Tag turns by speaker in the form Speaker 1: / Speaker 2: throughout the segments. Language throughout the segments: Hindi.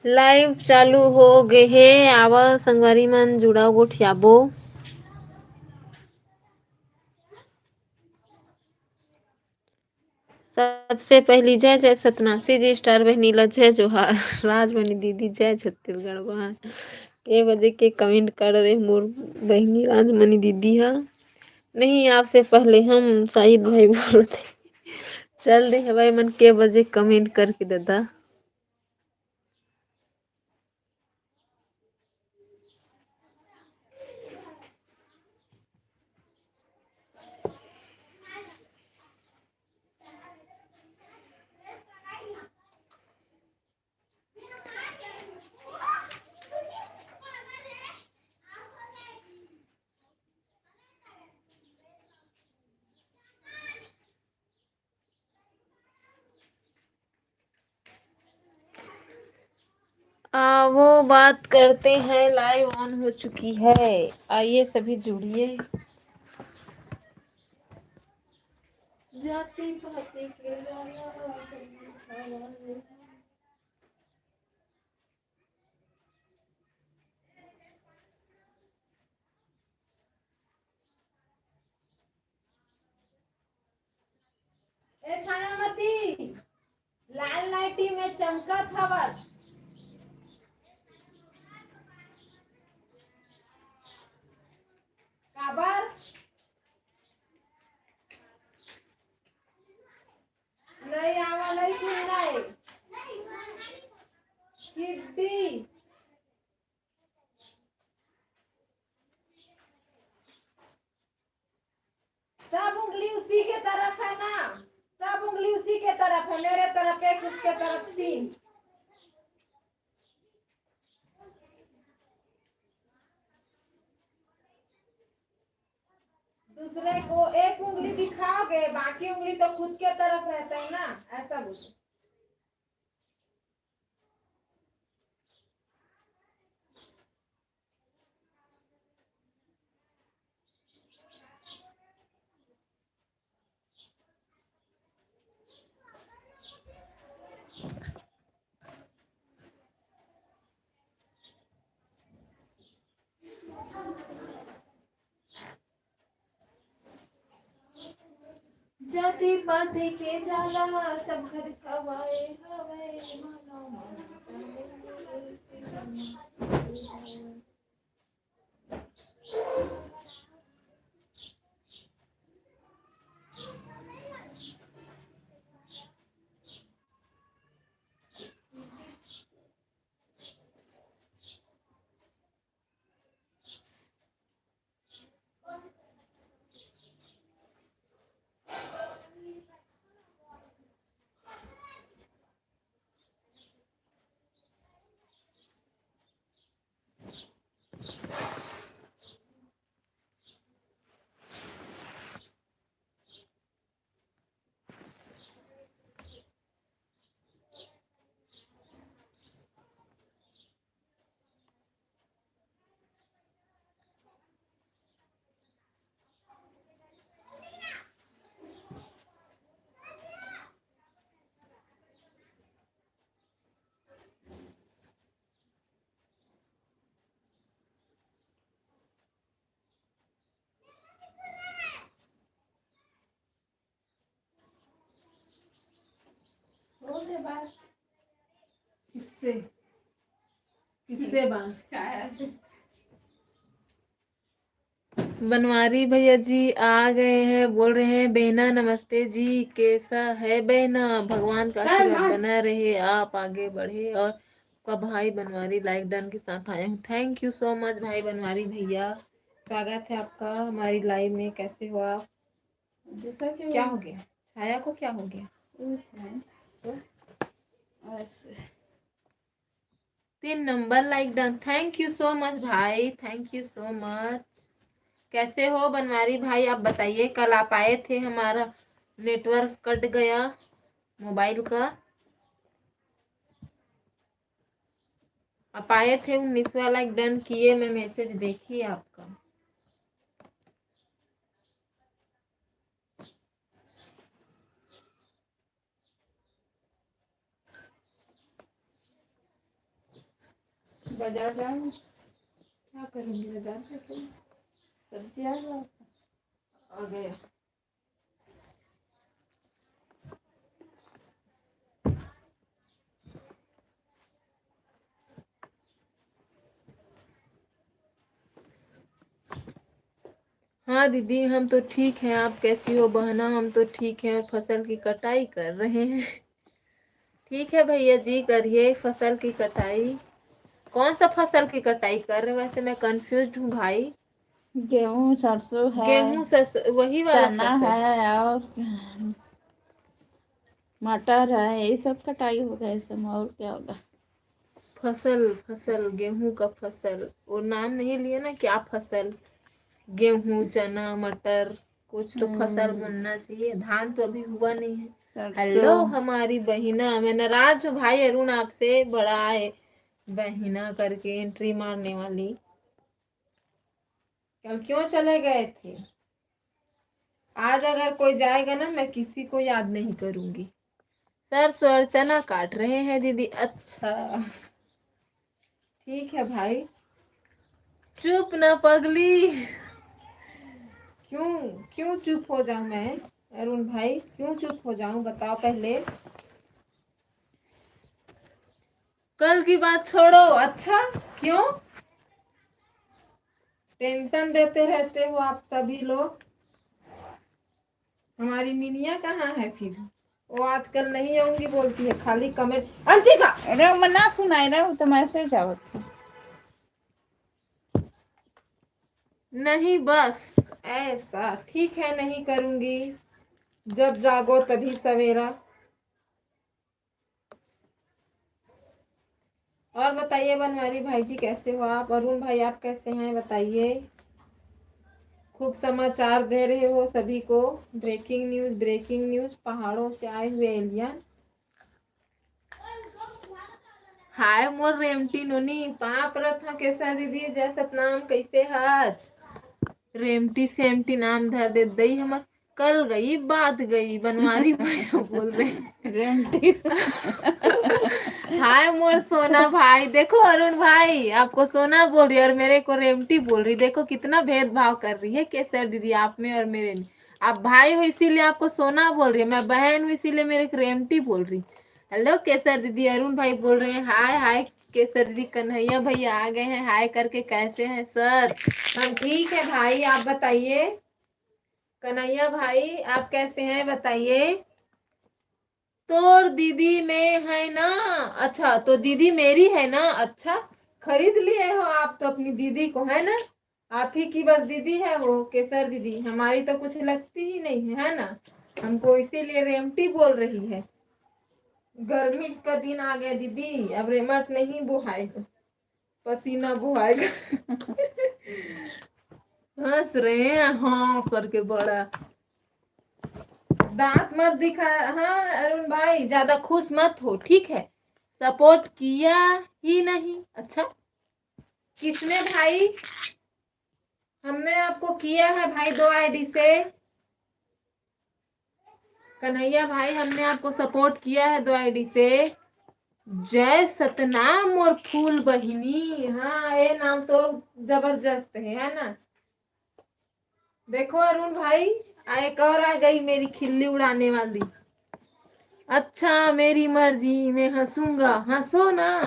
Speaker 1: लाइव चालू हो गए है। आवा संगवारी मन जुड़ाओ गोठियाबो। सबसे पहली जय जय सतनासी जी, स्टार बहनी ला जय जोहार, राजमणि दीदी जय छत्तीसगढ़ बहन के बजे के कमेंट कर रहे मोर बहनी राजमणि दीदी हा। नहीं आपसे पहले हम शाहिद भाई बोल थे। चल रहे भाई मन के बजे कमेंट करके दादा। वो बात करते हैं, लाइव ऑन हो चुकी है। आइए सभी जुड़िए। जाती पाती के ए छायामती, लाल लाइटी में चमका था बस। काबर नहीं आवा, नहीं सुन रहे किड्डी। सब उंगली उसी के तरफ है ना, सब उंगली उसी के तरफ है, मेरे तरफ एक, उसके तरफ तीन। दूसरे को एक उंगली दिखाओगे, बाकी उंगली तो खुद के तरफ रहता है ना, ऐसा बोलो। जाति पाति के जाला सब घर छवाए हवे मानो बोल बात। किससे किससे बात? बनवारी भैया जी आ गए हैं, बोल रहे हैं बहना नमस्ते जी, कैसा है बहना, भगवान का आशीर्वाद बना रहे, आप आगे बढ़े। और का भाई बनवारी लाइक डन के साथ आया हूँ। थैंक यू सो मच भाई बनवारी भैया, स्वागत है आपका हमारी लाइव में। कैसे हो आप? क्या हो गया छाया को, क्या हो गया? 3 number like done, thank you so much भाई, थैंक यू सो मच। कैसे हो बनवारी भाई आप बताइए। कल आप आए थे, हमारा नेटवर्क कट गया मोबाइल का। आप आए थे 19 वाला एक डन किए, मैं मैसेज देखी आपका।
Speaker 2: बाजार जाऊँ, क्या करूँगी बाजार से? सब्जी
Speaker 1: आ गया। हाँ दीदी, हम तो ठीक हैं। आप कैसी हो बहना? हम तो ठीक हैं और फसल की कटाई कर रहे हैं। ठीक है भैया जी, करिए फसल की कटाई। कौन सा फसल की कटाई कर रहे हो? वैसे मैं कंफ्यूज हूँ भाई।
Speaker 2: गेहूँ सरसों है,
Speaker 1: गेहूं वही वाला
Speaker 2: चना
Speaker 1: फसल?
Speaker 2: है और मटर है, यही सब कटाई होगा इस समय, और क्या होगा?
Speaker 1: फसल गेहूं का फसल, और नाम नहीं लिया ना क्या फसल? गेहूं, चना, मटर, कुछ तो फसल बनना चाहिए। धान तो अभी हुआ नहीं है। हेलो
Speaker 2: सरसों।
Speaker 1: हमारी बहिना, मैं नाराज हूँ भाई अरुण आपसे, बड़ा है बहिना करके एंट्री मारने वाली। कल क्यों चले गए थे? आज अगर कोई जाएगा ना, मैं किसी को याद नहीं करूंगी। सरसों और चना काट रहे हैं दीदी। अच्छा ठीक है भाई। चुप ना पगली। क्यों क्यों चुप हो जाऊं मैं? अरुण भाई क्यों चुप हो जाऊं, बताओ पहले। कल की बात छोड़ो। अच्छा क्यों टेंशन देते रहते हो आप सभी लोग? हमारी मिनिया कहाँ है फिर? वो आजकल नहीं आऊंगी बोलती है, खाली कमेंट। अंशिका
Speaker 2: अरे मैं ना सुनाई रहा हूँ तो मैसेज आवत है।
Speaker 1: नहीं बस ऐसा ठीक है, नहीं करूंगी। जब जागो तभी सवेरा। और बताइए बनवारी भाई जी, कैसे हो आप? अरुण भाई आप कैसे हैं बताइए। खूब समाचार दे रहे हो सभी को। ब्रेकिंग न्यूज पहाड़ों से आए हुए एलियन। हाय मोर रेमटी नोनी पाप रथा कैसा दीदी जय सतनाम, कैसे हज? रेमटी सेमटी नाम धर दे दई हमर। कल गई बात गई बनवारी भैया बोल रहे।
Speaker 2: रेमटी।
Speaker 1: हाय मोर सोना भाई। देखो अरुण भाई आपको सोना बोल रही है और मेरे को रेमटी बोल रही। देखो कितना भेदभाव कर रही है केसर दीदी आप में और मेरे में। आप भाई हो इसीलिए आपको सोना बोल रही है, मैं बहन हूँ इसीलिए मेरे को रेमटी बोल रही। हेलो केसर दीदी, अरुण भाई बोल रहे हैं हाय हाय। केसर दीदी कन्हैया भैया आ गए हैं हाय करके। कैसे हैं सर? हम ठीक है भाई, आप बताइए। कन्हैया भाई आप कैसे हैं बताइए। तो दीदी में है ना? अच्छा तो दीदी मेरी है ना? अच्छा खरीद लिए हो आप तो अपनी दीदी को, है ना? आप ही की बस दीदी है वो केसर दीदी, हमारी तो कुछ लगती ही नहीं है ना? हमको इसीलिए रेमटी बोल रही है। गर्मी का दिन आ गया दीदी, अब रेमट नहीं बुहाएगा, पसीना बुहाएगा। हंस रहे हैं हाँ करके बड़ा। दांत मत दिखा। हाँ अरुण भाई ज्यादा खुश मत हो ठीक है। सपोर्ट किया ही नहीं। अच्छा किसने भाई? हमने आपको किया है भाई 2 आईडी से। कन्हैया भाई हमने आपको सपोर्ट किया है 2 आईडी से। जय सतनाम और फूल बहिनी। हाँ ये नाम तो जबरदस्त है ना? देखो अरुण भाई एक और आ गई मेरी खिल्ली उड़ाने वाली। अच्छा मेरी मर्जी, मैं हंसूंगा, हंसो ना।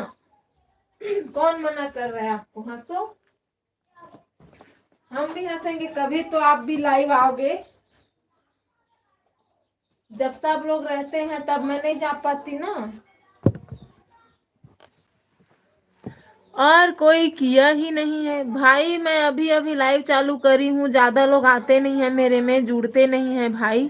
Speaker 1: कौन मना कर रहा है आपको? हंसो, हम भी हंसेंगे कभी तो आप भी लाइव आओगे। जब सब लोग रहते हैं तब मैं नहीं जा पाती ना। और कोई किया ही नहीं है भाई, मैं अभी अभी लाइव चालू करी हूँ, ज्यादा लोग आते नहीं है मेरे में, जुड़ते नहीं है भाई,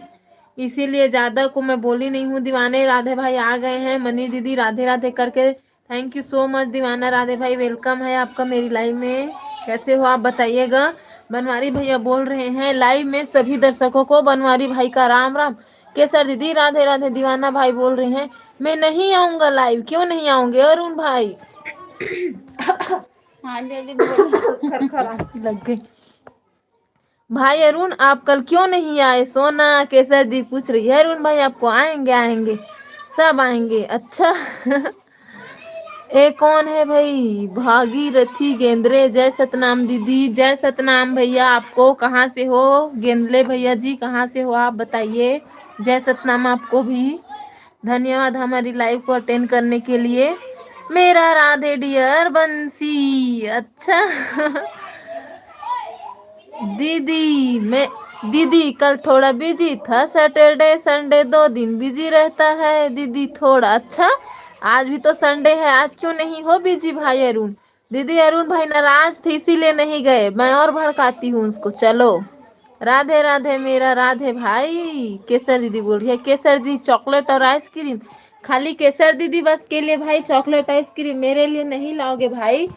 Speaker 1: इसीलिए ज्यादा को मैं बोली नहीं हूँ। दीवाने राधे भाई आ गए हैं, मनी दीदी राधे राधे करके। थैंक यू सो मच दीवाना राधे भाई, वेलकम है आपका मेरी लाइव में। कैसे हो आप बताइएगा। बनवारी भैया बोल रहे हैं लाइव में सभी दर्शकों को बनवारी भाई का राम राम। केसर दीदी राधे राधे। दीवाना भाई बोल रहे हैं मैं नहीं आऊंगा लाइव। क्यों नहीं आऊंगे अरुण भाई?
Speaker 2: हाँ जल्दी बोलो।
Speaker 1: खरखरासी लग गई। भाई अरुण आप कल क्यों नहीं आए? सोना केसर दी पूछ रही है। अरुण भाई आपको आएंगे आएंगे सब आएंगे। अच्छा ये कौन है भाई? भागीरथी गेंद्रे, जय सतनाम दीदी, जय सतनाम भैया। आपको कहाँ से हो गेंदले भैया जी, कहाँ से हो आप बताइए। जय सतनाम आपको भी। धन्यवाद हमारी लाइव को अटेंड करने के लिए। मेरा राधे डियर बंसी, अच्छा। दीदी मैं दीदी कल थोड़ा बिजी था, सैटरडे संडे 2 दिन बिजी रहता है दीदी थोड़ा। अच्छा, आज भी तो संडे है, आज क्यों नहीं हो बिजी भाई अरुण? दीदी अरुण भाई नाराज थे इसीलिए नहीं गए, मैं और भड़काती हूँ उसको। चलो, राधे राधे मेरा राधे भाई। केसर दीदी बोल रही है, केसर दीदी चॉकलेट और आइसक्रीम? खाली केसर दीदी बस के लिए भाई चॉकलेट आइसक्रीम, मेरे लिए नहीं लाओगे भाई?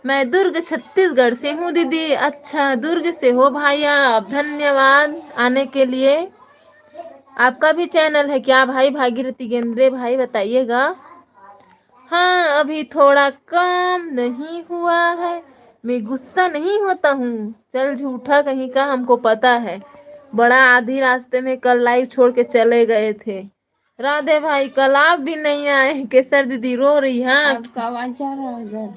Speaker 1: मैं दुर्ग छत्तीसगढ़ से हूँ दीदी। अच्छा, दुर्ग से हो भाई आप, धन्यवाद आने के लिए। आपका भी चैनल है क्या भाई भागीरथी गेंद्रे भाई, बताइएगा। हाँ, अभी थोड़ा काम नहीं हुआ है, मैं गुस्सा नहीं होता हूँ। चल झूठा कहीं का, हमको पता है। बड़ा आधी रास्ते में कल लाइव छोड़ के चले गए थे। राधे भाई कल आप भी नहीं आए, केसर दीदी रो रही है।
Speaker 2: आपका आवाज आ रहा है इधर।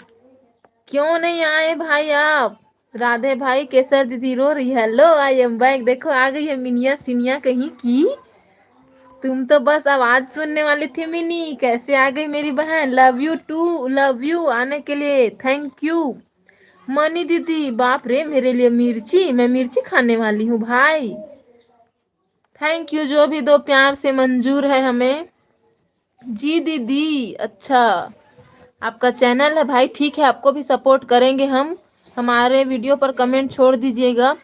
Speaker 1: क्यों नहीं आए भाई आप? राधे भाई, केसर दीदी रो रही है। हेलो आई एम बैक, देखो आ गई है मिनिया सिनिया कहीं की। तुम तो बस आवाज सुनने वाली थी मिनी, कैसे आ गई मेरी बहन? Love you too, love you आने के लिए, थैंक यू। मनी दीदी, बाप रे मेरे लिए मिर्ची, मैं मिर्ची खाने वाली हूँ भाई। थैंक यू, जो भी दो प्यार से मंजूर है हमें। जी दीदी, अच्छा आपका चैनल है भाई, ठीक है, आपको भी सपोर्ट करेंगे हम। हमारे वीडियो पर कमेंट छोड़ दीजिएगा।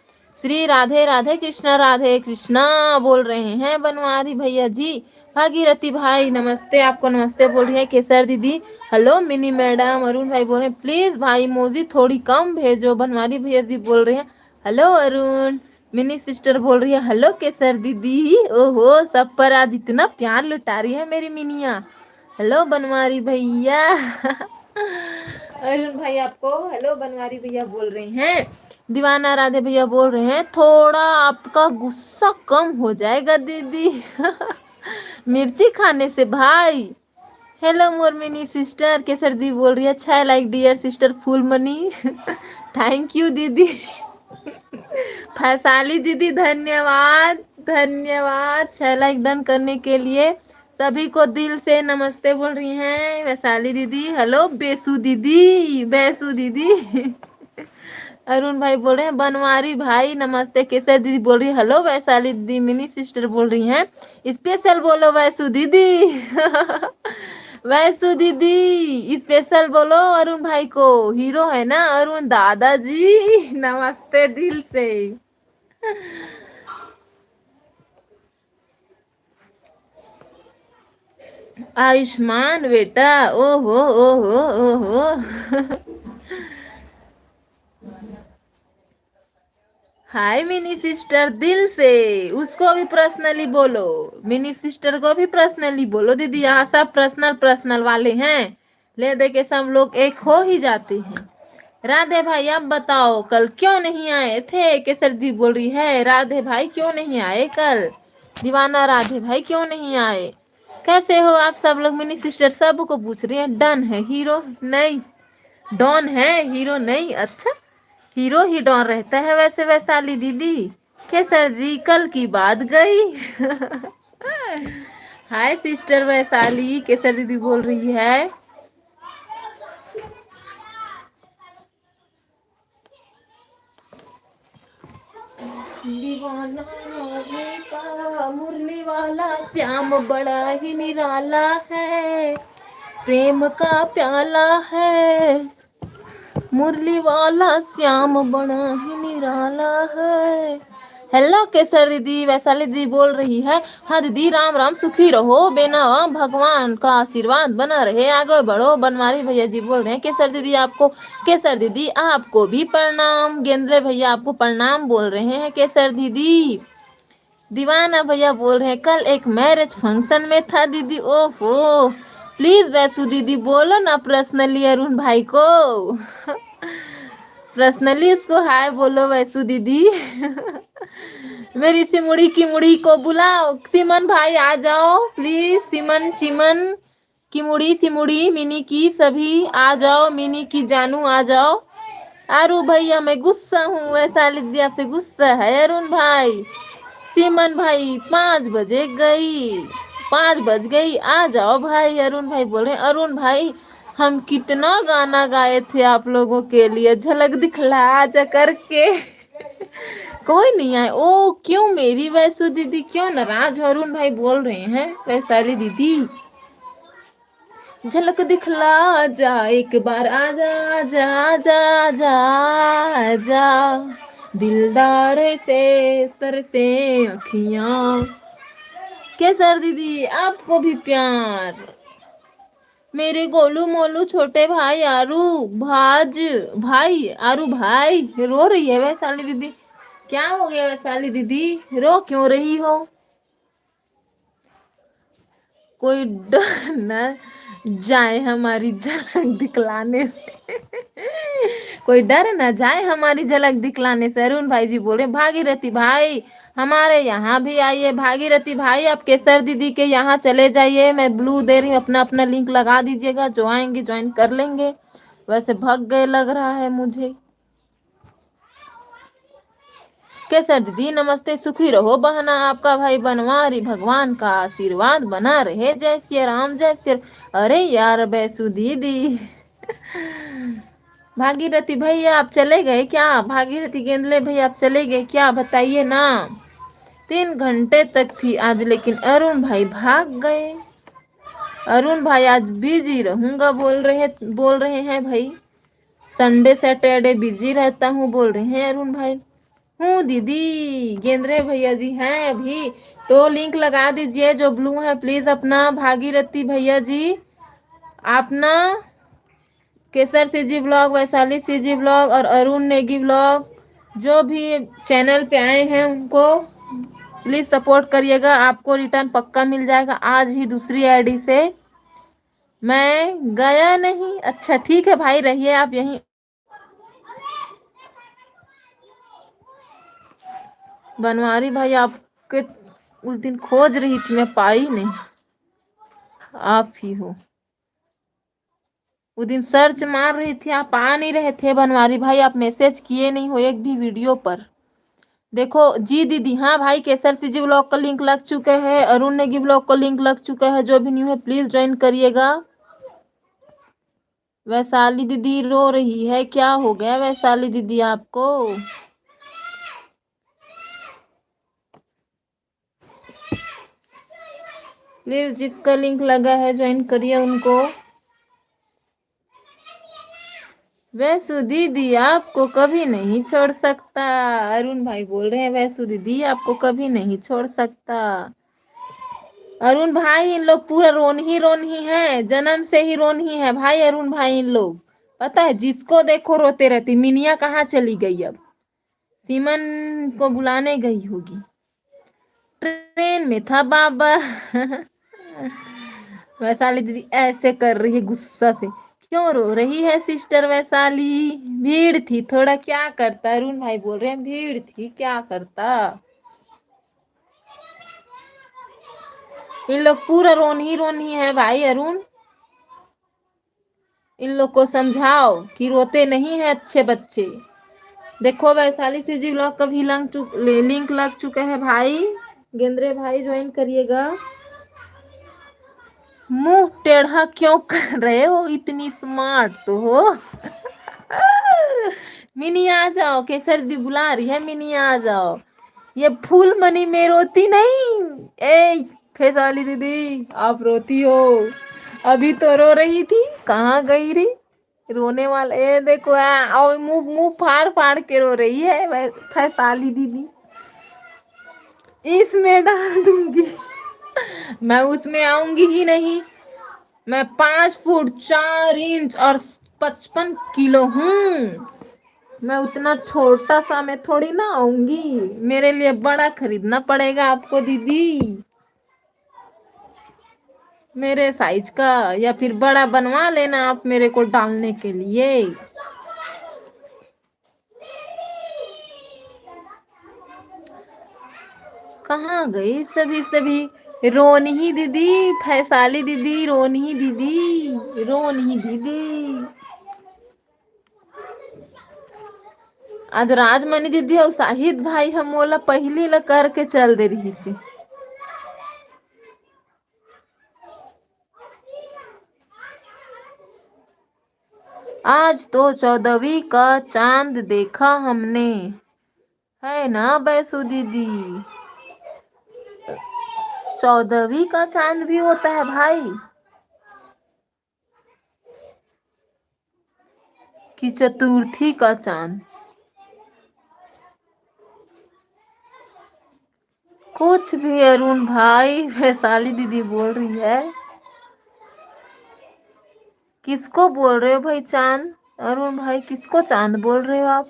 Speaker 1: श्री राधे राधे कृष्णा राधे कृष्णा बोल रहे हैं बनवारी भैया जी। भागीरथी भाई नमस्ते, आपको नमस्ते बोल रही है केसर दीदी। हेलो मिनी मैडम, अरुण भाई बोल रहे हैं प्लीज भाई मोजी थोड़ी कम भेजो, बनवारी भैया जी बोल रहे हैं। हेलो अरुण। मिनी सिस्टर बोल रही है हेलो केसर दीदी। ओहो, सब पर आज इतना प्यार लुटा रही है मेरी मिनिया। हेलो बनवारी भैया। अरुण भाई आपको हेलो बनवारी भैया बोल रहे हैं। दीवाना राधे भैया बोल रहे हैं थोड़ा आपका गुस्सा कम हो जाएगा दीदी। मिर्ची खाने से भाई। Hello more mini sister, Kesar दी बोल रही है अच्छा like dear sister full money. Thank you दीदी। फैसाली दीदी धन्यवाद, धन्यवाद 6 लाइक डन करने के लिए। सभी को दिल से नमस्ते बोल रही हैं वैशाली दीदी। हेलो बेसु दीदी, बेसु दीदी। अरुण भाई बोल रहे हैं बनवारी भाई नमस्ते। केसर दीदी बोल रही है हेलो वैशाली दीदी। मिनी सिस्टर बोल रही हैं स्पेशल बोलो वैसु दीदी। वैसु दीदी स्पेशल बोलो अरुण भाई को, हीरो है ना अरुण दादाजी। नमस्ते दिल से। आयुष्मान बेटा, ओहो ओहो ओहो। हाय मिनी सिस्टर दिल से, उसको भी पर्सनली बोलो, मिनी सिस्टर को भी पर्सनली बोलो दीदी, यहाँ सब पर्सनल पर्सनल वाले हैं, ले दे के सब लोग एक हो ही जाते हैं। राधे भाई आप बताओ कल क्यों नहीं आए थे? केसर दी बोल रही है राधे भाई क्यों नहीं आए कल? दीवाना राधे भाई क्यों नहीं आए? कैसे हो आप सब लोग? मिनी सिस्टर सबको पूछ रही है। डन है हीरो नहीं, डॉन है हीरो नहीं। अच्छा, हीरो ही डॉन रहता है वैसे वैशाली दीदी। केसर जी कल की बात गई। हाय सिस्टर वैशाली, केसर दीदी बोल रही है। दीवाना का मुरली वाला श्याम बड़ा ही निराला है, प्रेम का प्याला है, मुरली वाला श्याम बड़ा ही निराला है। हेलो केसर दीदी, वैशाली दीदी बोल रही है हाँ दीदी राम राम सुखी रहो बेना, भगवान का आशीर्वाद बना रहे, आगे बढ़ो। बनवारी भैया जी बोल रहे हैं केसर दीदी आपको, केसर दीदी आपको भी प्रणाम। गेंद्रे भैया आपको प्रणाम बोल रहे हैं केसर दीदी। दीवाना भैया बोल रहे हैं कल एक मैरिज फंक्शन में था दीदी। ओफो, प्लीज वैसु दीदी बोलो ना पर्सनली अरुण भाई को। पर्सनली उसको हाय बोलो वैसु दीदी। मेरी सिमुड़ी की मुड़ी को बुलाओ। सिमन भाई आ जाओ प्लीज, सिमन चिमन किमुड़ी सिमुड़ी मिनी की सभी आ जाओ, मिनी की जानू आ जाओ। आरू भैया मैं गुस्सा हूँ, वैशाली दीदी आपसे गुस्सा है। अरुण भाई, सीमन भाई 5 बजे गई, 5 बज गई, आ जाओ भाई। अरुण भाई बोल रहे हैं, अरुण भाई हम कितना गाना गाए थे आप लोगों के लिए, झलक दिखला जा करके। कोई नहीं आए। ओ क्यों मेरी वैसु दीदी क्यों नाराज हो? अरुण भाई बोल रहे हैं वैशाली दीदी झलक दिखला जा, एक बार आजा आजा आजा आजा आजा, दिलदार से तरसे अखियां। केसर दीदी आपको भी प्यार। मेरे गोलू मोलू छोटे भाई आरू भाज भाई, आरू भाई रो रही है वैशाली दीदी। क्या हो गया वैशाली दीदी, रो क्यों रही हो? कोई डर न जाए हमारी झलक दिखलाने से। कोई डर न जाए हमारी झलक दिखलाने से। अरुण भाई जी बोल रहे भागीरथी भाई हमारे यहाँ भी आइए। भागीरथी भाई आप केसर दीदी के यहाँ चले जाइए, मैं ब्लू दे रही हूँ, अपना अपना लिंक लगा दीजिएगा, जो आएंगे ज्वाइन कर लेंगे। वैसे भग गए लग रहा है मुझे। केसर दीदी नमस्ते, सुखी रहो बहना, आपका भाई बनवारी, भगवान का आशीर्वाद बना रहे, जय श्री राम जय श्री। अरे यार बैसु दीदी। भागीरथी भैया आप चले गए क्या? भागीरथी गेंदले भैया आप चले गए क्या, बताइए ना। 3 घंटे तक थी आज, लेकिन अरुण भाई भाग गए। अरुण भाई आज बिजी रहूंगा बोल रहे हैं भाई। संडे सैटरडे बिजी रहता हूँ बोल रहे हैं अरुण भाई। हूँ दीदी, गेंद्रे भैया जी हैं अभी, तो लिंक लगा दीजिए जो ब्लू है प्लीज अपना। भागीरथी भैया जी आप ना Kesar CG blog, Vaishali CG blog और अरुण नेगी ब्लॉग जो भी चैनल पे आए हैं उनको प्लीज सपोर्ट करिएगा, आपको रिटर्न पक्का मिल जाएगा। आज ही दूसरी आईडी से मैं गया नहीं। अच्छा ठीक है भाई, रहिए आप यहीं। बनवारी भाई आपके उस दिन खोज रही थी, मैं पाई नहीं, आप ही हो। उस दिन सर्च मार रही थी, आप आ नहीं रहे थे बनवारी भाई, आप मैसेज किए नहीं हो एक भी वीडियो पर। देखो जी दीदी, हाँ भाई केसर सीजी ब्लॉग का लिंक लग चुका है, अरुण नेगी ब्लॉग का लिंक लग चुका है, जो भी न्यू है प्लीज ज्वाइन करिएगा। वैशाली दीदी रो रही है, क्या हो गया वैशाली दीदी आपको? प्लीज जिसका लिंक लगा है ज्वाइन करिए उनको। वैसु दीदी आपको कभी नहीं छोड़ सकता, अरुण भाई बोल रहे हैं वैसु दीदी आपको कभी नहीं छोड़ सकता। अरुण भाई इन लोग पूरा रोन ही है, जन्म से ही रोन ही है भाई अरुण भाई इन लोग। पता है जिसको देखो रोते रहती। मिनिया कहाँ चली गई अब? सीमन को बुलाने गई होगी, ट्रेन में था बाबा। वैशाली दीदी ऐसे कर रही है गुस्सा से, क्यों रो रही है सिस्टर वैशाली? भीड़ थी थोड़ा, क्या करता? अरुण भाई बोल रहे हैं भीड़ थी क्या करता। इन लोग पूरा रोन ही है भाई अरुण, इन लोग को समझाओ कि रोते नहीं है अच्छे बच्चे। देखो वैशाली सीजी ब्लॉग का भी लिंक लग चुका है भाई, गेंद्रे भाई ज्वाइन करिएगा। मुंह टेढ़ा क्यों कर रहे हो, इतनी स्मार्ट तो हो। मिनी आ जाओ, केसर दी बुला रही है, मिनी आ जाओ। ये फूल मनी में रोती नहीं। ए फेस वाली दीदी आप रोती हो, अभी तो रो रही थी, कहाँ गई रे रोने वाला? ये देखो और मुंह मुंह फाड़ फाड़ के रो रही है फैसाली दीदी। इसमें डाल दूंगी। मैं उसमें आऊंगी ही नहीं। मैं 5 फुट 4 इंच और 55 किलो हूँ। मैं उतना छोटा सा मैं थोड़ी ना आऊंगी, मेरे लिए बड़ा खरीदना पड़ेगा आपको दीदी, मेरे साइज का, या फिर बड़ा बनवा लेना आप मेरे को डालने के लिए। कहाँ गई सभी सभी रोनही दीदी, फैसाली दीदी, रोनही दीदी, रोनही दीदी। आज राजमणि दीदी और शाहिद भाई हम मोला पहली ला करके चल दे रही थी। आज तो 14वीं का चांद देखा हमने, है ना बैसू दीदी? 14वीं का चांद भी होता है भाई कि चतुर्थी का चांद? कुछ भी अरुण भाई, वैशाली दीदी बोल रही है। किसको बोल रहे हो भाई चांद? अरुण भाई किसको चांद बोल रहे हो आप?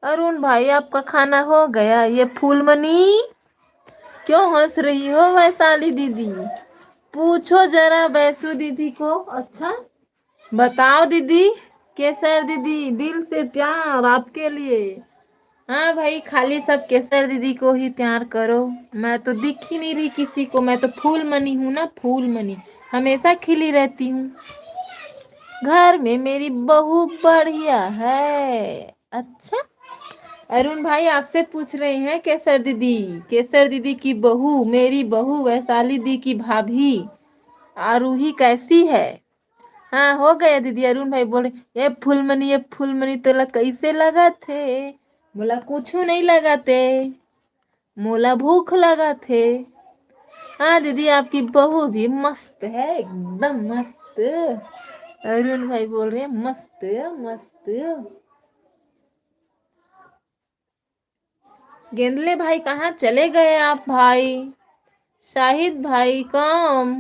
Speaker 1: अरुण भाई आपका खाना हो गया? ये फूलमणि क्यों हंस रही हो वैशाली दीदी? पूछो जरा बैसू दीदी को। अच्छा बताओ दीदी। केसर दीदी दिल से प्यार आपके लिए। हाँ भाई, खाली सब केसर दीदी को ही प्यार करो। मैं तो दिख ही नहीं रही किसी को। मैं तो फूलमणि हूँ ना, फूलमणि, हमेशा खिली रहती हूँ। घर में मेरी बहू बढ़िया है। अच्छा अरुण भाई आपसे पूछ रहे हैं केसर दीदी। केसर दीदी की बहू, मेरी बहू वैशाली दी की भाभी आरूही कैसी है? हाँ हो गया दीदी। अरुण भाई बोले ये फूलमणि, ये फूलमणि तोला कैसे लगा थे? बोला कुछ नहीं लगाते, मोला भूख लगा थे। हाँ दीदी आपकी बहू भी मस्त है, एकदम मस्त। अरुण भाई बोल रहे हैं मस्त मस्त। गेंदले भाई कहाँ चले गए आप भाई? शाहिद भाई कम,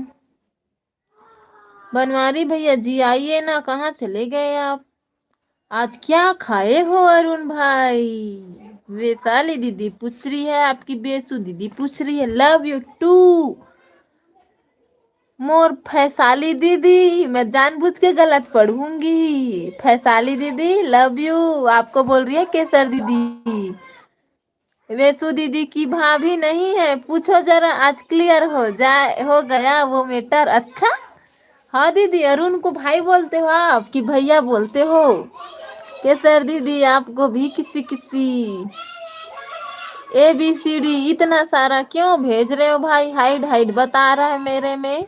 Speaker 1: बनवारी भैया जी आइए ना, कहाँ चले गए आप? आज क्या खाए हो अरुण भाई? वैशाली दीदी पूछ रही है, आपकी बेसू दीदी पूछ रही है। लव यू टू मोर फैसाली दीदी। मैं जानबूझ के गलत पढ़ूंगी। फैसाली दीदी लव यू आपको बोल रही है केसर दीदी। वेसु दीदी की भाभी नहीं है, पूछो जरा। आज क्लियर हो गया वो मैटर। अच्छा हाँ दीदी, अरुण को भाई बोलते हो आप कि भैया बोलते हो? केसर दीदी आपको भी किसी किसी ABCD इतना सारा क्यों भेज रहे हो भाई? हाइड हाइड बता रहा है मेरे में।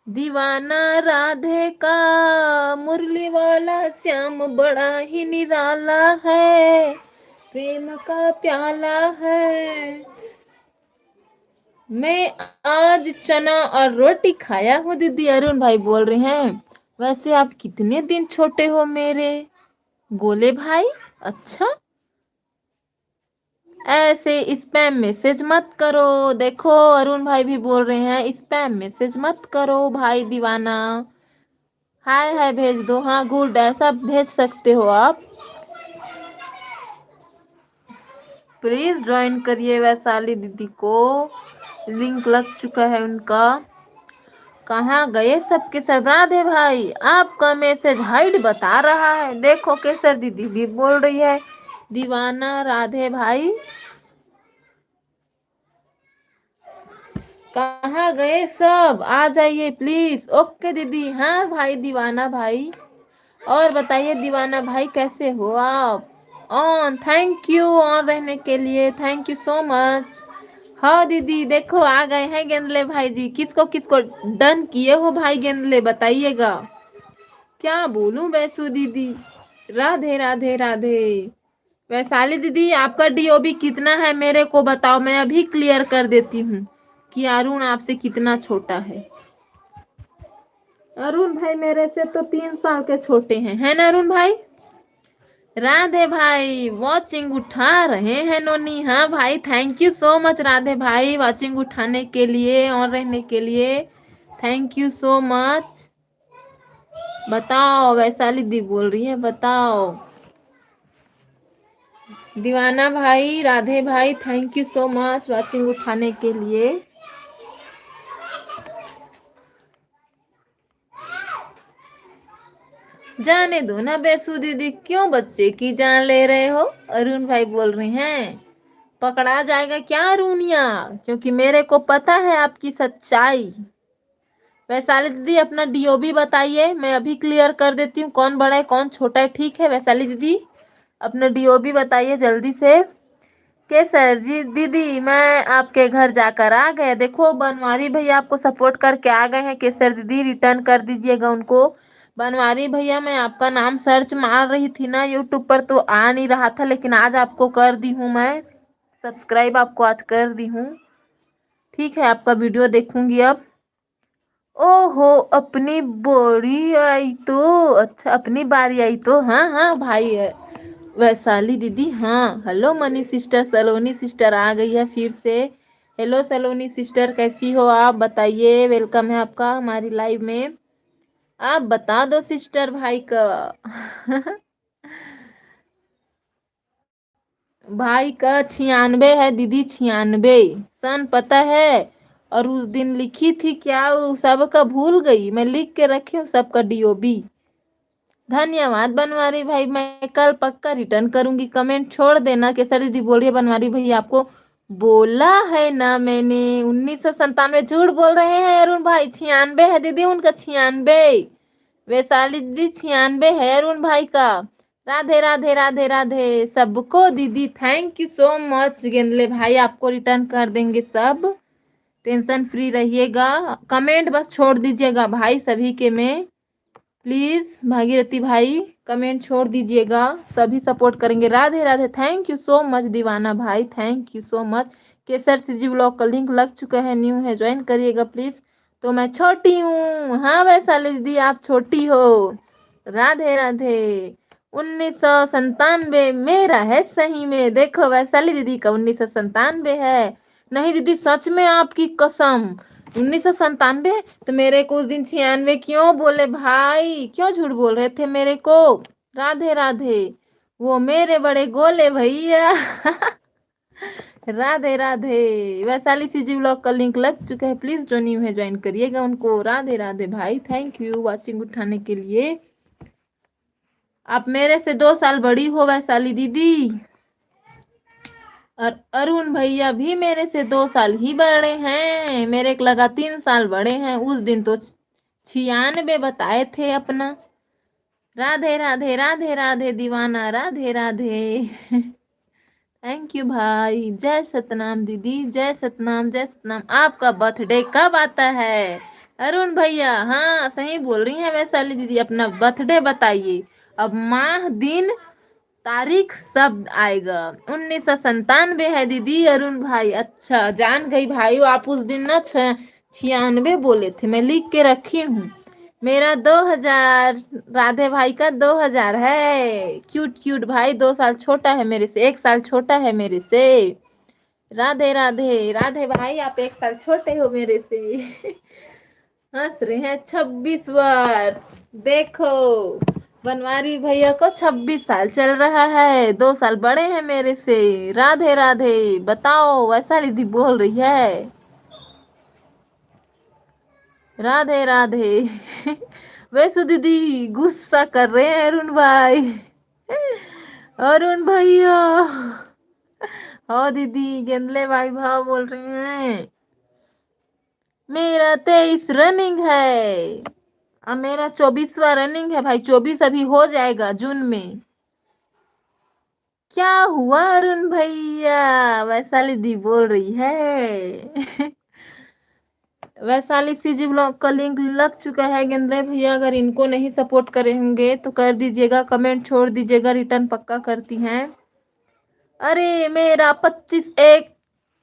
Speaker 1: दीवाना राधे का मुरली वाला श्याम बड़ा ही निराला है, प्रेम का प्याला है। मैं आज चना और रोटी खाया हूँ दीदी। अरुण भाई बोल रहे हैं वैसे आप कितने दिन छोटे हो मेरे गोले भाई? अच्छा ऐसे स्पैम मैसेज मत करो। देखो अरुण भाई भी बोल रहे हैं स्पैम मैसेज मत करो भाई दीवाना। हाय हाय भेज दो। हाँ गुड, ऐसा भेज सकते हो आप। प्लीज ज्वाइन करिए वैशाली दीदी को, लिंक लग चुका है उनका। कहाँ गए सबके सब? राधे भाई आपका मैसेज हाइड बता रहा है। देखो केसर दीदी भी बोल रही है दीवाना राधे भाई कहाँ गए सब? आ जाइए प्लीज। ओके दीदी। हाँ भाई दीवाना भाई, और बताइए दीवाना भाई कैसे हो आप? ऑन, थैंक यू ऑन रहने के लिए, थैंक यू सो मच। हाँ दीदी देखो आ गए हैं गेंदले भाई जी। किसको किसको डन किए हो भाई गेंदले बताइएगा। क्या बोलूं वैसु दीदी? राधे राधे राधे। वैशाली दीदी आपका DOB कितना है मेरे को बताओ, मैं अभी क्लियर कर देती हूँ कि अरुण आपसे कितना छोटा है। अरुण भाई मेरे से तो 3 साल के छोटे हैं, है ना अरुण भाई? राधे भाई वॉचिंग उठा रहे हैं नोनी। हाँ भाई thank you so much Radhe भाई, वॉचिंग उठाने के लिए और रहने के लिए थैंक यू सो मच। बताओ वैशाली दी बोल रही है, बताओ। दीवाना भाई, राधे भाई thank you so much watching उठाने के लिए। जाने दो ना बेसु दीदी, क्यों बच्चे की जान ले रहे हो? अरुण भाई बोल रहे हैं पकड़ा जाएगा क्या अरुणिया, क्योंकि मेरे को पता है आपकी सच्चाई। वैशाली दीदी अपना डीओबी बताइए, मैं अभी क्लियर कर देती हूँ कौन बड़ा है कौन छोटा है। ठीक है वैशाली दीदी, अपना डीओबी बताइए जल्दी से। केसर जी दीदी मैं आपके घर जाकर आ गए, देखो बनवारी भैया आपको सपोर्ट करके आ गए हैं। केसर दीदी रिटर्न कर दीजिएगा उनको। बनवारी भैया मैं आपका नाम सर्च मार रही थी ना यूट्यूब पर, तो आ नहीं रहा था, लेकिन आज आपको कर दी हूँ मैं सब्सक्राइब, आपको आज कर दी हूँ। ठीक है आपका वीडियो देखूंगी अब। ओहो अपनी बोरी आई तो, अच्छा अपनी बारी आई तो, हाँ हाँ भाई है वैशाली दीदी। हाँ हेलो मनी सिस्टर, सलोनी सिस्टर आ गई है फिर से। हेलो सलोनी सिस्टर कैसी हो आप बताइए, वेलकम है आपका हमारी लाइव में। आप बता दो सिस्टर भाई का भाई का 96 है दीदी, 96 सन पता है। और उस दिन लिखी थी क्या, वो सबका भूल गई, मैं लिख के रखी हूँ सबका डीओबी। धन्यवाद बनवारी भाई, मैं कल पक्का रिटर्न करूंगी। कमेंट छोड़ देना। केसर दीदी बोल रही है बनवारी भाई आपको बोला है ना मैंने 1997, झूठ बोल रहे हैं अरुण भाई, 96 है दीदी उनका, 96। वैशाली दीदी 96 है अरुण भाई का। राधे राधे राधे राधे सबको दीदी, thank you so much. Gendle भाई आपको रिटर्न कर देंगे सब, टेंशन फ्री रहिएगा। कमेंट बस छोड़ दीजिएगा भाई सभी के में, प्लीज भागीरथी भाई कमेंट छोड़ दीजिएगा, सभी सपोर्ट करेंगे। Radhe Radhe, thank you so much दीवाना भाई, thank you so much. Kesar CG blog का लिंक लग चुका है, न्यू है ज्वाइन करिएगा प्लीज। तो मैं छोटी हूँ, हाँ वैशाली दीदी आप छोटी हो। राधे राधे। 1997 मेरा है सही में, देखो वैशाली दीदी का 1997 है। नहीं दीदी सच में आपकी कसम 1997, तो मेरे को उस दिन 96 क्यों बोले भाई, क्यों झूठ बोल रहे थे मेरे को। राधे राधे, वो मेरे बड़े गोले भैया राधे राधे। वैशाली सीजी ब्लॉग का लिंक लग चुका है, प्लीज जो न्यू है ज्वाइन करिएगा उनको। राधे राधे भाई, थैंक यू वाचिंग उठाने के लिए। आप मेरे से 2 साल बड़ी हो वैशाली दीदी, और अरुण भैया भी मेरे से 2 साल ही बड़े हैं, मेरे एक लगा 3 साल बड़े हैं। उस दिन तो 96 बताए थे अपना। राधे राधे राधे राधे दीवाना, राधे राधे थैंक यू भाई। जय सतनाम दीदी, जय सतनाम जय सतनाम। आपका बर्थडे कब आता है अरुण भैया? हाँ सही बोल रही हैं वैशाली दीदी, अपना बर्थडे बताइए। अब माह दिन तारीख सब आएगा। 1997 है दीदी अरुण भाई। अच्छा जान गई भाई, आप उस दिन ना 96 बोले थे, मैं लिख के रखी हूँ। मेरा 2000, राधे भाई का 2000 है। क्यूट क्यूट भाई, 2 साल छोटा है मेरे से, 1 साल छोटा है मेरे से। राधे राधे राधे भाई, आप 1 साल छोटे हो मेरे से हंस रहे हैं। 26 वर्ष, देखो बनवारी भैया को 26 साल चल रहा है, 2 साल बड़े हैं मेरे से। राधे राधे, बताओ वैशाली दी बोल रही है। राधे राधे वैसु दीदी गुस्सा कर रहे हैं अरुण भाई अरुण भैया हाँ दीदी, गेंदले भाई भाव बोल रहे हैं। मेरा 23 रनिंग है, अब मेरा 24वां रनिंग है भाई, 24 अभी हो जाएगा जून में। क्या हुआ अरुण भैया, वैशाली दी बोल रही है वैशाली सीजी ब्लॉग का लिंक लग चुका है गेंद्रे भैया, अगर इनको नहीं सपोर्ट करेंगे तो कर दीजिएगा, कमेंट छोड़ दीजिएगा, रिटर्न पक्का करती हैं। अरे मेरा 25 1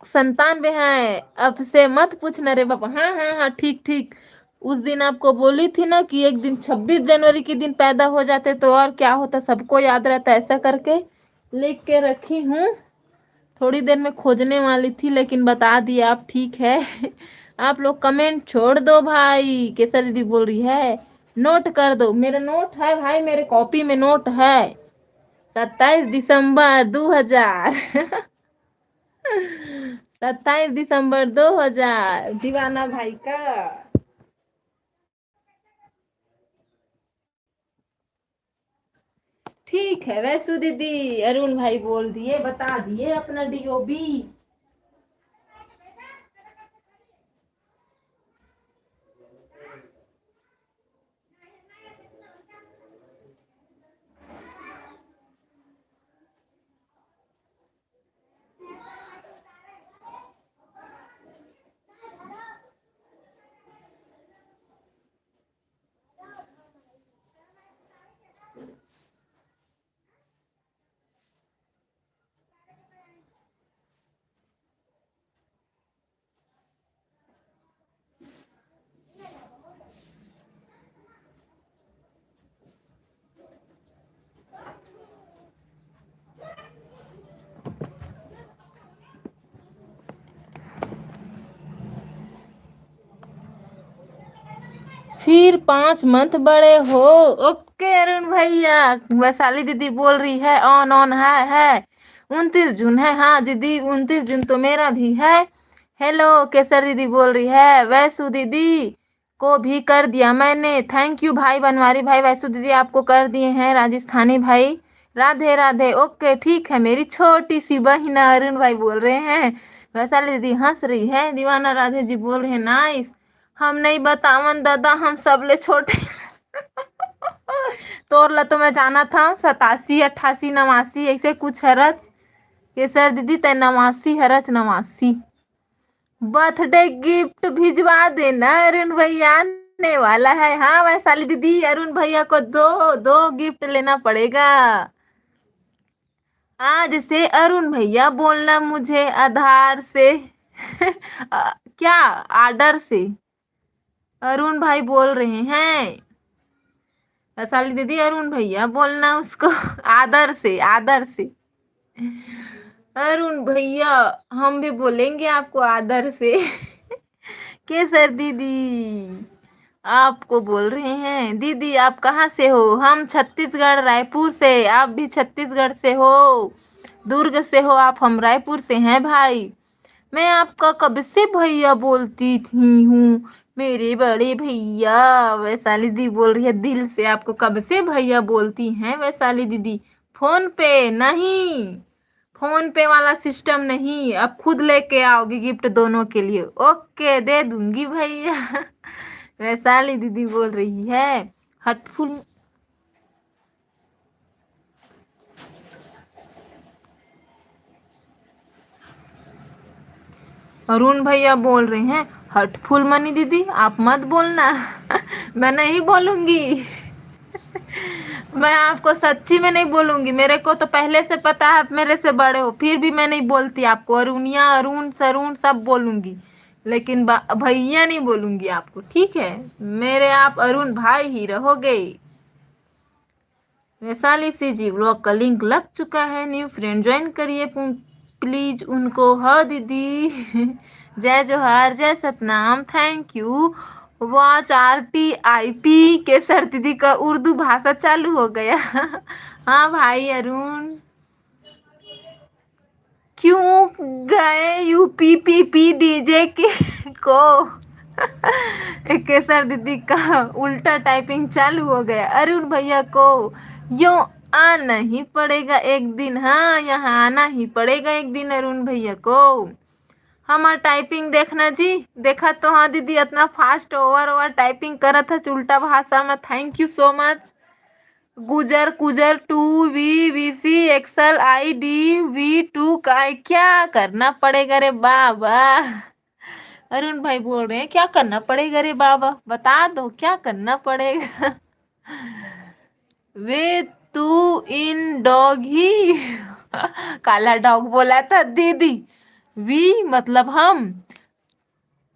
Speaker 1: 97 है, अब से मत पूछना रे बाबा। हाँ हाँ हाँ ठीक ठीक, उस दिन आपको बोली थी ना कि एक दिन 26 जनवरी के दिन पैदा हो जाते तो और क्या होता, सबको याद रहता, ऐसा करके लिख के रखी हूँ। थोड़ी देर में खोजने वाली थी लेकिन बता दिया आप, ठीक है आप लोग कमेंट छोड़ दो भाई। कैसा दीदी बोल रही है नोट कर दो, मेरा नोट है भाई, मेरे कॉपी में नोट है। 27 दिसंबर 2000 27 दिसंबर 2000 दीवाना भाई का। ठीक है वैसु दीदी, अरुण भाई बोल दिए, बता दिए अपना डीओबी। फिर 5 मंथ बड़े हो। ओके अरुण भैया, वैशाली दीदी बोल रही है ऑन ऑन है। 29 जून है, हाँ दीदी 29 जून तो मेरा भी है। हेलो केसर दीदी बोल रही है, वैसु दीदी को भी कर दिया मैंने, थैंक यू भाई बनवारी भाई। वैसु दीदी आपको कर दिए हैं राजस्थानी भाई, राधे राधे। ओके ठीक है, मेरी छोटी सी बहिन अरुण भाई बोल रहे हैं। वैशाली दीदी हंस रही है, दीवाना राधे जी बोल रहे हैं नाइस। हम नहीं बतावन दादा, हम सबले छोटे। तोरला तो मैं जाना था 87 88 89 ऐसे कुछ हरच। केसर दीदी ते 89 हरच 89। बर्थडे गिफ्ट भिजवा देना अरुण भैया, आने वाला है। हाँ वैशाली दीदी, अरुण भैया को दो दो गिफ्ट लेना पड़ेगा। आज से अरुण भैया बोलना मुझे आधार से। क्या आर्डर से अरुण भाई बोल रहे हैं। वैशाली दीदी अरुण भैया बोलना उसको। आदर से, आदर से। अरुण भैया हम भी बोलेंगे आपको आदर से। केसर दीदी आपको बोल रहे हैं, दीदी आप कहाँ से हो? हम छत्तीसगढ़ रायपुर से, आप भी छत्तीसगढ़ से हो? दुर्ग से हो आप, हम रायपुर से हैं भाई। मैं आपका कब से भैया बोलती थी हूँ, मेरे बड़े भैया। वैशाली दीदी बोल रही है दिल से, आपको कब से भैया बोलती हैं वैशाली दीदी। फोन पे नहीं, फोन पे वाला सिस्टम नहीं, अब खुद लेके आओगी गिफ्ट दोनों के लिए। ओके दे दूंगी भैया। वैशाली दीदी बोल रही है हटफुल। अरुण भैया बोल रहे हैं हटफुल मनी दीदी आप मत बोलना। मैं नहीं बोलूंगी। मैं आपको सच्ची में नहीं बोलूंगी, मेरे को तो पहले से पता है आप मेरे से बड़े हो, फिर भी मैं नहीं बोलती आपको। अरुणिया अरुण सरुण सब बोलूंगी, लेकिन भैया नहीं बोलूंगी आपको, ठीक है? मेरे आप अरुण भाई ही रहोगे। वैशाली सी जी ब्लॉग का लिंक लग चुका है, न्यू फ्रेंड ज्वाइन करिए प्लीज उनको। हाँ दीदी। जय जोहार, जय Satnam, thank you. Watch RTIP के सर दीदी का उर्दू भाषा चालू हो गया। हाँ भाई अरुण, क्यों गए UP PP DJ के को। केसर दीदी का उल्टा टाइपिंग चालू हो गया। अरुण भैया को यो आना ही पड़ेगा एक दिन, हाँ यहाँ आना ही पड़ेगा एक दिन अरुण भैया को। हमार टाइपिंग देखना जी, देखा तो हाँ दीदी इतना फास्ट ओवर ओवर टाइपिंग करत है उल्टा भाषा में, थैंक यू सो मच। गुजर Kujur 2VVC XL ID V2 का क्या करना पड़ेगा रे बाबा? अरुण भाई बोल रहे हैं क्या करना पड़ेगा रे बाबा, बता दो क्या करना पड़ेगा। वे तू इन डॉग ही। काला डॉग बोला था दीदी। वी मतलब हम,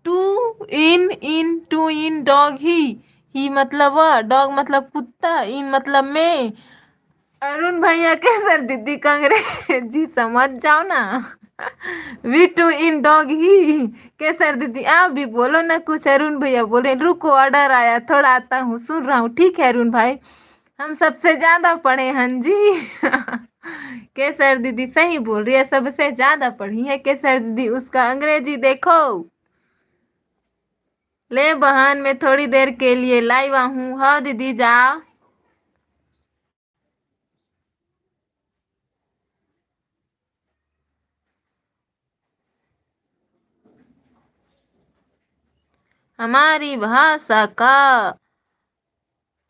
Speaker 1: टू इन डॉग ही मतलब डॉग मतलब कुत्ता, इन मतलब मैं। अरुण भैया के सर दीदी जी समझ जाओ ना। वी टू इन डॉग ही के सर दीदी आप भी बोलो ना कुछ। अरुण भैया बोले रुको ऑर्डर आया थोड़ा आता हूँ, सुन रहा हूँ, ठीक है अरुण भाई? हम सबसे ज्यादा पढ़े हैं जी। केसर दीदी सही बोल रही है, सबसे ज्यादा पढ़ी है केसर दीदी, उसका अंग्रेजी देखो। ले बहन मैं थोड़ी देर के लिए लाइव हूँ। हाँ दीदी जा। हमारी भाषा का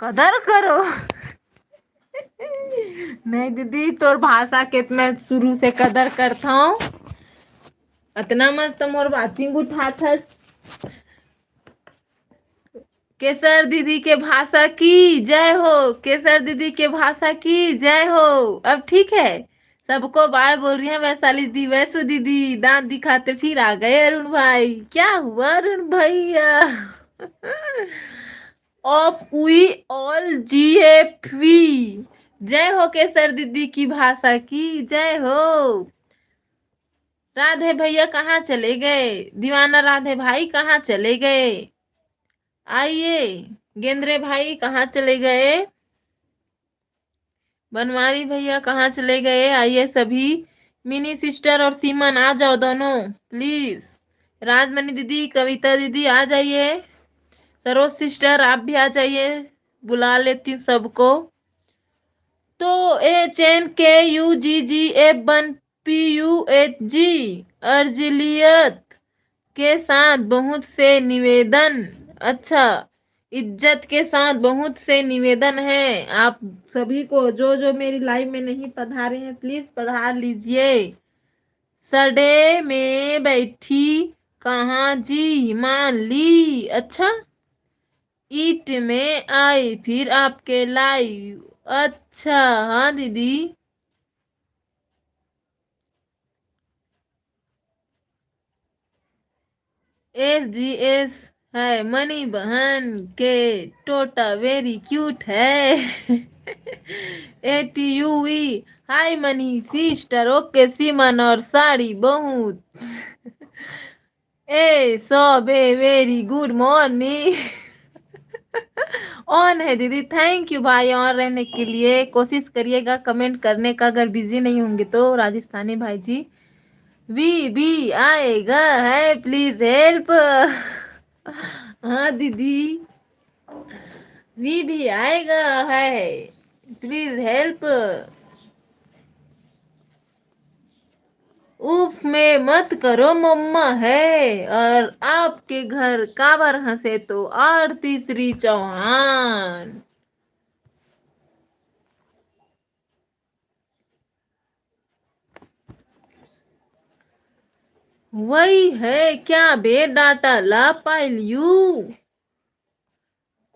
Speaker 1: कदर करो। नहीं दीदी, तोर भाषा के मैं शुरू से कदर करता हूँ। इतना मस्त मोर बाचिंग उठात हस। केसर दीदी के भाषा की जय हो, केसर दीदी के भाषा की जय हो। अब ठीक है, सबको बाय बोल रही है। वैशाली दी, वैसु दीदी दांत दिखाते फिर आ गए अरुण भाई। क्या हुआ अरुण भैया? Of we all GFV। जय हो केसर दीदी की भाषा की जय हो। राधे भैया कहाँ चले गए? दीवाना राधे भाई कहाँ चले गए? आइए। गेंद्रे भाई कहाँ चले गए? बनवारी भैया कहाँ चले गए? आइए सभी। मिनी सिस्टर और सीमन आ जाओ दोनों प्लीज। राजमणि दीदी, कविता दीदी आ जाइए। सरोज सिस्टर आप भी आ जाइए, बुला लेती हूँ सबको। तो HNKUGGF1PUHG अर्जिलियत के साथ बहुत से निवेदन। अच्छा, इज्जत के साथ बहुत से निवेदन है आप सभी को। जो जो मेरी लाइव में नहीं पधारे हैं प्लीज पधार लीजिए। सडे में बैठी कहाँ जी हिमाली? अच्छा, ईट में आई फिर आपके लाइव। अच्छा हाँ दीदी। SGS है मनी बहन के टोटा वेरी क्यूट है। ATUV हाय मनी सिस्टर ओके सीमन और साड़ी बहुत। सोबे वेरी गुड मॉर्निंग। ऑन है दीदी, थैंक यू भाई ऑन रहने के लिए। कोशिश करिएगा कमेंट करने का, अगर बिजी नहीं होंगे तो। राजस्थानी भाई जी वी भी आएगा है, प्लीज हेल्प। हाँ दीदी, वी भी आएगा है, प्लीज हेल्प। उफ में मत करो मम्मा है। और आपके घर काबर हंसे तो आरती श्री चौहान। वही है क्या बे डाटा ला पाइलियू।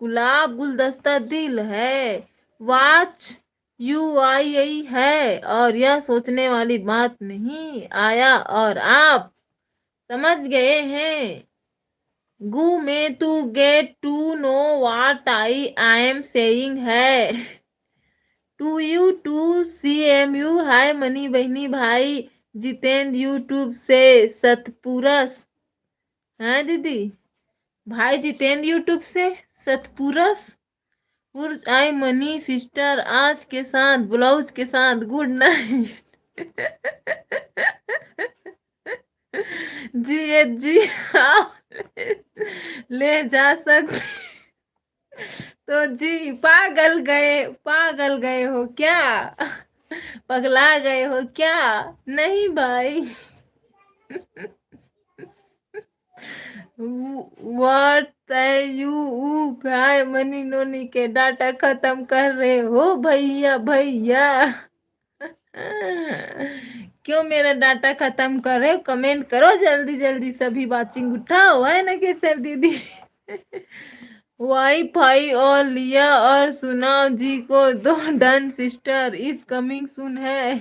Speaker 1: गुलाब गुलदस्ता दिल है, वाच UI है। और यह सोचने वाली बात नहीं आया और आप समझ गए हैं। गु में to get to know what I am saying है। To you too CMU hi मनी बहनी भाई जितेंद्र यूट्यूब से सतपुरस। है दीदी भाई जितेंद्र यूट्यूब से सतपुरस। पुरुष आई मनी सिस्टर आज के साथ ब्लाउज के साथ गुड नाइट। जी आप ले जा सकते तो जी। पागल गए हो क्या? पगला गए हो क्या? नहीं भाई। व्हाट यू भाई मनी नोनी के डाटा खत्म कर रहे हो भैया भैया। क्यों मेरा डाटा खत्म कर रहे हो? कमेंट करो जल्दी जल्दी सभी, वाचिंग उठाओ है ना केसर दीदी। वाईफाई और लिया और सुनाओ जी को दो डन सिस्टर इज कमिंग सुन है।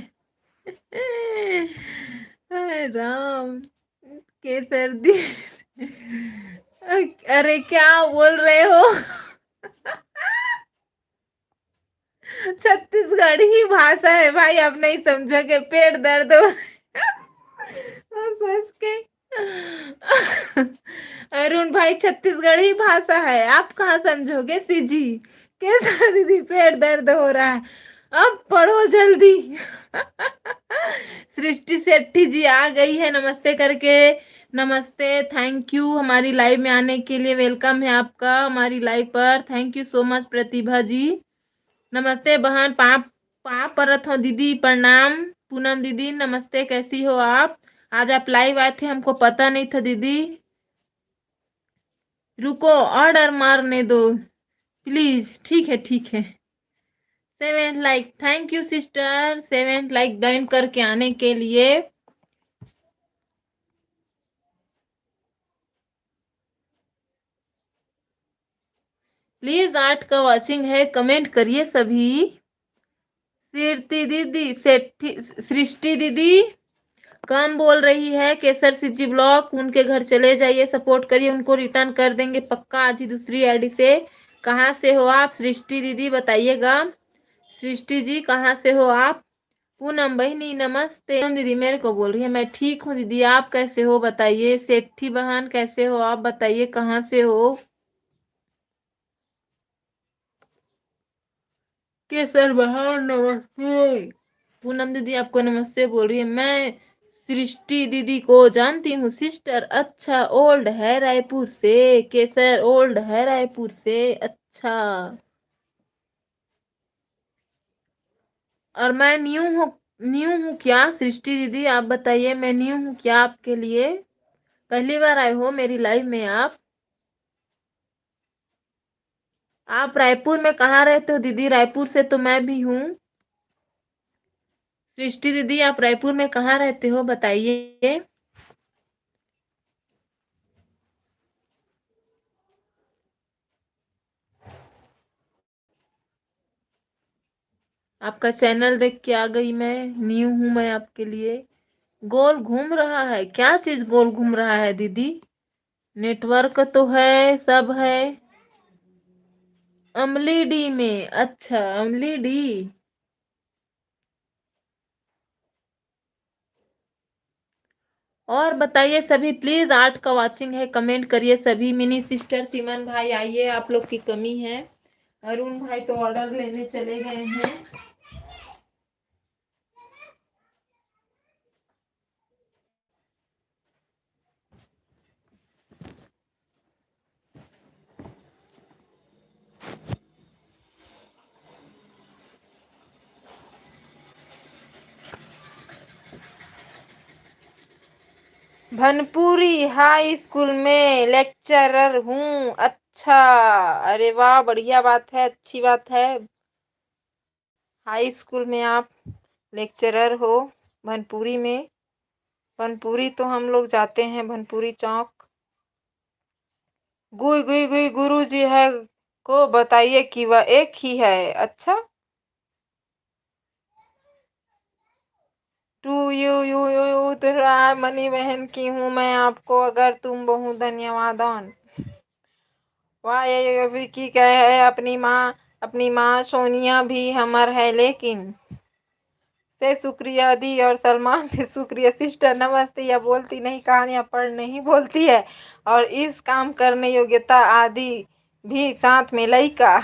Speaker 1: हाय राम केसर दी। अरे क्या बोल रहे हो? छत्तीसगढ़ी ही भाषा है भाई, आप नहीं समझोगे पेट दर्द हो। हंस के। अरुण भाई छत्तीसगढ़ी भाषा है, आप कहाँ समझोगे सीजी। कैसा दीदी पेट दर्द हो रहा है, अब पढ़ो जल्दी। सृष्टि सेठी जी आ गई है नमस्ते करके। नमस्ते, थैंक यू हमारी लाइव में आने के लिए। वेलकम है आपका हमारी लाइव पर। थैंक यू सो मच प्रतिभा जी। नमस्ते बहन, पाप परत हो दीदी, प्रणाम। पूनम दीदी नमस्ते, कैसी हो आप? आज आप लाइव आए थे, हमको पता नहीं था दीदी। रुको, ऑर्डर मारने दो प्लीज। ठीक है ठीक है। 7 like, thank you sister, 7 like done करके आने के लिए। प्लीज 8 का वॉचिंग है, कमेंट करिए सभी। कीर्ति दीदी, सेठी, सृष्टि दीदी कम बोल रही है। केसर सिजी ब्लॉक, उनके घर चले जाइए, सपोर्ट करिए उनको, रिटर्न कर देंगे पक्का आज ही दूसरी आईडी से। कहाँ से हो आप सृष्टि दीदी बताइएगा। सृष्टि जी कहाँ से हो आप। पूनम बहनी नमस्ते। पूनम दीदी मेरे को बोल रही है मैं ठीक हूँ दीदी, आप कैसे हो बताइए। सेठी बहन कैसे हो आप बताइए, कहाँ से हो। केसर बहन नमस्ते। पूनम दीदी आपको नमस्ते बोल रही है। मैं सृष्टि दीदी को जानती हूँ सिस्टर, अच्छा ओल्ड है रायपुर से। केसर ओल्ड है रायपुर से, अच्छा। और मैं न्यू हूँ क्या सृष्टि दीदी आप बताइए, मैं न्यू हूँ क्या आपके लिए। पहली बार आए हो मेरी लाइव में आप। आप रायपुर में कहाँ रहते हो दीदी। रायपुर से तो मैं भी हूँ। सृष्टि दीदी आप रायपुर में कहाँ रहते हो बताइए। आपका चैनल देख के आ गई मैं, न्यू हूं मैं आपके लिए। गोल घूम रहा है, क्या चीज गोल घूम रहा है दीदी। नेटवर्क तो है, सब है। अमली डी में, अच्छा अमली डी। और बताइए सभी, प्लीज 8 का वॉचिंग है, कमेंट करिए सभी। मिनी सिस्टर सिमन भाई आइए, आप लोग की कमी है। अरुण भाई तो ऑर्डर लेने चले गए हैं। भनपुरी हाई स्कूल में लेक्चरर हूँ, अच्छा। अरे वाह, बढ़िया बात है, अच्छी बात है। हाई स्कूल में आप लेक्चरर हो, भनपुरी में। भनपुरी तो हम लोग जाते हैं, भनपुरी चौक। गुई गुई गुई गुरु जी है को बताइए कि वह एक ही है, अच्छा। टू यू तेरा मनी बहन की हूँ मैं आपको, अगर तुम बहु धन्यवाद। वाह ये विकी क्या है, अपनी माँ सोनिया भी हमर है, लेकिन से शुक्रिया दी और सलमान से शुक्रिया सिस्टर नमस्ते। यह बोलती नहीं, कहानियाँ पढ़ नहीं बोलती है, और इस काम करने योग्यता आदि भी साथ में लइका।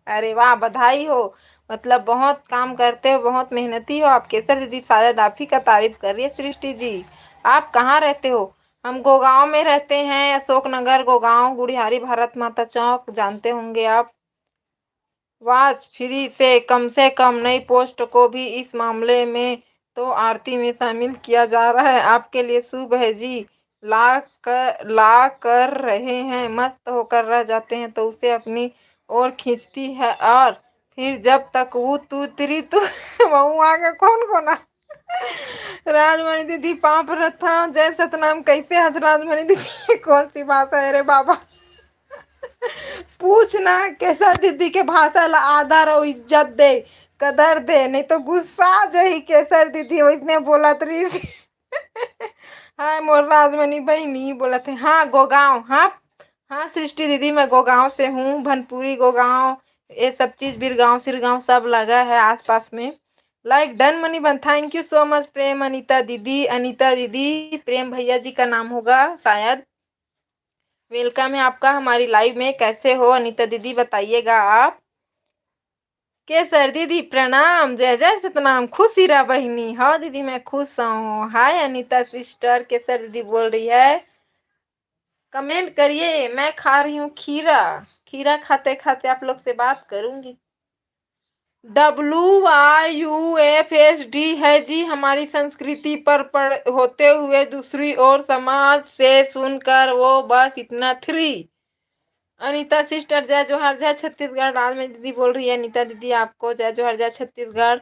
Speaker 1: अरे वाह, बधाई हो, मतलब बहुत काम करते हो, बहुत मेहनती हो आप। केसर दीदी शायद आप ही का तारीफ कर रही है। सृष्टि जी आप कहाँ रहते हो। हम गोगांव में रहते हैं, अशोक नगर गोगांव, गुड़ियारी भारत माता चौक, जानते होंगे आप। वाच फ्री से कम नई पोस्ट को भी इस मामले में तो आरती में शामिल किया जा रहा है। आपके लिए शुभ है जी। ला कर रहे हैं, मस्त होकर रह जाते हैं तो उसे अपनी ओर खींचती है, और फिर जब तक वो तू तेरी तू वहू आगे कौन कोना। राजमणि दीदी पाप रथा जय सतनाम, कैसे हज राजमणि दीदी कौन सी भाषा है रे बाबा। पूछना कैसा दीदी के भाषा ला आदर और इज्जत दे, कदर दे, नहीं तो गुस्सा आ जाही केसर दीदी वैसने बोलत रही। हाँ मोर राजमणि बहनी बोला थे, हाँ गोगांव, हाँ हाँ सृष्टि दीदी मैं गोगांव से हूँ, भनपुरी गोगांव, ये सब चीज़ बिरगांव सिरगांव सब लगा है आसपास में। लाइक डन मनी बन, थैंक यू सो मच प्रेम अनीता दीदी प्रेम भैया जी का नाम होगा शायद। वेलकम है आपका हमारी लाइव में, कैसे हो अनीता दीदी बताइएगा आप। केसर दीदी प्रणाम, जय जय सतनाम, खुश ही रहा बहिनी। हाँ दीदी मैं खुश हूँ। हाय अनीता सिस्टर, केसर दीदी बोल रही है, कमेंट करिए। मैं खा रही हूँ खीरा, खीरा खाते खाते आप लोग से बात करूंगी। WIUFSD है जी, हमारी संस्कृति पर पढ़ होते हुए दूसरी ओर समाज से सुनकर वो बस इतना 3 अनीता सिस्टर जय जोहार, जय छत्तीसगढ़। आज में दीदी बोल रही है अनीता दीदी आपको जय जोहार, जय छत्तीसगढ़।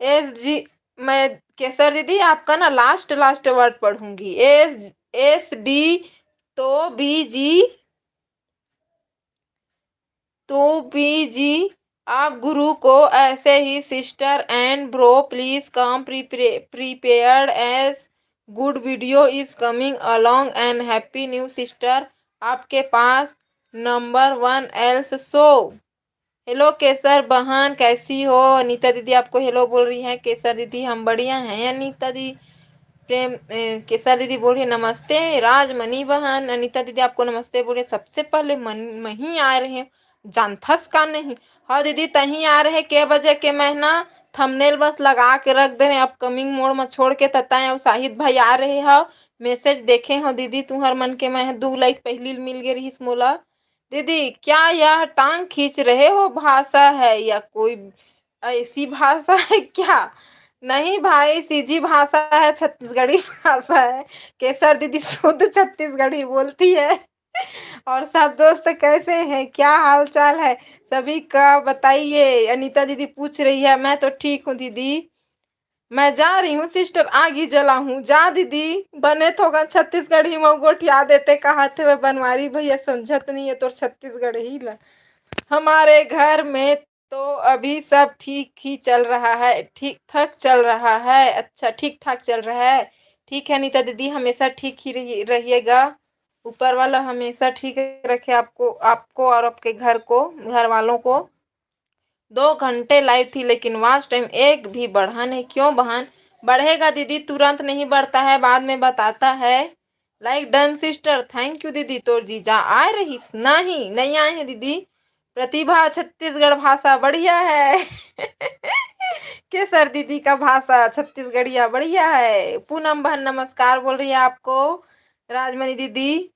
Speaker 1: एस जी, मैं केसर दीदी आपका ना लास्ट लास्ट वर्ड पढ़ूंगी। एस डी तो बीजी आप गुरु को ऐसे ही sister and bro please come prepared as good video is coming along and happy new sister आपके पास number 1 else so. Hello Kesar बहन कैसी हो? अनीता दीदी आपको हेलो बोल रही है। केसर दीदी हम बढ़िया हैं। अनीता दी केसर दीदी बोल रही है नमस्ते। राजमणि बहन अनीता दीदी आपको नमस्ते बोले। सबसे पहले मही आ रहे हैं, जानथस का नहीं। हाँ दीदी तही आ रहे के बजे के महीना थंबनेल बस लगा के रख दे रहे अपकमिंग मोड में छोड़ के तताए। और शाहिद भाई आ रहे हो, मैसेज देखे हो दीदी तुम्हार मन के मैं 2 लाइक पहली मिल गए रही मोला। दीदी क्या यह टांग खींच रहे हो भाषा है या कोई ऐसी भाषा है क्या? नहीं भाई सीजी भाषा है, छत्तीसगढ़ी भाषा है। केसर दीदी शुद्ध छत्तीसगढ़ी बोलती है। और सब दोस्त कैसे हैं, क्या हाल चाल है सभी का बताइए? अनीता दीदी पूछ रही है। मैं तो ठीक हूँ दीदी, मैं जा रही हूँ सिस्टर आगी जला हूँ। जा दीदी बने तो छत्तीसगढ़ी में गोठिया देते कहा थे वह बनवारी भैया समझत नहीं है तो छत्तीसगढ़ी ला। हमारे घर में तो अभी सब ठीक ही चल रहा है, ठीक ठाक चल रहा है। अच्छा ठीक ठाक चल रहा है, ठीक है नीता दीदी हमेशा ठीक ही रहिएगा। ऊपर वाला हमेशा ठीक रखे आपको आपको और आपके घर को, घर वालों को। 2 घंटे लाइव थी लेकिन वॉच टाइम एक भी बढ़ा नहीं, क्यों बहन? बढ़ेगा दीदी, तुरंत नहीं बढ़ता है, बाद में बताता है। Like done sister, thank you दीदी। तो जीजा आए रही? नहीं नहीं आए हैं दीदी। प्रतिभा छत्तीसगढ़ भाषा बढ़िया है। केसर दीदी का भाषा छत्तीसगढ़िया बढ़िया है। पूनम बहन नमस्कार बोल रही है आपको। राजमणि दीदी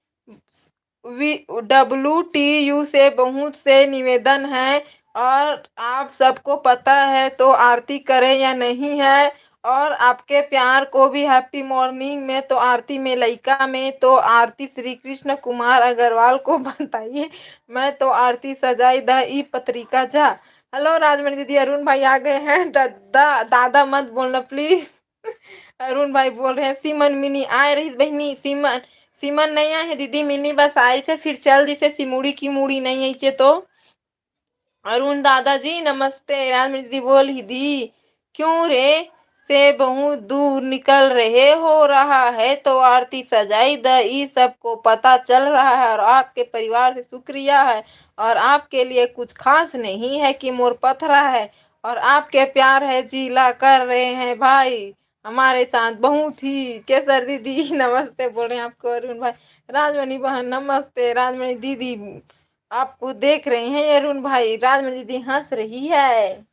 Speaker 1: WTU से बहुत से निवेदन है और आप सबको पता है तो आरती करें या नहीं है। और आपके प्यार को भी हैप्पी मॉर्निंग में तो आरती में लइका में तो आरती श्री कृष्ण कुमार अग्रवाल को बताइए। मैं तो आरती सजाई द ई पत्रिका जा। हेलो राजमणि दीदी, अरुण भाई आ गए हैं। दादा दादा मत बोलना प्लीज। अरुण भाई बोल रहे हैं सीमन मिनी आए रही बहनी। सीमन सीमन नहीं आए है दीदी, मिनी बस आई से फिर चल दी से सिमुड़ी की मुड़ी नहीं आई तो। अरुण दादाजी नमस्ते। राजमणि दीदी बोल ही दी क्यों रे से बहुत दूर निकल रहे हो रहा है तो आरती सजाई द ई सबको पता चल रहा है और आपके परिवार से शुक्रिया है। और आपके लिए कुछ खास नहीं है कि मोर पथरा है और आपके प्यार है जिला कर रहे हैं भाई हमारे साथ बहुत ही। केसर दीदी नमस्ते बोल रहे हैं आपको। अरुण भाई राजमणि बहन नमस्ते। राजमणि दीदी आपको देख रहे हैं अरुण भाई। राजमणि दीदी हंस रही है।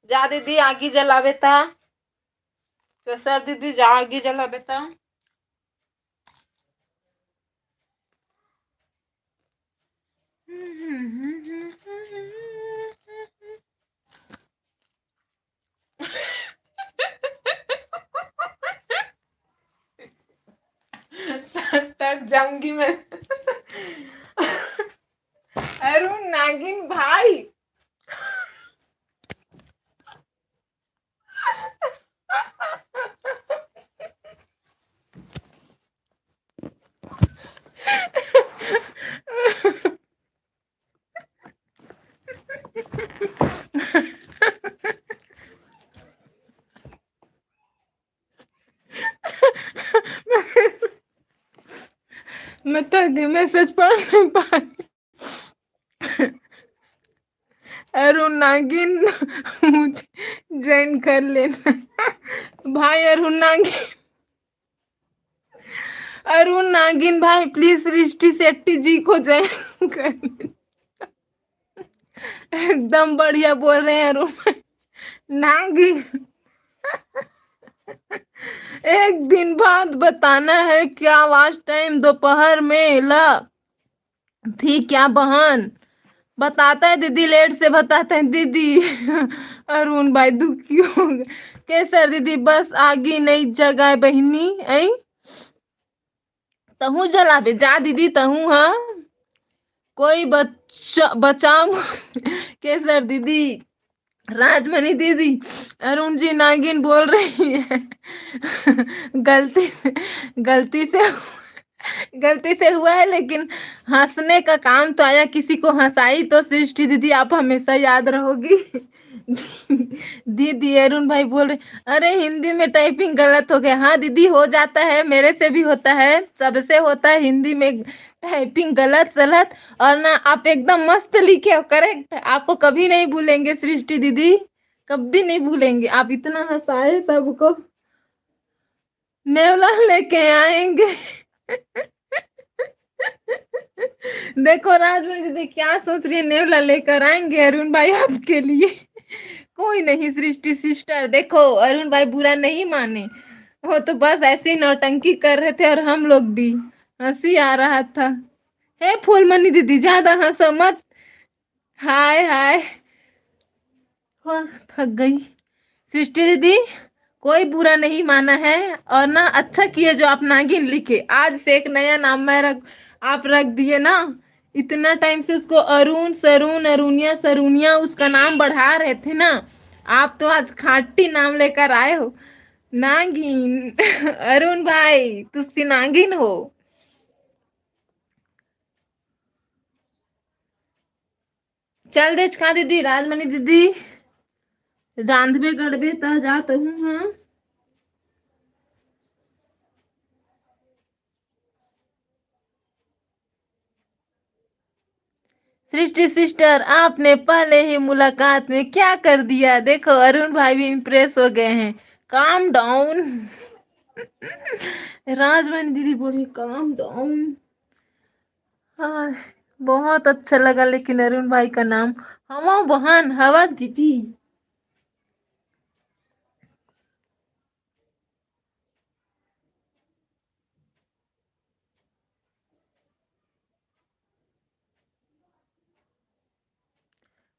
Speaker 1: जा दीदी आगी जला बेटा। केसर दीदी जा आगी जला बेटा। तक जाऊंगी मैं। अरुण नागिन भाई। मैं तो मैसेज पढ़ नहीं पाई। अरुण नागिन मुझे ज्वाइन कर लेना भाई। अरुण नागिन भाई प्लीज सृष्टि शेट्टी जी को ज्वाइन कर। एकदम बढ़िया बोल रहे हैं अरुण नागिन। एक दिन बाद बताना है क्या वॉच टाइम दोपहर में ला थी क्या बहन? बताता है दीदी, लेट से बताते हैं दीदी। अरुण भाई दुखी हो गए। केसर दीदी बस आगे नहीं जगह बहनी आई तहू जलाबे जा दीदी तहू हाँ कोई बचाओ केसर दीदी राजमणि दीदी अरुण जी नागिन बोल रही है गलती गलती से गलती से हुआ है लेकिन हंसने का काम तो आया किसी को हंसाई तो सृष्टि दीदी आप हमेशा याद रहोगी दीदी अरुण भाई बोल रहे अरे हिंदी में टाइपिंग गलत हो गया हाँ दीदी हो जाता है मेरे से भी होता है सबसे होता है हिंदी में टाइपिंग गलत सलत और ना आप एकदम मस्त लिखे हो करेक्ट आपको कभी नहीं भूलेंगे सृष्टि दीदी कभी नहीं भूलेंगे आप इतना हंसाए सबको नेवला लेके आएंगे देखो राजमणि दीदी क्या सोच रही है नेवला लेकर आएंगे अरुण भाई आपके लिए कोई नहीं सृष्टि सिस्टर देखो अरुण भाई बुरा नहीं माने वो तो बस ऐसी नौटंकी कर रहे थे और हम लोग भी हंसी आ रहा था हे फूलमणि दीदी ज्यादा हंसो मत हाय हाय हाँ, थक गई सृष्टि दीदी कोई बुरा नहीं माना है और ना अच्छा किए जो आप नागिन लिखे आज से एक नया नाम आप रख दिए ना इतना टाइम से उसको अरुण सरून अरुणिया सरुनिया उसका नाम बढ़ा रहे थे ना आप तो आज खाटी नाम लेकर आए हो नागिन अरुण भाई तुसी नागिन हो चल देच खा दीदी राजमणि दीदी रांधबे गड़बे ता जात हूँ हाँ सृष्टि सिस्टर आपने पहले ही मुलाकात में क्या कर दिया देखो अरुण भाई भी इम्प्रेस हो गए हैं काम डाउन राजमणि दीदी बोली काम डाउन हाँ बहुत अच्छा लगा लेकिन अरुण भाई का नाम हवा बहन हवा दीदी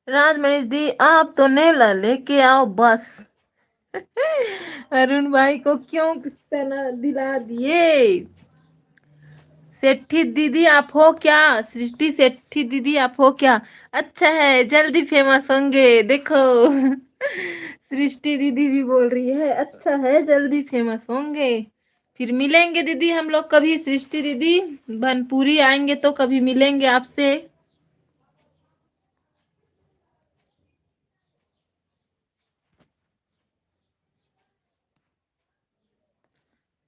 Speaker 1: राजमणि दी आप तो नेला लेके आओ बस अरुण भाई को क्यों सना दिला दिए सेठी दीदी आप हो क्या सृष्टि सेठी दीदी आप हो क्या अच्छा है जल्दी फेमस होंगे देखो सृष्टि दीदी भी बोल रही है अच्छा है जल्दी फेमस होंगे फिर मिलेंगे दीदी हम लोग कभी सृष्टि दीदी बनपुरी आएंगे तो कभी मिलेंगे आपसे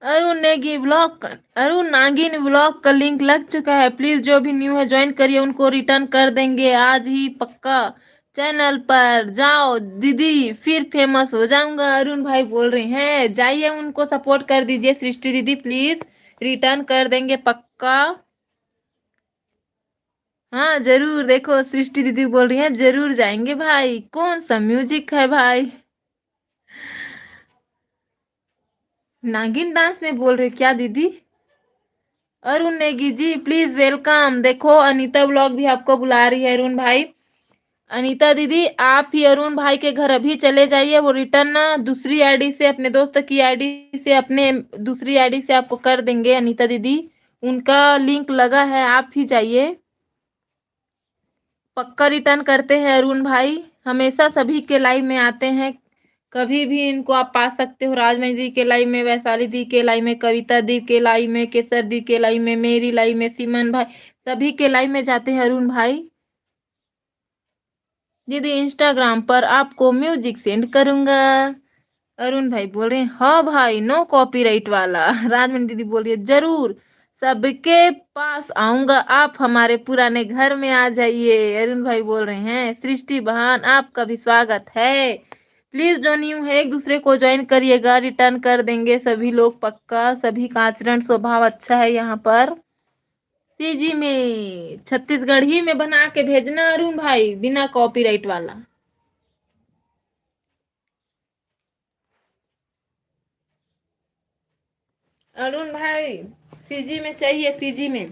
Speaker 1: अरुण नेगी ब्लॉग अरुण नागिन ब्लॉग का लिंक लग चुका है प्लीज जो भी न्यू है ज्वाइन करिए उनको रिटर्न कर देंगे आज ही पक्का चैनल पर जाओ दीदी फिर फेमस हो जाऊंगा अरुण भाई बोल रहे हैं जाइए उनको सपोर्ट कर दीजिए सृष्टि दीदी प्लीज रिटर्न कर देंगे पक्का हाँ जरूर देखो सृष्टि दीदी बोल रही है जरूर जाएंगे भाई कौन सा म्यूजिक है भाई नागिन डांस में बोल रहे क्या दीदी अरुण नेगी जी प्लीज वेलकम देखो अनीता व्लॉग भी आपको बुला रही है अरुण भाई अनीता दीदी आप ही अरुण भाई के घर अभी चले जाइए वो रिटर्न ना दूसरी आईडी से अपने दोस्त की आईडी से अपने दूसरी आईडी से आपको कर देंगे अनीता दीदी उनका लिंक लगा है आप ही जाइए पक्का रिटर्न करते हैं अरुण भाई हमेशा सभी के लाइव में आते हैं कभी भी इनको आप पा सकते हो राजमणि दी के लाइव में वैशाली दी के लाइव में कविता दी के लाइव में केसर दी के लाइव में मेरी लाइव में सिमन भाई सभी के लाइव में जाते हैं अरुण भाई दीदी इंस्टाग्राम पर आपको म्यूजिक सेंड करूंगा अरुण भाई बोल रहे हैं हाँ भाई नो कॉपीराइट वाला राजमणि दीदी बोल रही है जरूर सबके पास आऊंगा आप हमारे पुराने घर में आ जाइए अरुण भाई बोल रहे हैं सृष्टि बहन आपका भी स्वागत है प्लीज जो न्यू है एक दूसरे को ज्वाइन करिएगा रिटर्न कर देंगे सभी लोग पक्का सभी का आचरण स्वभाव अच्छा है यहाँ पर सीजी में छत्तीसगढ़ी में बना के भेजना अरुण भाई बिना कॉपीराइट वाला अरुण भाई सीजी में चाहिए सीजी में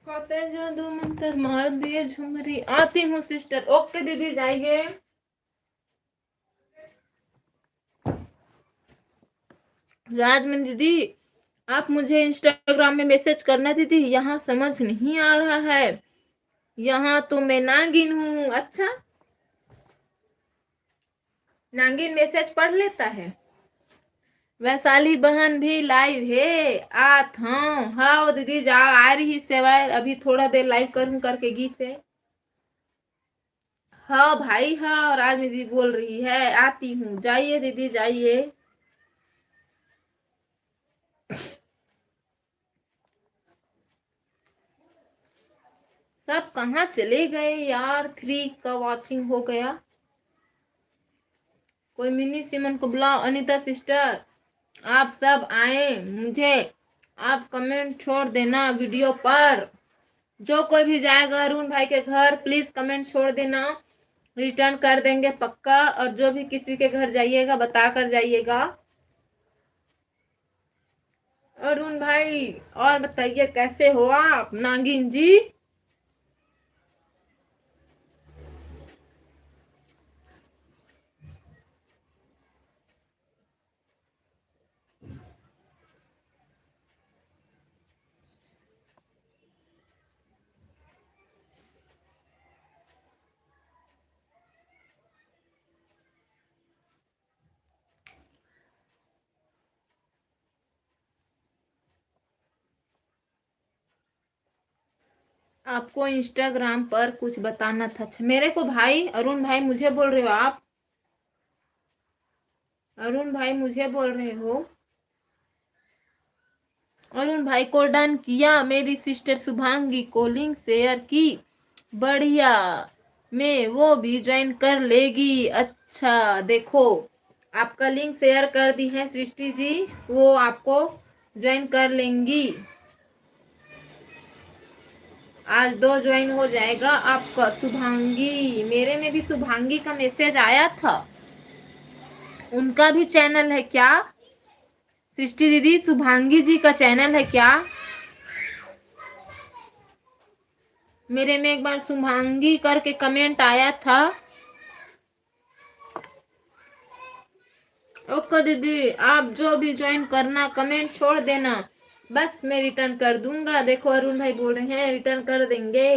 Speaker 1: कहते जादू मंत्र मार दिए झुमरी। आती हूँ सिस्टर। ओके दीदी जाइए। राजमन दीदी आप मुझे इंस्टाग्राम में मैसेज करना दीदी, यहाँ समझ नहीं आ रहा है, यहाँ तो मैं नागिन हूँ। अच्छा, नागिन मैसेज पढ़ लेता है। वैशाली बहन भी लाइव है। आत हाँ हाँ दीदी जा आ रही सेवा। अभी थोड़ा देर लाइव करूँ करके गी से। हाँ भाई हाँ, राजमी दीदी बोल रही है आती हूँ। जाइए दीदी जाइए। सब कहाँ चले गए यार। 3 का वॉचिंग हो गया। कोई मिनी सिमन को बुलाओ। अनीता सिस्टर आप सब आए, मुझे आप कमेंट छोड़ देना वीडियो पर। जो कोई भी जाएगा अरुण भाई के घर प्लीज कमेंट छोड़ देना, रिटर्न कर देंगे पक्का। और जो भी किसी के घर जाइएगा बता कर जाइएगा। अरुण भाई और बताइए कैसे हो आप नागिन जी। आपको इंस्टाग्राम पर कुछ बताना था। अच्छा, मेरे को भाई अरुण भाई मुझे बोल रहे हो आप। अरुण भाई मुझे बोल रहे हो। अरुण भाई को डन किया। मेरी सिस्टर शुभांगी को लिंक शेयर की। बढ़िया, मैं वो भी ज्वाइन कर लेगी। अच्छा देखो आपका लिंक शेयर कर दी है सृष्टि जी, वो आपको ज्वाइन कर लेंगी। आज 2 ज्वाइन हो जाएगा आपका। शुभांगी, मेरे में भी शुभांगी का मैसेज आया था। उनका भी चैनल है क्या सृष्टि दीदी? शुभांगी जी का चैनल है क्या? मेरे में एक बार शुभांगी करके कमेंट आया था। ओके दीदी आप जो भी ज्वाइन करना कमेंट छोड़ देना, बस मैं रिटर्न कर दूंगा। देखो अरुण भाई बोल रहे हैं रिटर्न कर देंगे।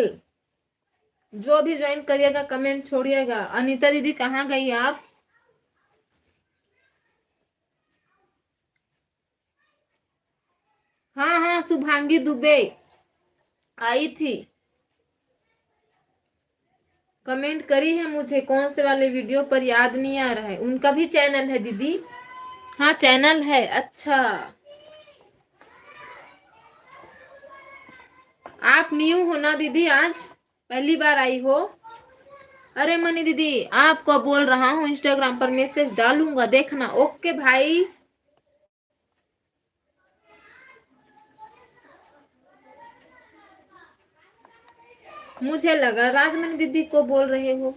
Speaker 1: जो भी ज्वाइन करिएगा कमेंट छोड़िएगा। अनीता दीदी कहाँ गई आप? हाँ हाँ शुभांगी दुबे आई थी, कमेंट करी है मुझे। कौन से वाले वीडियो पर याद नहीं आ रहा है। उनका भी चैनल है दीदी? हाँ चैनल है। अच्छा आप न्यू हो ना दीदी, आज पहली बार आई हो? अरे मनी दीदी आपको बोल रहा हूँ इंस्टाग्राम पर मैसेज डालूंगा देखना। ओके भाई। मुझे लगा राजमनी दीदी को बोल रहे हो।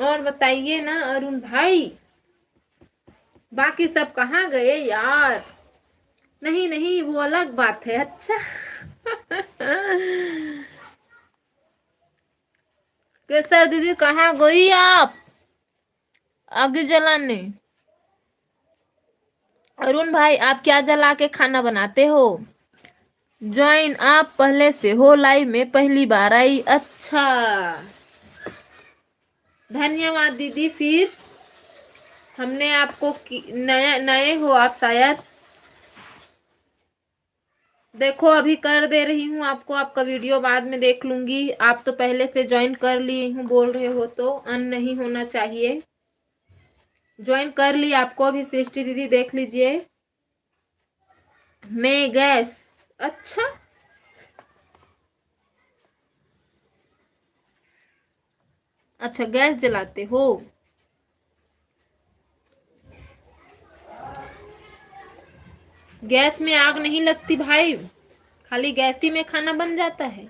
Speaker 1: और बताइए ना अरुण भाई, बाकी सब कहाँ गए यार? नहीं नहीं वो अलग बात है। अच्छा केसर दीदी कहाँ गई आप आगे जलाने? अरुण भाई आप क्या जला के खाना बनाते हो? ज्वाइन आप पहले से हो लाइव में पहली बार आई। अच्छा धन्यवाद दीदी। फिर हमने आपको नया नए हो आप शायद। देखो अभी कर दे रही हूँ आपको, आपका वीडियो बाद में देख लूंगी। आप तो पहले से ज्वाइन कर लिए हूँ बोल रहे हो तो अन नहीं होना चाहिए। ज्वाइन कर ली आपको भी सृष्टि दीदी देख लीजिए। मैं गैस। अच्छा अच्छा गैस जलाते हो? गैस में आग नहीं लगती भाई, खाली गैस ही में खाना बन जाता है।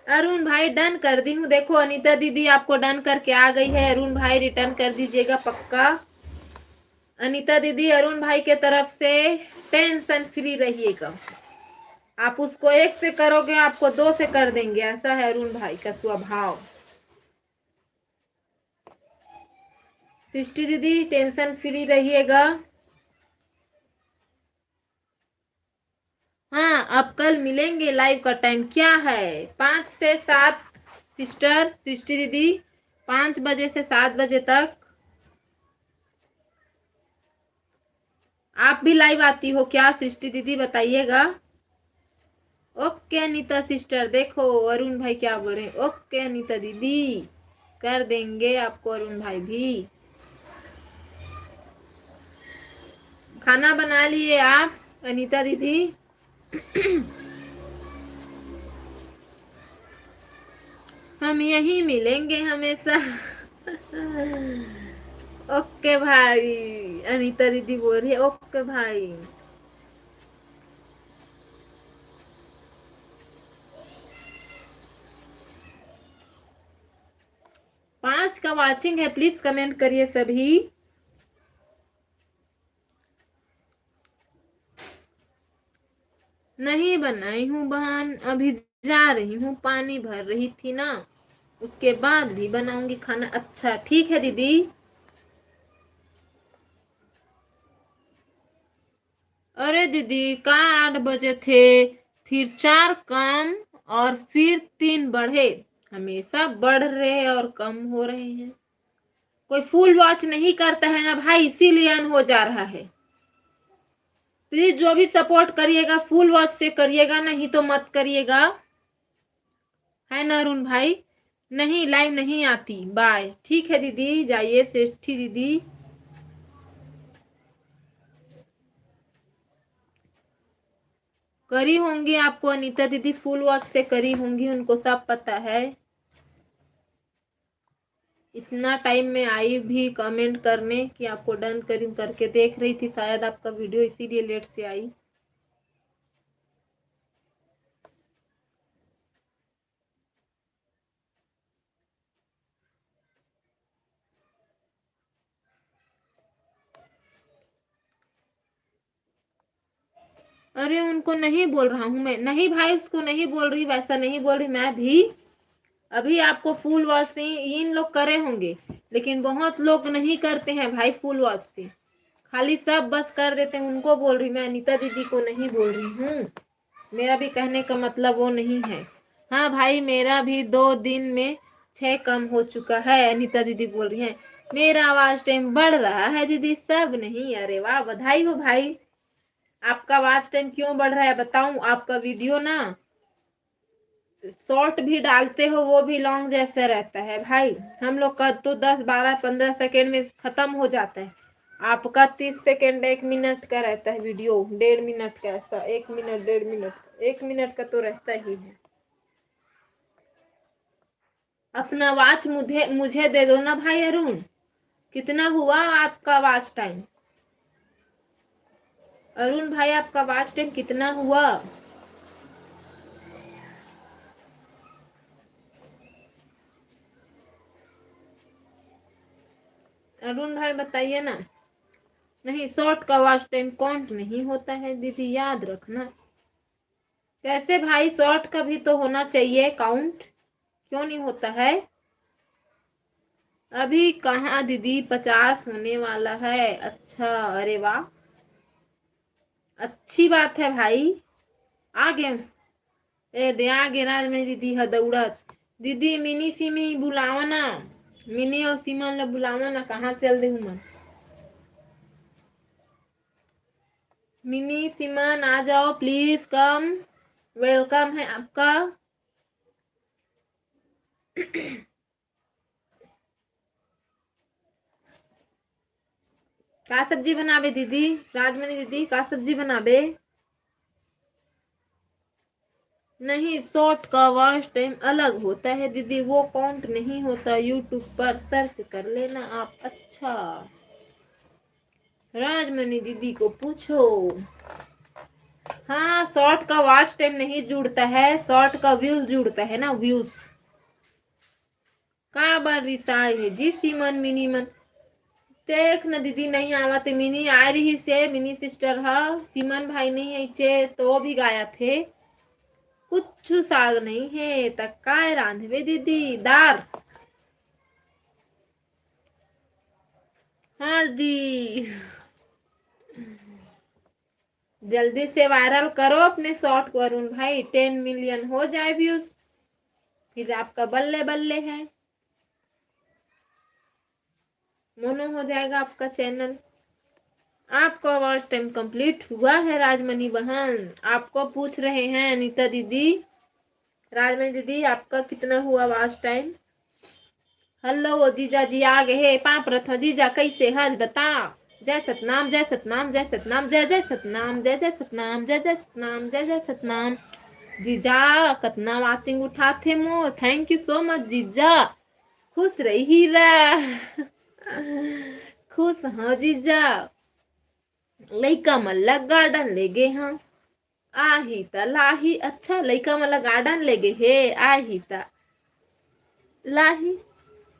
Speaker 1: अरुण भाई डन कर दी हूँ। देखो अनीता दीदी आपको डन करके आ गई है। अरुण भाई रिटर्न कर दीजिएगा पक्का। अनीता दीदी अरुण भाई के तरफ से टेंशन फ्री रहिएगा। आप उसको 1 से करोगे आपको 2 से कर देंगे, ऐसा है अरुण भाई का स्वभाव। सृष्टि दीदी टेंशन फ्री रहिएगा। हाँ अब कल मिलेंगे। लाइव का टाइम क्या है? 5 से 7 सिस्टर सृष्टि दीदी, 5 बजे से 7 बजे तक। आप भी लाइव आती हो क्या सृष्टि दीदी, बताइएगा। ओके अनीता सिस्टर, देखो अरुण भाई क्या बोल रहे हैं। ओके अनीता दीदी कर देंगे आपको अरुण भाई भी। खाना बना लिए आप अनीता दीदी? हम यहीं मिलेंगे हमेशा। ओके भाई, अनीता दीदी बोल रही है ओके भाई। पांच का वाचिंग है, प्लीज कमेंट करिए सभी। नहीं बनाई हूँ बहन, अभी जा रही हूँ, पानी भर रही थी ना, उसके बाद भी बनाऊंगी खाना। अच्छा ठीक है दीदी। अरे दीदी कहाँ 8 बजे थे, फिर 4 कम और फिर 3 बढ़े। हमेशा बढ़ रहे हैं और कम हो रहे हैं। कोई फुल वॉच नहीं करता है ना भाई, इसीलिए अन हो जा रहा है। प्लीज जो भी सपोर्ट करिएगा फुल वॉच से करिएगा, नहीं तो मत करिएगा, है ना अरुण भाई। नहीं लाइव नहीं आती, बाय। ठीक है दीदी जाइए। श्रेष्ठी दीदी करी होंगी आपको, अनीता दीदी फुल वॉच से करी होंगी, उनको सब पता है। इतना टाइम में आई भी कमेंट करने कि आपको डन करी, करके देख रही थी शायद आपका वीडियो, इसीलिए लेट से आई। अरे उनको नहीं बोल रहा हूँ मैं, नहीं भाई उसको नहीं बोल रही, वैसा नहीं बोल रही मैं भी। अभी आपको फुल वॉच से इन लोग करे होंगे, लेकिन बहुत लोग नहीं करते हैं भाई फुल वॉच से, खाली सब बस कर देते हैं, उनको बोल रही मैं, अनीता दीदी को नहीं बोल रही हूँ। मेरा भी कहने का मतलब वो नहीं है। हाँ भाई मेरा भी 2 दिन में 6 कम हो चुका है। अनीता दीदी बोल रही है मेरा आवाज टाइम बढ़ रहा है दीदी, सब नहीं। अरे वाह बधाई हो भाई। आपका आवाज टाइम क्यों बढ़ रहा है बताऊं? आपका वीडियो ना शॉर्ट भी डालते हो, वो भी लॉन्ग जैसा रहता है भाई। हम लोग का तो 10 12 15 सेकेंड में खत्म हो जाता है, आपका 30 सेकेंड 1 मिनट का रहता है वीडियो, 1.5 मिनट का, ऐसा 1 मिनट 1.5 मिनट 1 मिनट का तो रहता ही है। अपना वॉच मुझे मुझे दे दो ना भाई अरुण। कितना हुआ आपका वॉच टाइम? अरुण भाई आपका वॉच टाइम कितना हुआ? अरुण भाई बताइए ना। नहीं शॉर्ट का वॉच टाइम काउंट नहीं होता है दीदी, याद रखना। कैसे भाई, शॉर्ट का भी तो होना चाहिए काउंट, क्यों नहीं होता है? अभी कहाँ दीदी 50 होने वाला है। अच्छा अरे वाह, अच्छी बात है भाई। आगे ए दे आगे राजमणि दीदी है दौड़त। दीदी मिनी सिमी बुलावा ना, मिनी और सीमन ला बुलावा ना, कहाँ चल दे मन। मिनी सिमन आ जाओ प्लीज, कम, वेलकम है आपका। का सब्जी बनाबे दीदी? राजमणि दीदी का सब्जी बनाबे? नहीं शॉर्ट का वॉच टाइम अलग होता है दीदी, वो काउंट नहीं होता, यूट्यूब पर सर्च कर लेना आप। अच्छा राजमणि दीदी को पूछो। हाँ, शॉर्ट का वॉच टाइम नहीं जुड़ता है, शॉर्ट का व्यूज जुड़ता है ना, व्यूज। का बार रिसाई है जी सीमन मिनी मन। देख न दीदी नहीं आवत मिनी आ रही से, मिनी सिस्टर हा, सीमन भाई नहीं आइचे तो भी गायब है। कुछ साग नहीं है तक काय रांधवे दीदी दार। हाँ दी, जल्दी से वायरल करो अपने शॉर्ट को अरुण भाई, 10 मिलियन हो जाए व्यूज, फिर आपका बल्ले बल्ले है, मोनो हो जाएगा आपका चैनल। आपका वॉच टाइम कंप्लीट हुआ है राजमणि बहन, आपको पूछ रहे हैं अनीता दीदी। राजमणि दीदी आपका कितना हुआ वॉच टाइम? हेलो जीजा जी आ गए, पाप रथो जीजा कैसे हज बता। जय सतनाम जय सतनाम जय सतनाम जय जय सतनाम जय जय सतनाम जय जय सतनाम जय जय सतनाम। जीजा कतना वाचिंग उठा थे मोर, थैंक यू सो मच जीजा, खुश रही हीरा। खुश हाँ जीजा। लइका मल्ला गार्डन ले गए हम, आही त लाही, अच्छा लइका मल्ला गार्डन ले गए हे, आही त लाही।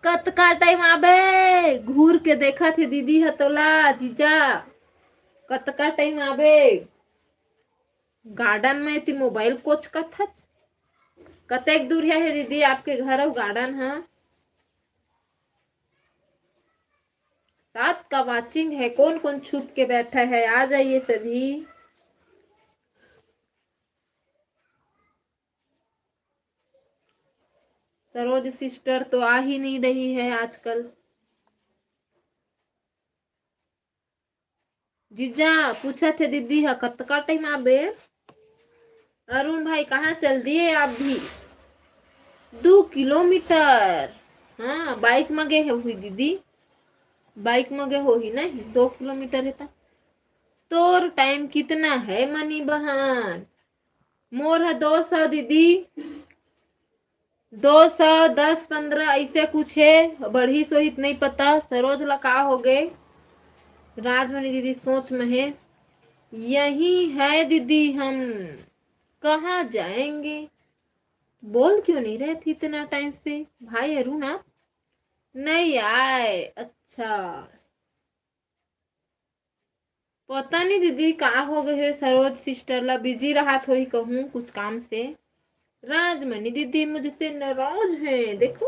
Speaker 1: कत का टाइम आबे घूर के देखा थे दीदी हतोला जीजा, कत का टाइम आबे गार्डन में ती मोबाइल कोच का था। कतेक दूर है दीदी आपके घर और गार्डन है? रात का वाचिंग है, कौन कौन छुप के बैठा है, आ जाइए सभी। सरोज सिस्टर तो आ ही नहीं रही है आजकल। जीजा पूछा थे दीदी है कत का टाइम आबे। अरुण भाई कहाँ चल दिए आप भी? 2 किलोमीटर। हाँ बाइक में गए हुई दीदी, बाइक में गए हो ही नहीं, 2 किलोमीटर है तोर टाइम कितना है मनी बहन? मोर है 200 दीदी, 200 10 15 ऐसे कुछ है, बढ़ी सोहित नहीं पता। सरोज लका हो गए, राजमणि दीदी सोच में है। यही है दीदी हम, कहाँ जाएंगे? बोल क्यों नहीं रहे थे इतना टाइम से भाई अरुण आप नहीं आए? अच्छा पता नहीं दीदी कहाँ हो गए है, सरोज सिस्टर ला बिजी रहा तो ही कहूँ कुछ काम से। राजमणि दीदी मुझसे नाराज है देखो,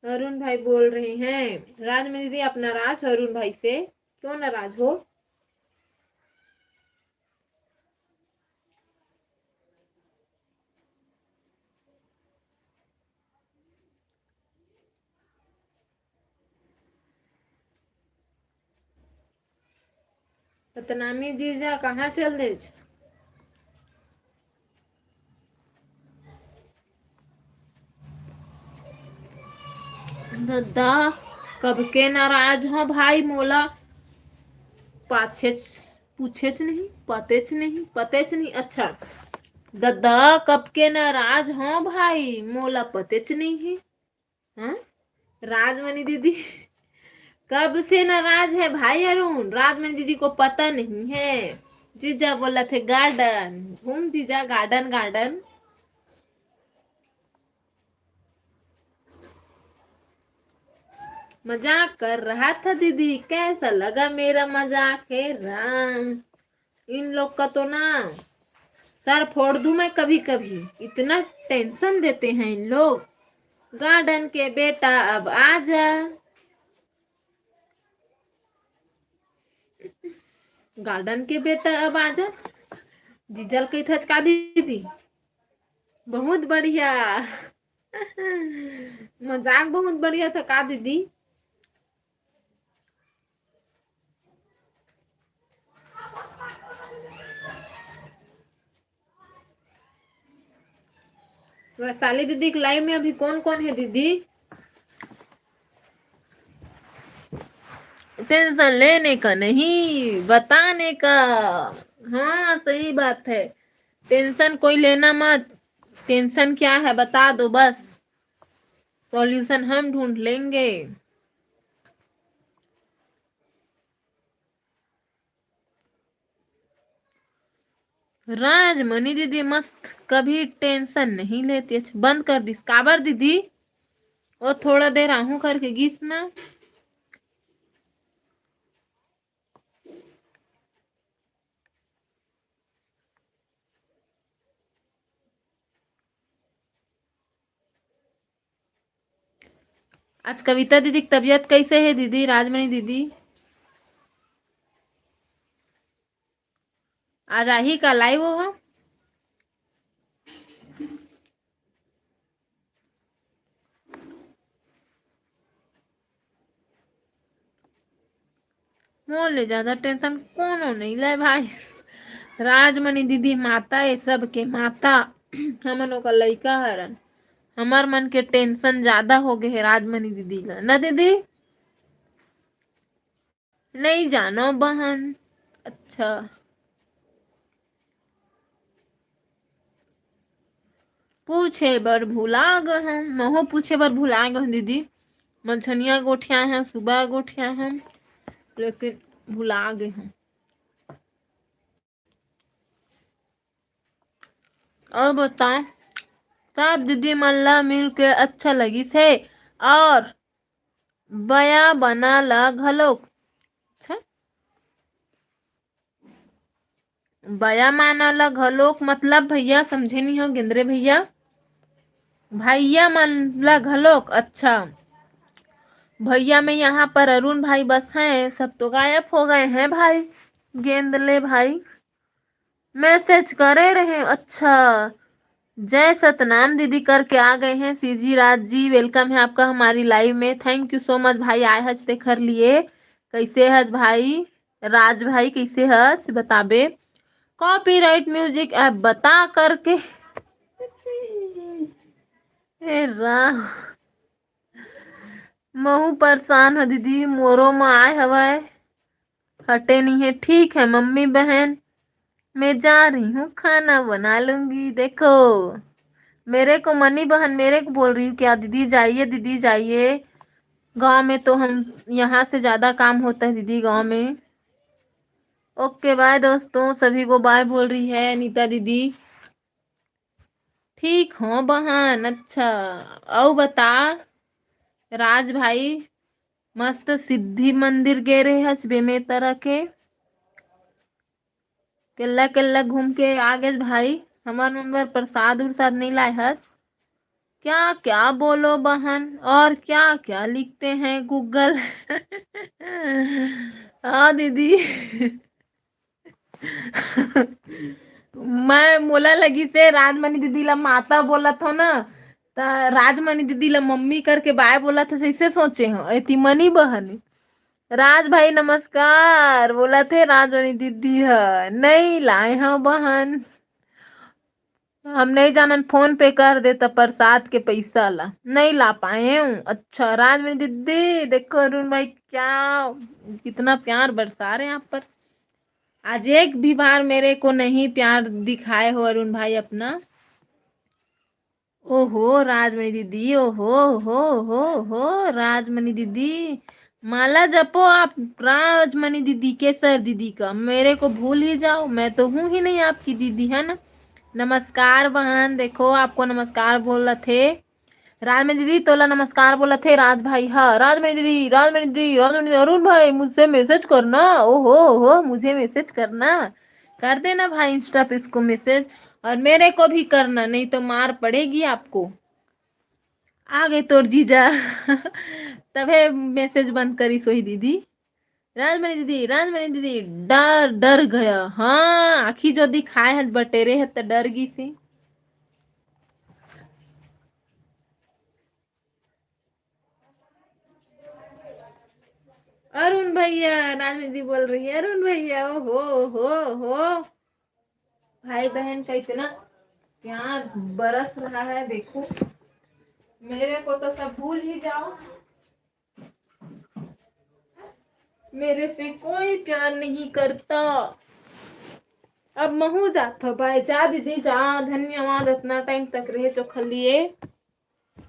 Speaker 1: अरुण भाई बोल रहे हैं। राजमणि दीदी आप नाराज हो अरुण भाई से, क्यों नाराज हो? सतनामी जीजा कहाँ चल दे? दादा कब के नाराज हो भाई मोला, पाछे पूछेच नहीं पतेच नहीं पतेच नहीं। अच्छा दादा कब के नाराज हो भाई मोला पतेच नहीं है। हाँ राजमणि दीदी कब से नाराज है भाई अरुण? राजमणि दीदी को पता नहीं है। जीजा बोला थे गार्डन घूम, जीजा गार्डन गार्डन। मजाक कर रहा था दीदी, कैसा लगा मेरा मजाक? है राम, इन लोग का तो ना सर फोड़ दूं मैं कभी कभी, इतना टेंशन देते हैं इन लोग। गार्डन के बेटा अब आ जा, गार्डन के बेटा अब आ जा। जीजल कही थचका दीदी बहुत बढ़िया। मजाक बहुत बढ़िया था का दीदी? वैशाली दीदी के लाइव में अभी कौन कौन है दीदी? टेंशन लेने का नहीं बताने का। हाँ सही बात है, टेंशन कोई लेना मत। टेंशन क्या है बता दो बस, सॉल्यूशन हम ढूंढ लेंगे। राजमणि दीदी मस्त, कभी टेंशन नहीं लेती। अच्छा बंद कर दी काबर दीदी, और थोड़ा देर आहू करके घिसना। आज कविता दीदी की तबीयत कैसे है दीदी, राजमणि दीदी? आज आही का लाइव हो? मोले ज्यादा टेंशन कोनो नहीं ले भाई। राजमणि दीदी माता है सबके माता। हमनों का लइका हरन, हमार मन के टेंशन ज्यादा हो गए है राजमणि दीदी ला ना दीदी। नहीं जानो बहन। अच्छा पूछे बर भुला गए हैं, महो पूछे बर भुला गए हैं दीदी। मछनिया गोठिया हैं, सुबह गोठिया हैं, लेकिन भुला गए हैं। और बता, सब दीदी मन ला मिल के अच्छा लगी से, और बया बना ला घलोक। अच्छा बया माना ला घलोक मतलब भैया समझे नहीं हो गेंद्रे भैया, भैया मन ला घलोक। अच्छा भैया में यहाँ पर अरुण भाई बस हैं, सब तो गायब हो गए हैं भाई। गेंदले भाई मैसेज करे रहे। अच्छा जय सतनाम दीदी करके आ गए हैं। सीजी राज जी वेलकम है आपका हमारी लाइव में, थैंक यू सो मच भाई। आए हज ते कर लिए, कैसे हज भाई? राज भाई कैसे हज बताबे? कॉपीराइट म्यूजिक ऐप बता करके। हे राम महू परेशान है दीदी, मोरो में आए हवाए हटे नहीं है। ठीक है मम्मी बहन, मैं जा रही हूँ खाना बना लूंगी। देखो मेरे को मनी बहन मेरे को बोल रही हूँ क्या, दीदी जाइए दीदी जाइए। गांव में तो हम यहाँ से ज्यादा काम होता है दीदी गांव में। ओके बाय दोस्तों, सभी को बाय बोल रही है अनीता दीदी। ठीक हो बहन। अच्छा औ बता राज भाई, मस्त सिद्धि मंदिर गे रहे हस बेमे तरह के केल्ला केल्ला घूम के आ गए भाई। हमार नंबर प्रसाद उरसाद नहीं लाए हस? क्या क्या बोलो बहन, और क्या क्या लिखते हैं गूगल। हाँ दीदी। मैं बोला लगी से राजमणि दीदी ला माता बोला था ना, तो राजमणि दीदी ला मम्मी करके बाय बोला था, ऐसे सोचे हो एती मनी बहन। राज भाई नमस्कार बोला थे, राजमणि दीदी है नहीं लाए हो बहन। हम नहीं जानन फोन पे कर दे तो प्रसाद के पैसा ला नहीं ला पाए हूँ। अच्छा राजमणि दीदी देखो अरुण भाई क्या कितना प्यार बरसा रहे हैं आप पर। आज एक भी बार मेरे को नहीं प्यार दिखाए हो अरुण भाई अपना। ओहो राजमणि दीदी, ओहो हो हो राजमणि दीदी, माला जपो आप राजमणि दीदी केसर दीदी का, मेरे को भूल ही जाओ, मैं तो हूँ ही नहीं आपकी दीदी है ना। नमस्कार बहन, देखो आपको नमस्कार बोला थे राजमणि दीदी, तोला नमस्कार बोला थे राज भाई। हाँ राजमणि दीदी, राजमणि दीदी, राजमणि दीदी, अरुण भाई मुझसे मैसेज करना। ओहो हो मुझे मैसेज करना, कर देना भाई इंस्टा पे इसको मैसेज, और मेरे को भी करना नहीं तो मार पड़ेगी आपको। आ गए तोर जीजा। तबे मैसेज बंद करी सोई दीदी। राजमणि दीदी, राजमणि दीदी डर डर गया। हाँ आखी जो दिखाए है बटेरे है तो डर गई सी। अरुण भैया, राजमणि दीदी बोल रही है अरुण भैया। ओ हो भाई बहन का इतना प्यार बरस रहा है देखो, मेरे को तो सब भूल ही जाओ, मेरे से कोई प्यार नहीं करता। अब महू जात हो भाई, जा दीदी जा, धन्यवाद इतना टाइम तक रहे चोखल लिए।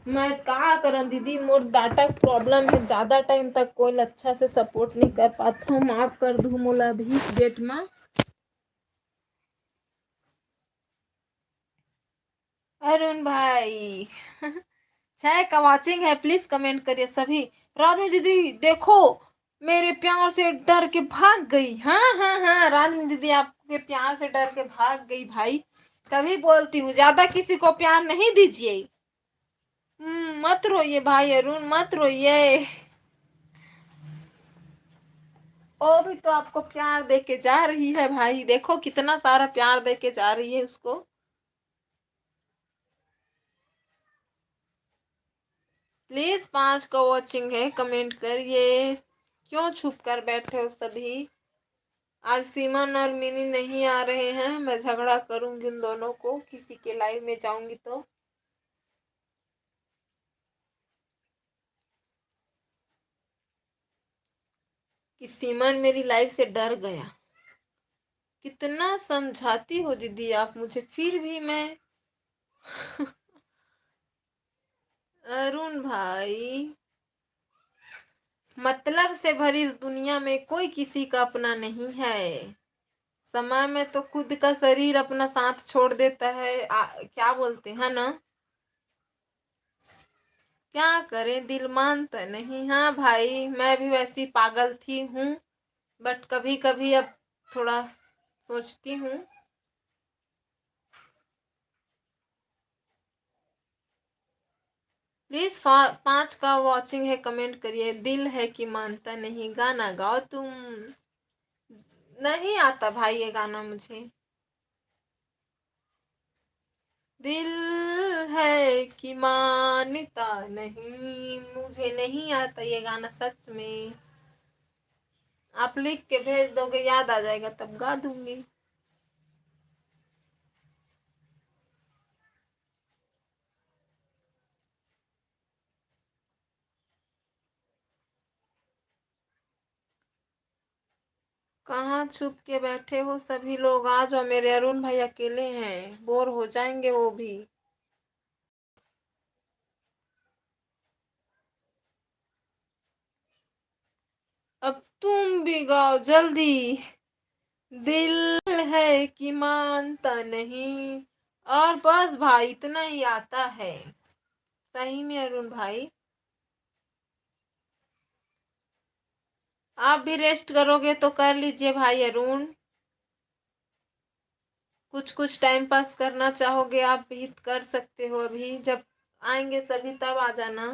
Speaker 1: मैं का करम दीदी, मोर डाटा प्रॉब्लम है, ज्यादा टाइम तक कोई अच्छा से सपोर्ट नहीं कर पाता हूँ, माफ कर दू मोला भी डेट में। अरुण भाई 6 का वॉचिंग है, प्लीज कमेंट करिए सभी। रानू दीदी देखो, मेरे प्यार से डर के भाग गई। हाँ हाँ हाँ, रानू दीदी आपके प्यार से डर के भाग गई भाई। तभी बोलती हूँ ज्यादा किसी को प्यार नहीं दीजिए। मत रोइए भाई अरुण, मत रोइए। वो भी तो आपको प्यार दे के जा रही है भाई, देखो कितना सारा प्यार दे के जा रही है उसको। प्लीज 5 का वॉचिंग है, कमेंट करिए। क्यों छुप कर बैठे हो सभी? आज सीमन और मिनी नहीं आ रहे हैं, मैं झगड़ा करूंगी उन दोनों को किसी के लाइव में जाऊंगी तो। कि सीमन मेरी लाइफ से डर गया। कितना समझाती हो दीदी आप मुझे, फिर भी मैं अरुण भाई, मतलब से भरी इस दुनिया में कोई किसी का अपना नहीं है। समय में तो खुद का शरीर अपना साथ छोड़ देता है। क्या बोलते हैं ना, क्या करें, दिल मानता नहीं। हाँ भाई, मैं भी वैसी पागल थी हूँ, बट कभी कभी अब थोड़ा सोचती हूँ। प्लीज 5 का वॉचिंग है, कमेंट करिए। दिल है कि मानता नहीं, गाना गाओ तुम। नहीं आता भाई ये गाना मुझे। दिल है कि मानता नहीं, मुझे नहीं आता ये गाना सच में। आप लिख के भेज दोगे, याद आ जाएगा तब गा दूंगी। कहाँ छुप के बैठे हो सभी लोग, आ जाओ। मेरे अरुण भाई अकेले हैं, बोर हो जाएंगे वो भी। अब तुम भी गाओ जल्दी। दिल है कि मानता नहीं। और बस भाई, इतना ही आता है सही में अरुण भाई। आप भी रेस्ट करोगे तो कर लीजिए भाई अरुण। कुछ कुछ टाइम पास करना चाहोगे आप भी कर सकते हो, अभी जब आएंगे सभी तब आ जाना।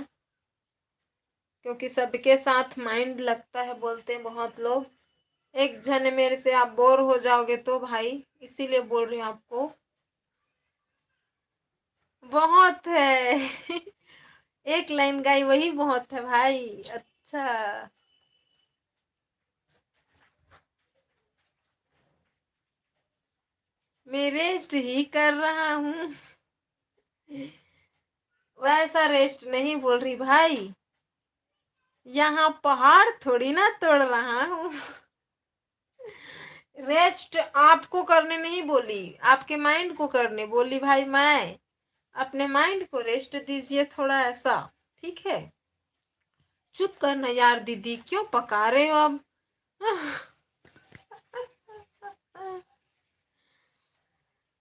Speaker 1: क्योंकि सबके साथ माइंड लगता है, बोलते हैं बहुत लोग। एक जने मेरे से आप बोर हो जाओगे तो भाई, इसीलिए बोल रही हूँ आपको। बहुत है एक लाइन गाई वही बहुत है भाई। अच्छा, मैं रेस्ट ही कर रहा हूँ। वैसा रेस्ट नहीं बोल रही भाई, यहाँ पहाड़ थोड़ी ना तोड़ रहा हूँ। रेस्ट आपको करने नहीं बोली, आपके माइंड को करने बोली भाई। मैं अपने माइंड को रेस्ट दीजिए थोड़ा, ऐसा ठीक है। चुप करना यार दीदी, क्यों पका रहे हो अब?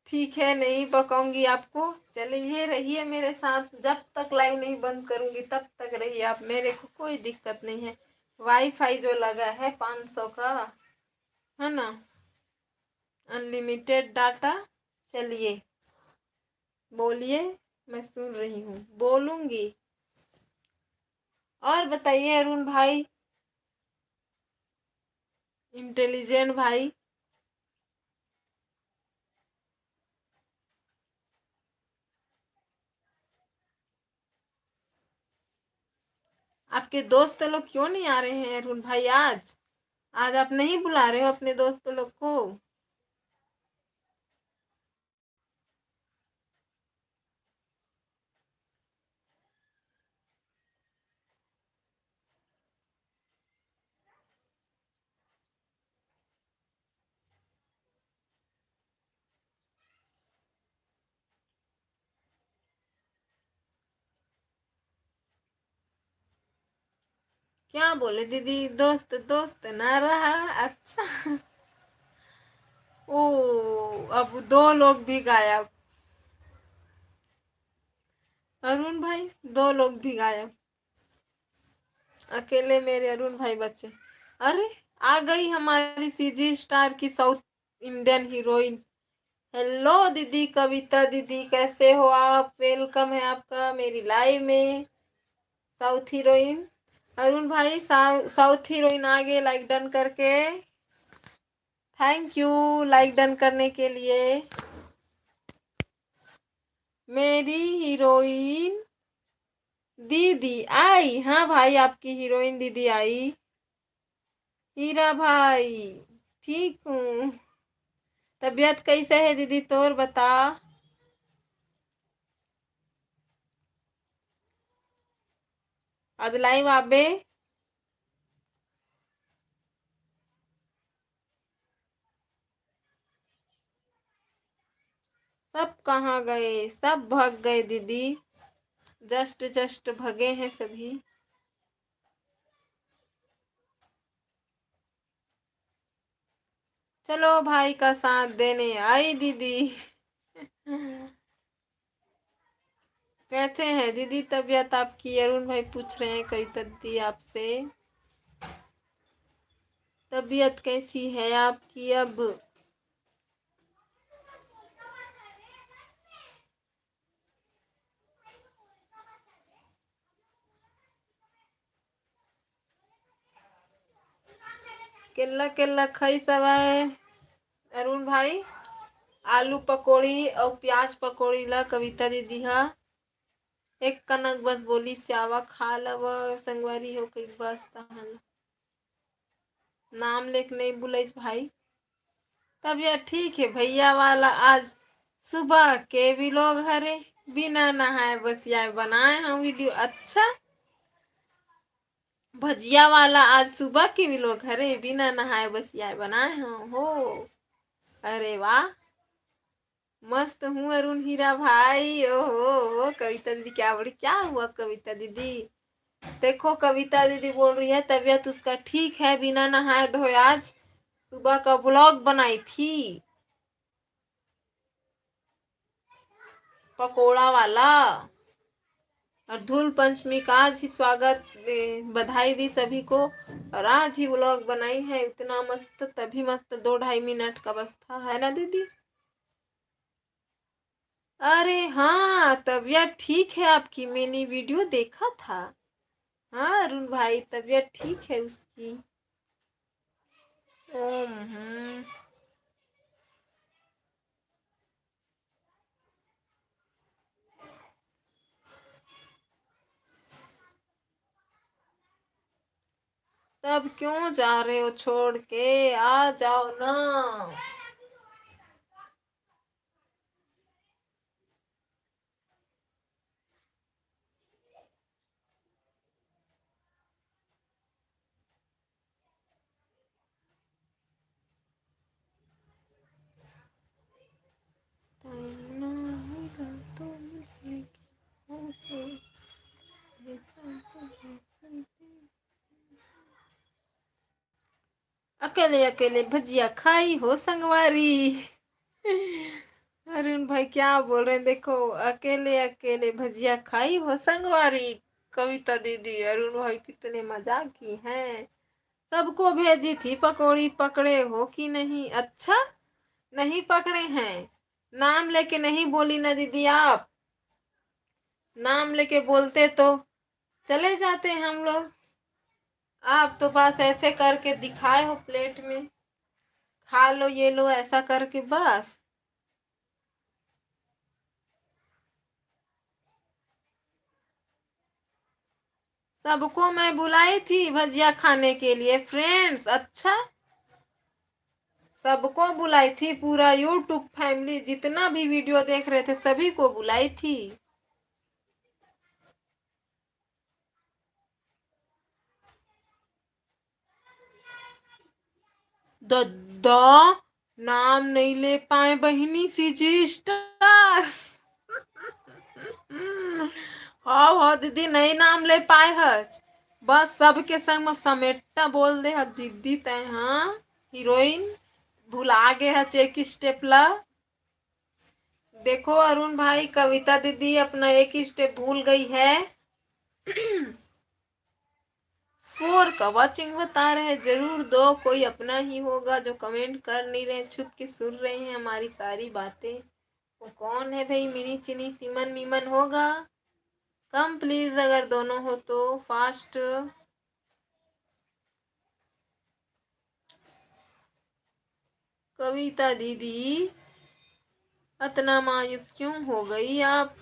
Speaker 1: ठीक है, नहीं पकाऊंगी आपको। चलिए रहिए मेरे साथ, जब तक लाइव नहीं बंद करूंगी तब तक रहिए आप, मेरे को कोई दिक्कत नहीं है। वाईफाई जो लगा है 500 का, है ना, अनलिमिटेड डाटा। चलिए बोलिए, मैं सुन रही हूँ, बोलूंगी। और बताइए अरुण भाई, इंटेलिजेंट भाई। आपके दोस्त लोग क्यों नहीं आ रहे हैं अरुण भाई आज? आज आप नहीं बुला रहे हो अपने दोस्त लोग को? क्या बोले दीदी, दोस्त दोस्त ना रहा? अच्छा। ओ, अब 2 लोग भी गायब। अरुण भाई, 2 लोग भी गायब, अकेले मेरे अरुण भाई बच्चे। अरे आ गई हमारी सीजी स्टार की साउथ इंडियन हीरोइन। हेलो दीदी कविता दीदी, कैसे हो आप? वेलकम है आपका मेरी लाइव में। साउथ हीरोइन अरुण भाई, साउथ हीरोइन आगे लाइक डन करके। थैंक यू लाइक डन करने के लिए। मेरी हीरोइन दीदी आई। हाँ भाई, आपकी हीरोइन दीदी आई। हीरा भाई, ठीक हूँ। तबीयत कैसे है दीदी, तोर बता। आज लाइव आबे। सब कहाँ गए? सब भाग गए दीदी, जस्ट जस्ट भगे हैं सभी। चलो भाई का साथ देने आई दीदी। कैसे हैं दीदी तबीयत आपकी? अरुण भाई पूछ रहे हैं कविता दीदी आपसे, तबीयत कैसी है आपकी अब? केला केला खाई सवाए अरुण भाई। आलू पकौड़ी और प्याज पकौड़ी ला कविता दीदी हा एक कनक बस बोली स्यावा खा लव संगवारी हो कई बस तहन नाम लेके नहीं बुलाइस भाई। तब यार ठीक है भैया वाला आज सुबह के भी लोग हरे बिना नहाए बस यार बनाए हम वीडियो। अच्छा, भजिया वाला आज सुबह के भी लोग हरे बिना नहाए बस यार बनाए हम हो। अरे वाह, मस्त हूँ अरुण हीरा भाई। ओहो कविता दीदी, क्या बड़ी, क्या हुआ कविता दीदी? देखो कविता दीदी बोल रही है तबीयत उसका ठीक है, बिना नहाए धोए आज सुबह का ब्लॉग बनाई थी पकोड़ा वाला। और धूल पंचमी का आज ही स्वागत, बधाई दी सभी को। और आज ही व्लॉग बनाई है, इतना मस्त, तभी मस्त 2-2.5 मिनट का बस था, है ना दीदी? अरे हाँ, तबीयत ठीक है आपकी, मैंने वीडियो देखा था। हाँ अरुण भाई, तबीयत ठीक है उसकी। हम्म। तब क्यों जा रहे हो छोड़ के, आ जाओ ना। अकेले अकेले भजिया खाई हो संगवारी। अरुण भाई क्या बोल रहे हैं, देखो अकेले अकेले भजिया खाई हो संगवारी। कविता दीदी अरुण भाई कितने मजाकी हैं। सबको भेजी थी पकौड़ी, पकड़े हो कि नहीं? अच्छा, नहीं पकड़े हैं। नाम लेके नहीं बोली ना दीदी आप, नाम लेके बोलते तो चले जाते हम लोग। आप तो बस ऐसे करके दिखाए हो प्लेट में, खा लो ये लो ऐसा करके बस। सबको मैं बुलाई थी भजिया खाने के लिए फ्रेंड्स। अच्छा, सबको बुलाई थी, पूरा यूट्यूब फैमिली जितना भी वीडियो देख रहे थे सभी को बुलाई थी। दद्दा, नाम नहीं ले पाए बहिनी सीजी स्टार। हाँ हाँ दीदी, नहीं नाम ले पाए हज, बस सबके संग में समेटा बोल दे ह दीदी तय। हाँ हीरोइन भुला गे हच एक स्टेप ला। देखो अरुण भाई, कविता दीदी अपना एक ही स्टेप भूल गई है। 4 का वॉचिंग बता रहे हैं, जरूर दो। कोई अपना ही होगा जो कमेंट कर नहीं रहे, छुप के सुन रहे हैं हमारी सारी बातें। वो कौन है भाई? मिनी चिनी सीमन मीमन होगा? कम प्लीज, अगर दोनों हो तो फास्ट। कविता दीदी इतना मायूस क्यों हो गई आप?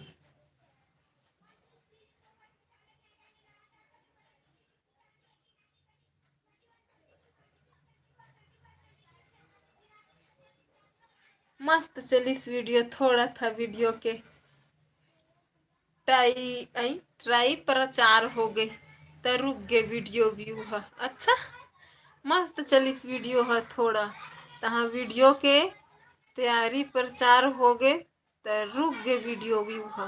Speaker 1: मस्त चली इस वीडियो, थोड़ा था वीडियो के ट्राई प्रचार हो गए तो रुक गए वीडियो व्यू है। अच्छा, मस्त चली इस वीडियो है थोड़ा, तहाँ वीडियो के तैयारी प्रचार हो गए तो रुक गए वीडियो व्यू है।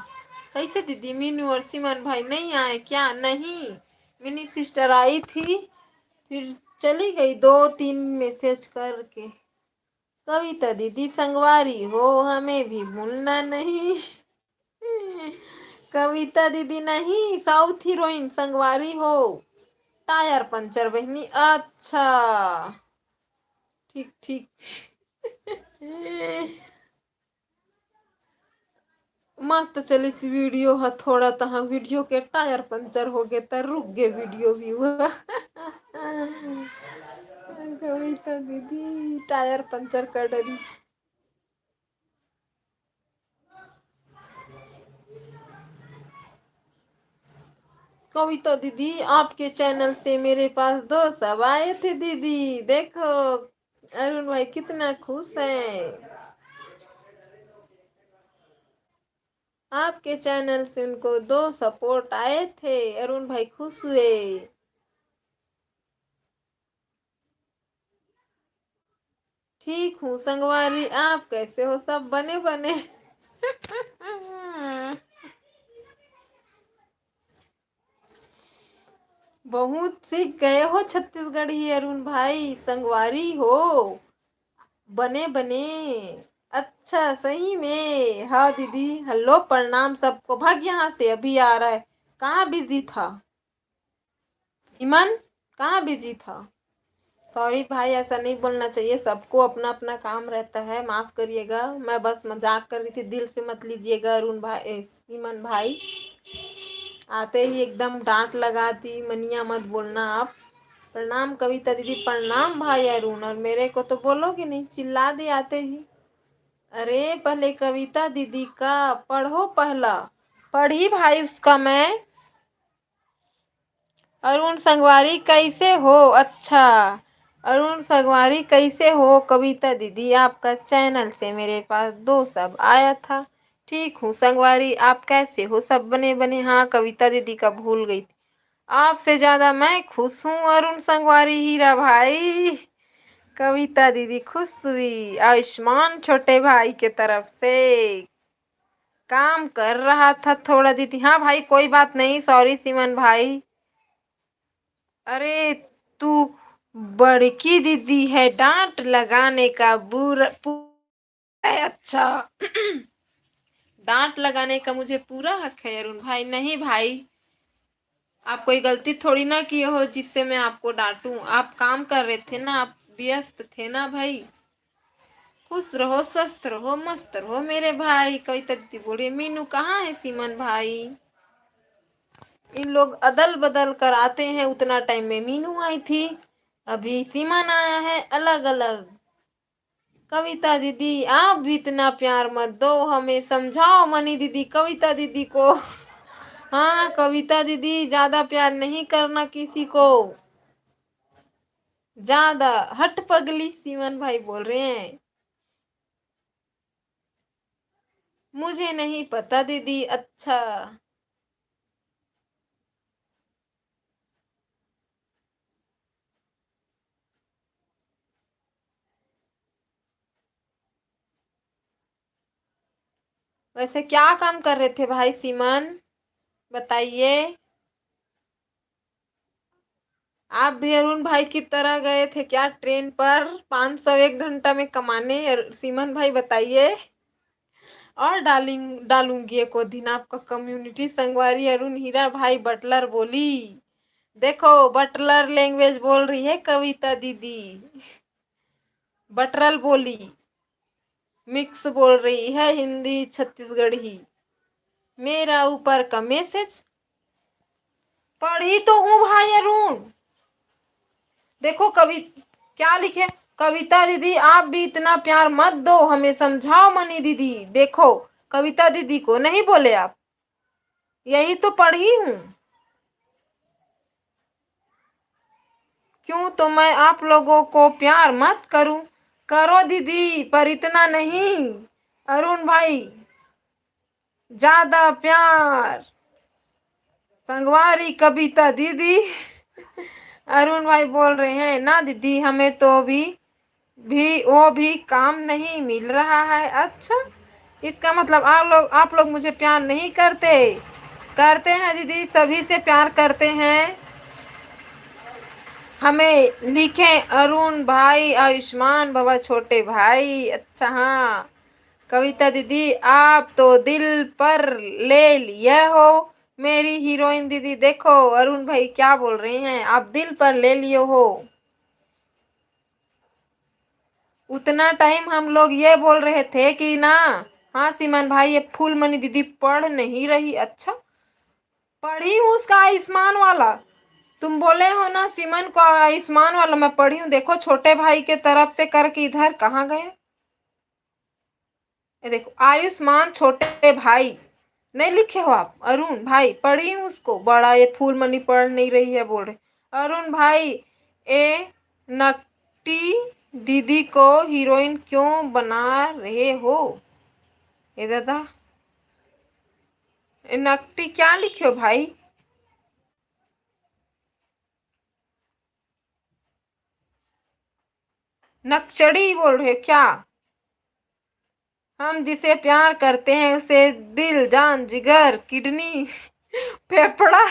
Speaker 1: कैसे दीदी मीनू और सिमन भाई नहीं आए क्या? नहीं, मिनी सिस्टर आई थी फिर चली गई 2-3 मैसेज करके। कविता दीदी संगवारी हो, हमें भी भूलना नहीं। कविता दीदी नहीं, साउथ हीरोइन संगवारी हो। टायर पंचर बहनी, अच्छा ठीक ठीक। मस्त चली सी वीडियो है थोड़ा, तहाँ वीडियो के टायर पंचर हो गए तो रुक गए वीडियो व्यू। कविता दीदी टायर पंचर कर डरी। कविता दीदी आपके चैनल से मेरे पास 2 सब आए थे दीदी, देखो अरुण भाई कितना खुश है। आपके चैनल से उनको 2 सपोर्ट आए थे, अरुण भाई खुश हुए। ठीक हूँ संगवारी, आप कैसे हो? सब बने बने। बहुत सीख गए हो छत्तीसगढ़ी अरुण भाई, संगवारी हो बने बने। अच्छा सही में? हाँ दीदी, हेलो प्रणाम सबको, भाग यहाँ से, अभी आ रहा है। कहाँ बिजी था सिमन? कहाँ बिजी था? सॉरी भाई, ऐसा नहीं बोलना चाहिए, सबको अपना अपना काम रहता है, माफ करिएगा। मैं बस मजाक कर रही थी, दिल से मत लीजिएगा अरुण भाई, सिमन भाई। आते ही एकदम डांट लगा दी, मनिया मत बोलना आप। प्रणाम कविता दीदी, प्रणाम भाई अरुण, और मेरे को तो बोलोगे नहीं, चिल्ला दे आते ही। अरे पहले कविता दीदी का पढ़ो, पहला पढ़ी भाई उसका मैं। अरुण संगवारी कैसे हो? अच्छा, अरुण संगवारी कैसे हो? कविता दीदी आपका चैनल से मेरे पास 2 सब आया था। ठीक हूँ संगवारी, आप कैसे हो? सब बने बने। हाँ कविता दीदी का भूल गई थी, आपसे ज्यादा मैं खुश हूँ अरुण संगवारी हीरा भाई। कविता दीदी खुश हुई, आयुष्मान छोटे भाई के तरफ से। काम कर रहा था थोड़ा दीदी। हाँ भाई कोई बात नहीं, सॉरी सिमन भाई। अरे तू बड़की दीदी है, डांट लगाने का बुरा है। अच्छा। डांट लगाने का मुझे पूरा हक है अरुण भाई। नहीं भाई, आप कोई गलती थोड़ी ना किए हो जिससे मैं आपको डांटूं। आप काम कर रहे थे ना, आप व्यस्त थे ना भाई। खुश रहो, स्वस्थ रहो, मस्त रहो मेरे भाई। कविता दीदी बोल रही मीनू कहाँ है सिमन भाई? इन लोग अदल बदल कर आते हैं, उतना टाइम में मीनू आई थी, अभी सिमन आया है, अलग अलग। कविता दीदी आप भी इतना प्यार मत दो हमें, समझाओ मनी दीदी कविता दीदी को। हाँ कविता दीदी ज्यादा प्यार नहीं करना किसी को, ज्यादा हट पगली, सिमन भाई बोल रहे हैं। मुझे नहीं पता दीदी। अच्छा, वैसे क्या काम कर रहे थे भाई सिमन, बताइए। आप भी अरुण भाई की तरह गए थे क्या ट्रेन पर 500 एक घंटा में कमाने? सिमन भाई बताइए। और डालूंगी एक और दिन आपका कम्युनिटी संगवारी अरुण हीरा भाई बटलर बोली। देखो बटलर लैंग्वेज बोल रही है कविता दीदी, बटरल बोली, मिक्स बोल रही है हिंदी छत्तीसगढ़ी। मेरा ऊपर का मैसेज पढ़ी तो हूँ भाई अरुण। देखो कवि क्या लिखे, कविता दीदी आप भी इतना प्यार मत दो हमें, समझाओ मनी दीदी। देखो कविता दीदी को नहीं बोले आप, यही तो पढ़ी हूँ। क्यों तो मैं आप लोगों को प्यार मत करूं? करो दीदी पर इतना नहीं अरुण भाई, ज्यादा प्यार। संगवारी कविता दीदी अरुण भाई बोल रहे हैं ना दीदी हमें तो भी वो भी काम नहीं मिल रहा है। अच्छा इसका मतलब आप लोग मुझे प्यार नहीं करते? करते हैं दीदी, सभी से प्यार करते हैं। हमें लिखें अरुण भाई आयुष्मान बाबा छोटे भाई। अच्छा हाँ कविता दीदी आप तो दिल पर ले लिया हो मेरी हीरोइन दीदी। देखो अरुण भाई क्या बोल रहे हैं, आप दिल पर ले लिए हो। उतना टाइम हम लोग ये बोल रहे थे कि ना, हाँ सिमन भाई ये फूलमणि दीदी पढ़ नहीं रही। अच्छा पढ़ी हूँ उसका आयुष्मान वाला, तुम बोले हो ना सिमन को आयुष्मान वाला मैं पढ़ी हूँ। देखो छोटे भाई के तरफ से करके इधर कहाँ गए, ये देखो आयुष्मान छोटे भाई नहीं लिखे हो आप। अरुण भाई पढ़ी हूँ उसको, बड़ा ये फूलमणि पढ़ नहीं रही है बोल रहे अरुण भाई। ए नकटी दीदी को हीरोइन क्यों बना रहे हो? ये दादा ए नकटी क्या लिखे हो भाई? नक्चड़ी बोल रहे हो क्या? हम जिसे प्यार करते हैं उसे दिल जान जिगर किडनी फेफड़ा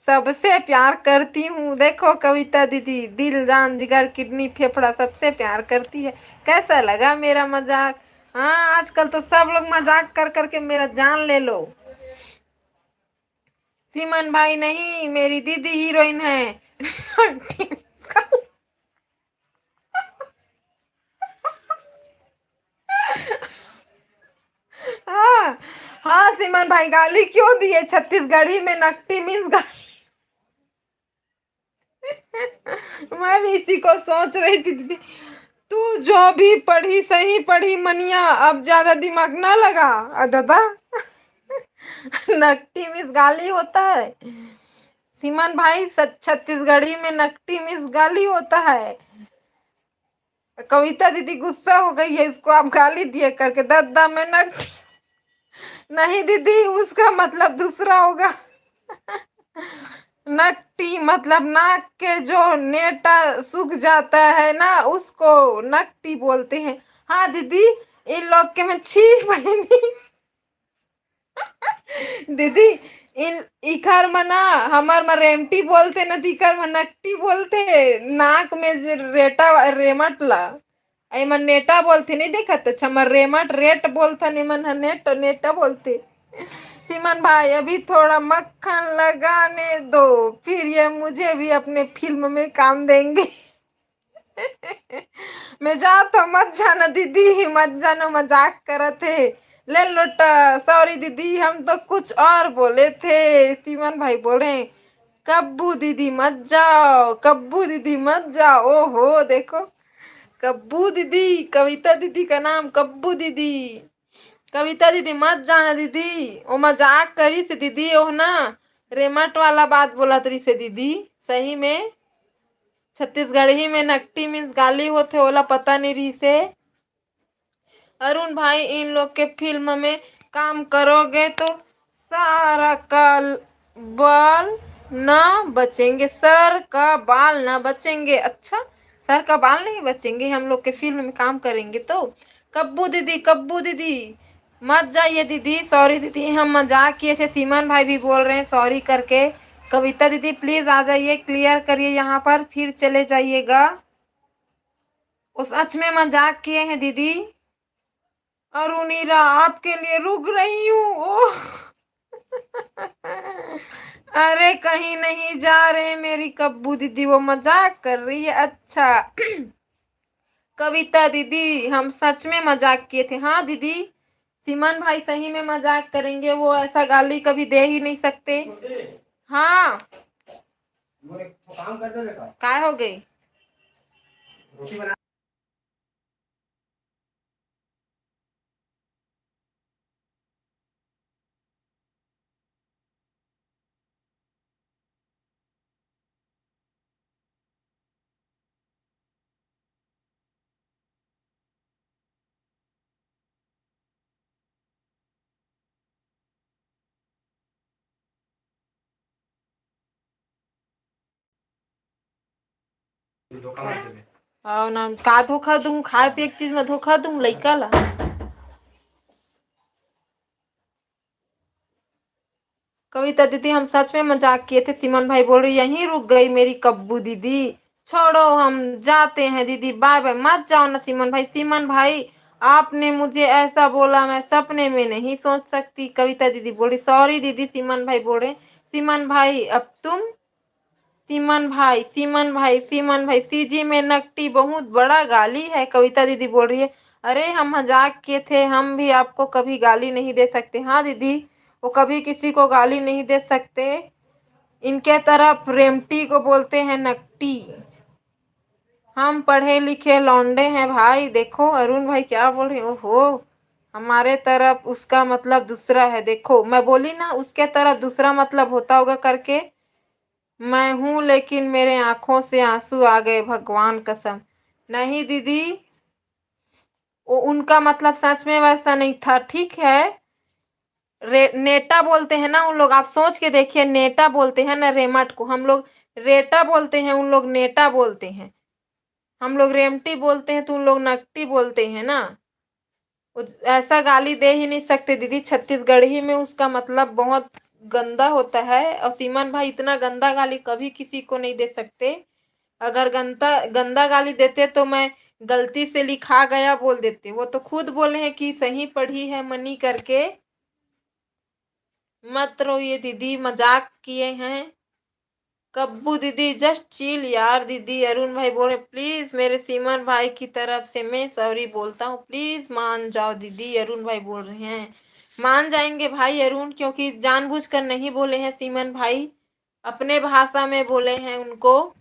Speaker 1: सबसे प्यार करती हूँ। देखो कविता दीदी दिल जान जिगर किडनी फेफड़ा सबसे प्यार करती है। कैसा लगा मेरा मजाक? हाँ आजकल तो सब लोग मजाक कर करके मेरा जान ले लो। सिमन भाई नहीं मेरी दीदी हीरोइन है हाँ हाँ सिमन भाई गाली क्यों दिए? छत्तीसगढ़ी में नकटी मीन्स गाली। मैं भी इसी को सोच रही थी दीदी, तू जो भी पढ़ी सही पढ़ी मनिया, अब ज्यादा दिमाग ना लगा। दादा नकटी मिस गाली होता है सिमन भाई, छत्तीसगढ़ी में नकटी मिस गाली होता है। कविता दीदी गुस्सा हो गई है, इसको आप गाली दिए करके। दादा मैं नकटी नहीं दीदी उसका मतलब दूसरा होगा नकटी मतलब नाक के जो नेटा सूख जाता है ना उसको नकटी बोलते हैं। हाँ दीदी इन लोग के मैं छी बहनी दीदी इन इखर मना हमार में रेमटी बोलते न तिकर में नकटी बोलते। नाक में जो रेटा रेमट ला मन नेटा बोलते नहीं देखत। अच्छा मैं रेमट रेट बोलता नहीं मन नेट नेटा बोलते। सिमन भाई अभी थोड़ा मक्खन लगाने दो फिर ये मुझे भी अपने फिल्म में काम देंगे मैं जा तो मत जाना दीदी, मत जाना मजाक करत है। ले लोटा सॉरी दीदी हम तो कुछ और बोले थे। सिमन भाई बोल रहे हैं कब्बू दीदी मत जाओ, कब्बू दीदी मत जाओ। ओहो देखो कब्बू दीदी, कविता दीदी का नाम कब्बू दीदी। कविता दीदी मत जाना दीदी, वो मजाक करी से दीदी, ओ ना रेमट वाला बात बोला तरी से दीदी। सही में छत्तीसगढ़ी में नकटी मीन्स गाली होते ओला पता नहीं रही से। अरुण भाई इन लोग के फिल्म में काम करोगे तो सारा कल बाल न बचेंगे, सर का बाल न बचेंगे। अच्छा सर का बाल नहीं बचेंगे हम लोग के फिल्म में काम करेंगे तो? कब्बू दीदी कब्बू दीदी मत जाइए दीदी, सॉरी दीदी हम मजाक किए थे। सिमन भाई भी बोल रहे हैं सॉरी करके। कविता दीदी प्लीज आ जाइए, क्लियर करिए यहाँ पर फिर चले जाइएगा। उस सच में मजाक किए हैं दीदी। अरुणीरा आपके लिए रुक रही हूँ। ओह अरे कहीं नहीं जा रहे मेरी कब्बू दीदी, वो मजाक कर रही है। अच्छा कविता दीदी हम सच में मजाक किए थे। हाँ दीदी, सिमन भाई सही में मजाक करेंगे, वो ऐसा गाली कभी दे ही नहीं सकते। हाँ काय हो गई? हाँ ना, का धोखा दूं? खाए पिए की चीज में धोखा दूं लइका ला? कविता दीदी हम सच में मजाक किए थे। सिमन भाई बोल रही यहीं रुक गई मेरी कब्बू दीदी। छोड़ो हम जाते हैं दीदी, बाय बाय। मत जाओ ना सिमन भाई। सिमन भाई आपने मुझे ऐसा बोला मैं सपने में नहीं सोच सकती। कविता दीदी बोल रही सॉरी दीदी। सिमन भाई बोल रहे सिमन भाई अब तुम, सिमन भाई सिमन भाई सिमन भाई सीजी में नकटी बहुत बड़ा गाली है। कविता दीदी बोल रही है अरे हम मजाक किए थे, हम भी आपको कभी गाली नहीं दे सकते। हाँ दीदी, वो कभी किसी को गाली नहीं दे सकते। इनके तरफ रेमटी को बोलते हैं नकटी। हम पढ़े लिखे लौंडे हैं भाई। देखो अरुण भाई क्या बोल रहे हो? ओहो, हमारे तरफ उसका मतलब दूसरा है। देखो मैं बोली ना उसके तरफ दूसरा मतलब होता होगा करके। मैं हूं लेकिन मेरे आंखों से आंसू आ गए, भगवान कसम। नहीं दीदी, वो उनका मतलब सच में वैसा नहीं था, ठीक है। नेटा बोलते हैं ना उन लोग, आप सोच के देखिए। नेटा बोलते हैं ना रेमट को, हम लोग रेटा बोलते हैं, उन लोग नेटा बोलते हैं। हम लोग रेमटी बोलते हैं तो उन लोग नकटी बोलते हैं ना। ऐसा गाली दे ही नहीं सकते दीदी, छत्तीसगढ़ी में उसका मतलब बहुत गंदा होता है। और सीमन भाई इतना गंदा गाली कभी किसी को नहीं दे सकते। अगर गंदा गंदा गाली देते तो मैं गलती से लिखा गया बोल देते। वो तो खुद बोले हैं कि सही पढ़ी है मनी करके। मत रोइए दीदी, मजाक किए हैं। कब्बू दीदी जस्ट चिल यार दीदी। अरुण भाई बोल रहे प्लीज मेरे सीमन भाई की तरफ से मैं सॉरी बोलता हूँ, प्लीज मान जाओ दीदी। अरुण भाई बोल रहे हैं मान जाएंगे भाई अरुण, क्योंकि जानबूझकर नहीं बोले हैं सीमन भाई, अपने भाषा में बोले हैं उनको,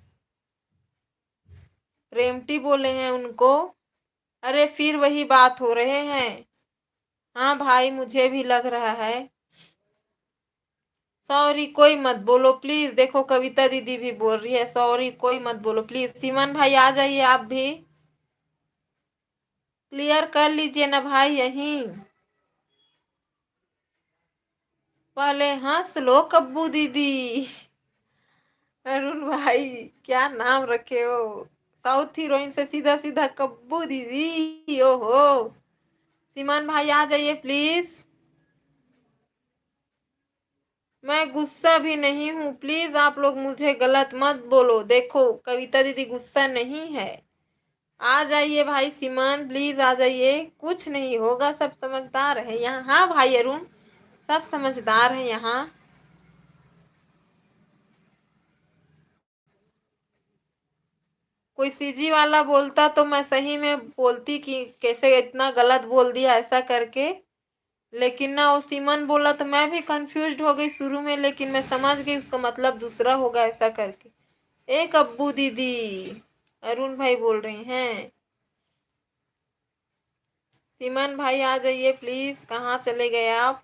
Speaker 1: रेमटी बोले हैं उनको। अरे फिर वही बात हो रहे हैं। हाँ भाई मुझे भी लग रहा है। सॉरी कोई मत बोलो प्लीज। देखो कविता दीदी भी बोल रही है सॉरी कोई मत बोलो प्लीज। सीमन भाई आ जाइए, आप भी क्लियर कर लीजिए ना भाई यहीं। पहले हंस लो कब्बू दीदी। अरुण भाई क्या नाम रखे हो, साउथ हीरोइन से सीधा सीधा कब्बू दीदी। ओहो, सीमान भाई आ जाइए प्लीज। मैं गुस्सा भी नहीं हूँ, प्लीज आप लोग मुझे गलत मत बोलो। देखो कविता दीदी गुस्सा नहीं है। आ जाइए भाई सिमन, प्लीज आ जाइए, कुछ नहीं होगा, सब समझदार है यहाँ। हाँ भाई अरुण, सब समझदार है यहाँ। कोई सीजी वाला बोलता तो मैं सही में बोलती कि कैसे इतना गलत बोल दिया ऐसा करके। लेकिन ना वो सिमन बोला तो मैं भी कंफ्यूज हो गई शुरू में, लेकिन मैं समझ गई उसका मतलब दूसरा होगा ऐसा करके। एक अब्बू दीदी, अरुण भाई बोल रहे हैं सिमन भाई आ जाइए प्लीज। कहाँ चले गए आप?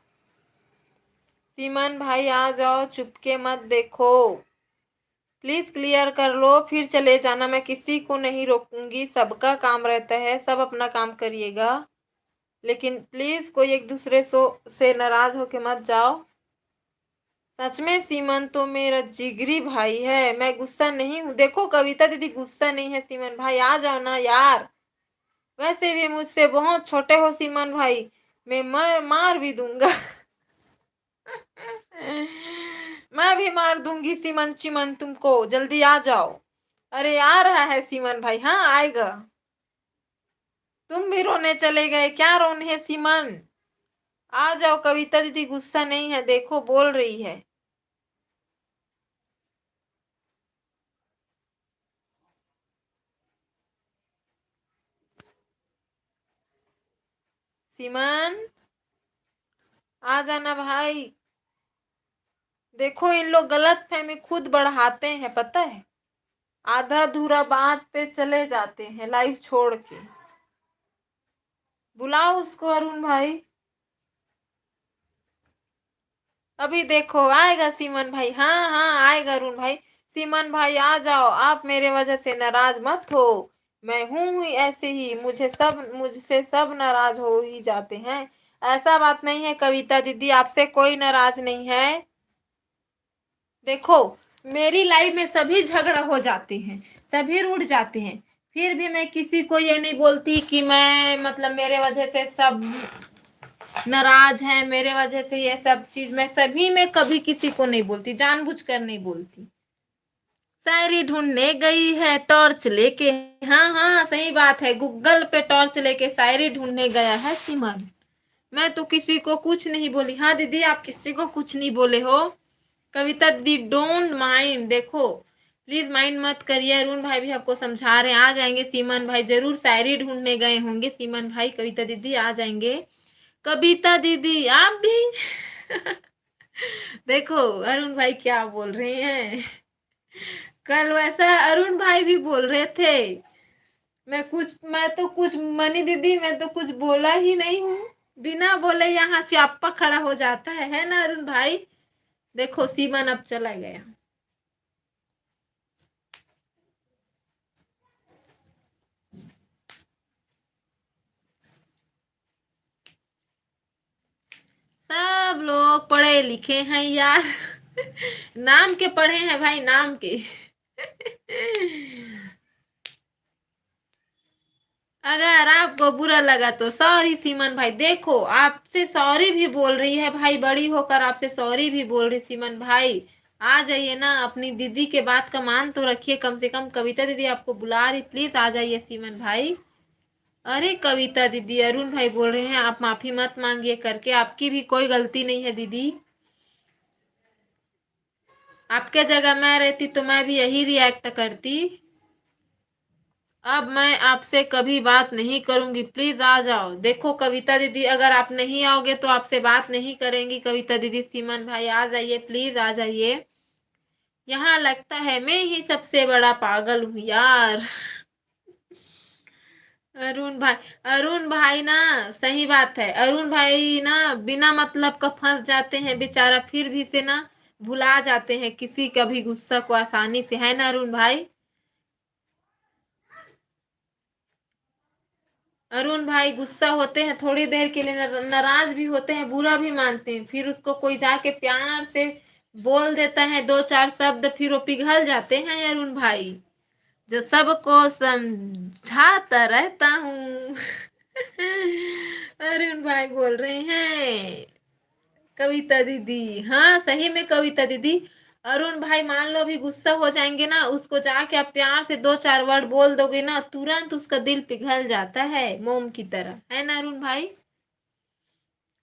Speaker 1: सिमन भाई आ जाओ, चुपके मत देखो, प्लीज क्लियर कर लो फिर चले जाना। मैं किसी को नहीं रोकूंगी, सबका काम रहता है, सब अपना काम करिएगा। लेकिन प्लीज कोई एक दूसरे से नाराज होके मत जाओ। सच में सीमन तो मेरा जिगरी भाई है, मैं गुस्सा नहीं हूँ। देखो कविता दीदी गुस्सा नहीं है। सीमन भाई आ जाओ ना यार, वैसे भी मुझसे बहुत छोटे हो सीमन भाई, मैं मार भी दूंगा। मैं भी मार दूंगी सीमन चिमन तुमको, जल्दी आ जाओ। अरे आ रहा है सीमन भाई, हाँ आएगा। तुम भी रोने चले गए क्या? रोने है सीमन? आ जाओ, कविता दीदी गुस्सा नहीं है, देखो बोल रही है। सीमन आ जाना भाई। देखो इन लोग गलत फहमी खुद बढ़ाते हैं, पता है। आधा अधूरा बात पे चले जाते हैं लाइव छोड़ के। बुलाओ उसको अरुण भाई। अभी देखो आएगा सीमन भाई। हाँ हाँ आएगा अरुण भाई। सीमन भाई आ जाओ, आप मेरे वजह से नाराज मत हो। मैं हूं ही ऐसे ही, मुझसे सब नाराज हो ही जाते हैं। ऐसा बात नहीं है कविता दीदी, आपसे कोई नाराज नहीं है। देखो मेरी लाइफ में सभी झगड़ा हो जाते हैं, सभी रूठ जाते हैं। फिर भी मैं किसी को ये नहीं बोलती कि मैं मतलब मेरे वजह से सब नाराज है, मेरे वजह से ये सब चीज मैं सभी में कभी किसी को नहीं बोलती, जानबूझकर नहीं बोलती। शायरी ढूंढने गई है टॉर्च लेके। हाँ हाँ सही बात है, गूगल पे टॉर्च लेके शायरी ढूंढने गया है सिमर। मैं तो किसी को कुछ नहीं बोली। हाँ दीदी आप किसी को कुछ नहीं बोले हो। कविता दी डोंट माइंड, देखो प्लीज माइंड मत करिए। अरुण भाई भी आपको समझा रहे हैं, आ जाएंगे सीमन भाई, जरूर शायरी ढूंढने गए होंगे सीमन भाई। कविता दीदी आ जाएंगे। कविता दीदी आप भी देखो अरुण भाई क्या बोल रहे हैं। कल वैसा अरुण भाई भी बोल रहे थे। मैं तो कुछ मनी दीदी मैं तो कुछ बोला ही नहीं हूँ। बिना बोले यहाँ स्यापा खड़ा हो जाता है ना अरुण भाई। देखो सीमन अब चला गया। सब लोग पढ़े लिखे हैं यार। नाम के पढ़े हैं भाई, नाम के। अगर आपको बुरा लगा तो सॉरी सीमन भाई। देखो आपसे सॉरी भी बोल रही है भाई, बड़ी होकर आपसे सॉरी भी बोल रही सीमन भाई। आ जाइए ना, अपनी दीदी के बात का मान तो रखिए कम से कम। कविता दीदी आपको बुला रही, प्लीज आ जाइए सीमन भाई। अरे कविता दीदी अरुण भाई बोल रहे हैं आप माफी मत मांगिए करके, आपकी भी कोई गलती नहीं है दीदी। आपके जगह मैं रहती तो मैं भी यही रिएक्ट करती। अब मैं आपसे कभी बात नहीं करूंगी, प्लीज आ जाओ। देखो कविता दीदी अगर आप नहीं आओगे तो आपसे बात नहीं करेंगी कविता दीदी। सीमन भाई आ जाइए, प्लीज आ जाइए। यहाँ लगता है मैं ही सबसे बड़ा पागल हूँ यार। अरुण भाई, अरुण भाई ना सही बात है। अरुण भाई ना बिना मतलब का फंस जाते हैं बेचारा, फिर भी से ना भुला जाते हैं किसी का भी गुस्सा को आसानी से, है ना अरुण भाई। अरुण भाई गुस्सा होते हैं थोड़ी देर के लिए, नाराज भी होते हैं, बुरा भी मानते हैं, फिर उसको कोई जाके प्यार से बोल देता है दो चार शब्द, फिर वो पिघल जाते हैं अरुण भाई। जो सबको समझाता रहता हूँ। अरुण भाई बोल रहे हैं कविता दीदी। हाँ सही में कविता दीदी। अरुण भाई मान लो अभी गुस्सा हो जाएंगे ना, उसको जाके आप प्यार से दो चार वर्ड बोल दोगे ना, तुरंत उसका दिल पिघल जाता है मोम की तरह, है ना अरुण भाई।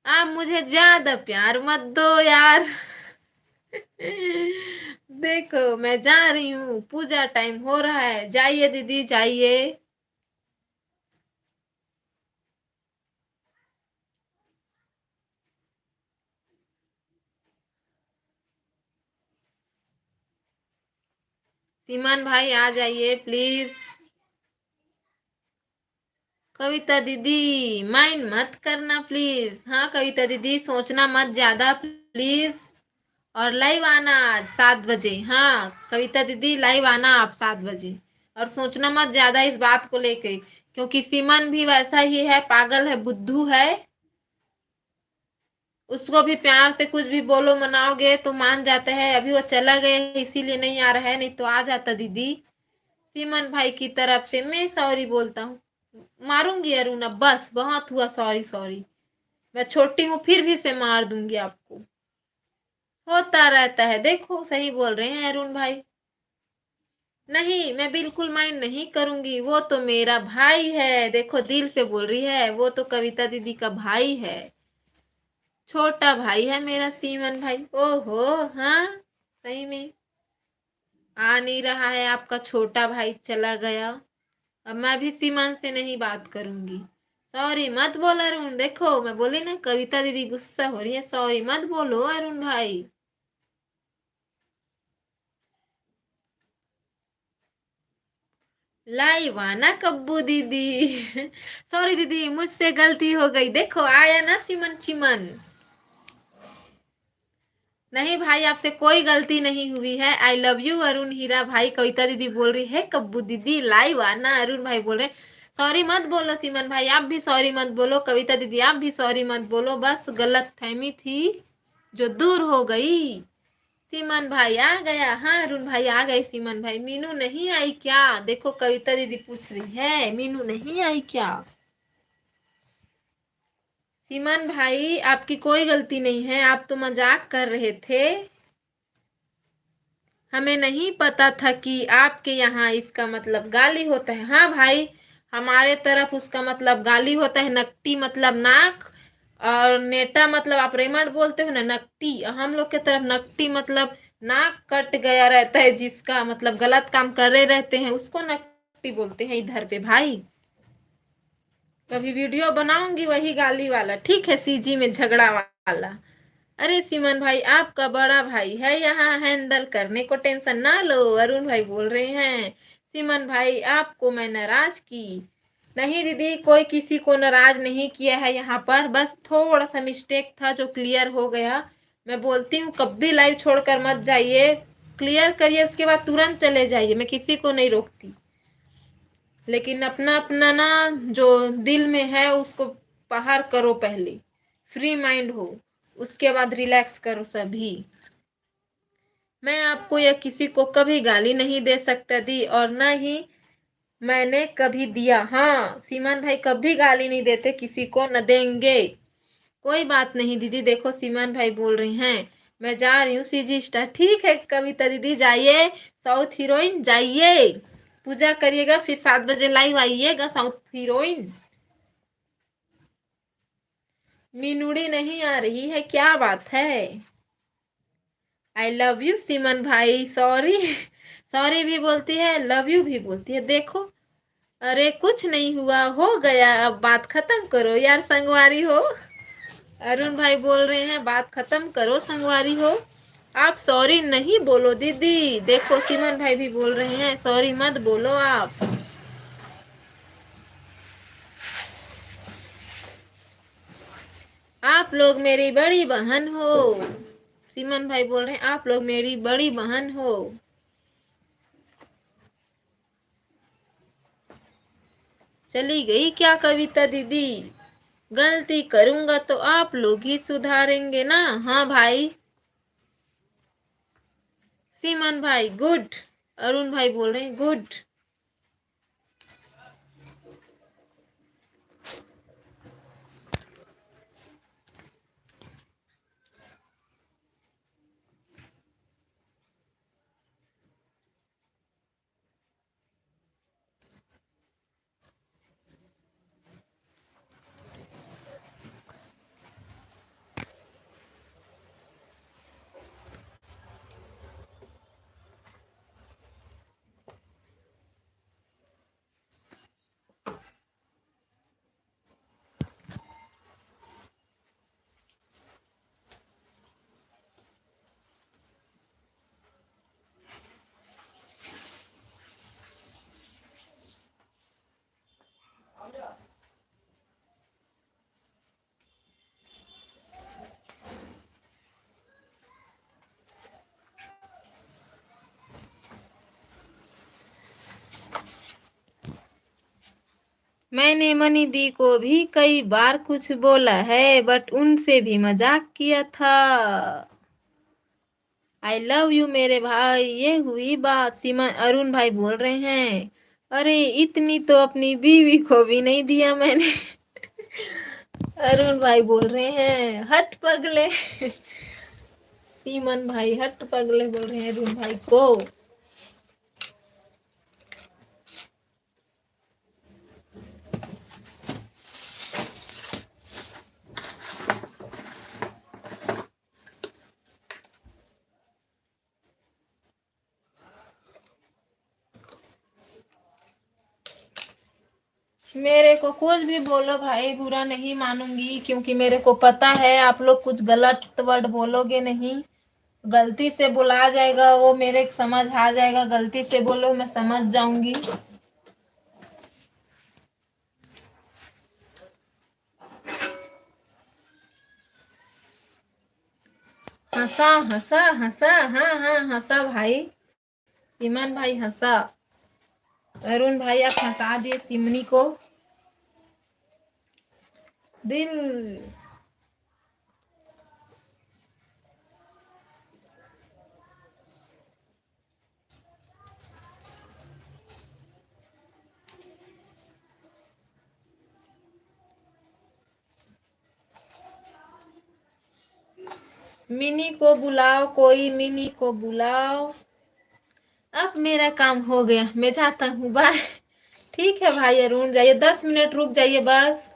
Speaker 1: आप मुझे ज्यादा प्यार मत दो यार। देखो मैं जा रही हूँ, पूजा टाइम हो रहा है, जाइए दीदी जाइए। सीमान भाई आ जाइए प्लीज। कविता दीदी माइंड मत करना प्लीज। हाँ कविता दीदी सोचना मत ज्यादा प्लीज। और लाइव आना आज 7 बजे। हाँ कविता दीदी लाइव आना आप 7 बजे। और सोचना मत ज्यादा इस बात को लेके, क्योंकि सिमन भी वैसा ही है, पागल है, बुद्धू है। उसको भी प्यार से कुछ भी बोलो मनाओगे तो मान जाता है। अभी वो चला गया है इसीलिए नहीं आ रहा है, नहीं तो आ जाता दीदी। सिमन भाई की तरफ से मैं सॉरी बोलता हूँ। मारूंगी अरुण, अब बस बहुत हुआ, सॉरी सॉरी। मैं छोटी हूँ फिर भी से मार दूंगी आपको। होता रहता है, देखो सही बोल रहे हैं अरुण भाई। नहीं, मैं बिल्कुल माइंड नहीं करूंगी, वो तो मेरा भाई है। देखो दिल से बोल रही है, वो तो कविता दीदी का भाई है, छोटा भाई है मेरा सीमन भाई। ओहो, हाँ सही में आ नहीं रहा है आपका छोटा भाई, चला गया। अब मैं भी सीमन से नहीं बात करूंगी। सॉरी मत बोलो अरुण, देखो मैं बोली ना कविता दीदी गुस्सा हो रही है, सॉरी मत बोलो अरुण भाई। लाइव आना कब्बू दीदी। सॉरी दीदी, मुझसे गलती हो गई। देखो आया ना सिमन चिमन। नहीं भाई, आपसे कोई गलती नहीं हुई है। आई लव यू अरुण हीरा भाई। कविता दीदी बोल रही है कब्बू दीदी लाइव आना। अरुण भाई बोल रहे सॉरी मत बोलो। सिमन भाई आप भी सॉरी मत बोलो। कविता दीदी आप भी सॉरी मत बोलो। बस गलत फहमी थी जो दूर हो गई। सीमन भाई आ गया। हाँ अरुण भाई आ गए। सीमन भाई मीनू नहीं आई क्या? देखो कविता दीदी पूछ रही है मीनू नहीं आई क्या। सीमन भाई आपकी कोई गलती नहीं है, आप तो मजाक कर रहे थे। हमें नहीं पता था कि आपके यहाँ इसका मतलब गाली होता है। हाँ भाई, हमारे तरफ उसका मतलब गाली होता है। नकटी मतलब नाक, और नेटा मतलब आप रेमंड बोलते हो ना, नकटी। हम लोग के तरफ नकटी मतलब नाक कट गया रहता है, जिसका मतलब गलत काम कर रहे रहते हैं उसको नकटी बोलते हैं इधर पे भाई। कभी वीडियो बनाऊंगी वही गाली वाला, ठीक है, सीजी में झगड़ा वाला। अरे सिमन भाई आपका बड़ा भाई है यहाँ, हैंडल करने को टेंशन ना लो। अरुण भाई बोल रहे हैं सिमन भाई आपको मैं नाराज की। नहीं दीदी, कोई किसी को नाराज नहीं किया है यहाँ पर, बस थोड़ा सा मिस्टेक था जो क्लियर हो गया। मैं बोलती हूँ कभी लाइव छोड़कर मत जाइए, क्लियर करिए उसके बाद तुरंत चले जाइए, मैं किसी को नहीं रोकती। लेकिन अपना अपना ना जो दिल में है उसको बाहर करो, पहले फ्री माइंड हो, उसके बाद रिलैक्स करो सभी। मैं आपको या किसी को कभी गाली नहीं दे सकता दी, और ना ही मैंने कभी दिया। हाँ सीमन भाई कभी गाली नहीं देते किसी को, न देंगे। कोई बात नहीं दीदी। देखो सीमन भाई बोल रहे हैं मैं जा रही हूँ सीजी स्टार। ठीक है कविता दीदी जाइए, साउथ हीरोइन जाइए, पूजा करिएगा, फिर 7 बजे लाइव आइएगा साउथ हीरोइन। मीनुड़ी नहीं आ रही है, क्या बात है। आई लव यू सिमन भाई। सॉरी सॉरी भी बोलती है, लव यू भी बोलती है, देखो। अरे कुछ नहीं हुआ, हो गया, अब बात खत्म करो यार संगवारी हो। अरुण भाई बोल रहे हैं बात खत्म करो संगवारी हो। आप सॉरी नहीं बोलो दीदी। देखो सिमन भाई भी बोल रहे हैं सॉरी मत बोलो आप। आप लोग मेरी बड़ी बहन हो। सिमन भाई बोल रहे हैं आप लोग मेरी बड़ी बहन हो। चली गई क्या कविता दीदी? गलती करूंगा तो आप लोग ही सुधारेंगे ना। हाँ भाई। सिमन भाई गुड। अरुण भाई बोल रहे हैं गुड। मैंने मनी दी को भी कई बार कुछ बोला है, बट उनसे भी मजाक किया था। आई लव यू मेरे भाई, ये हुई बात। सीमा अरुण भाई बोल रहे हैं अरे इतनी तो अपनी बीवी को भी नहीं दिया मैंने। अरुण भाई बोल रहे हैं हट पगले। सीमन भाई हट पगले बोल रहे हैं अरुण भाई को। मेरे को कुछ भी बोलो भाई, बुरा नहीं मानूंगी, क्योंकि मेरे को पता है आप लोग कुछ गलत वर्ड बोलोगे नहीं। गलती से बुला जाएगा वो मेरे समझ आ जाएगा, गलती से बोलो मैं समझ जाऊंगी। हंसा हंसा हंसा, हाँ हाँ हंसा भाई, सिमन भाई हंसा। अरुण भाई आप हंसा दिए सिमनी को। दिल। मिनी को बुलाओ, कोई मिनी को बुलाओ। अब मेरा काम हो गया, मैं जाता हूँ, बाय। ठीक है भाई अरुण, जाइए, 10 मिनट रुक जाइए बस।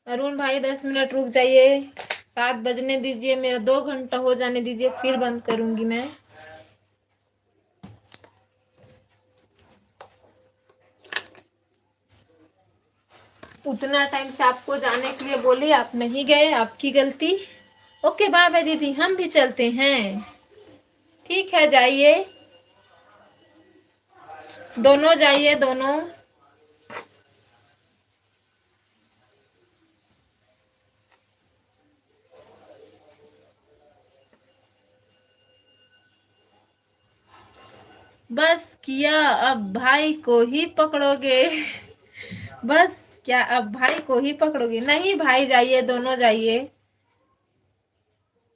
Speaker 1: अरुण भाई 10 मिनट रुक जाइए, 7 बजने दीजिए, मेरा 2 घंटा हो जाने दीजिए, फिर बंद करूंगी मैं। उतना टाइम से आपको जाने के लिए बोली, आप नहीं गए, आपकी गलती। ओके बाय बाय दीदी, हम भी चलते हैं। ठीक है जाइए, दोनों जाइए दोनों। बस किया, अब भाई को ही पकड़ोगे। बस क्या अब भाई को ही पकड़ोगे? नहीं भाई जाइए, दोनों जाइए।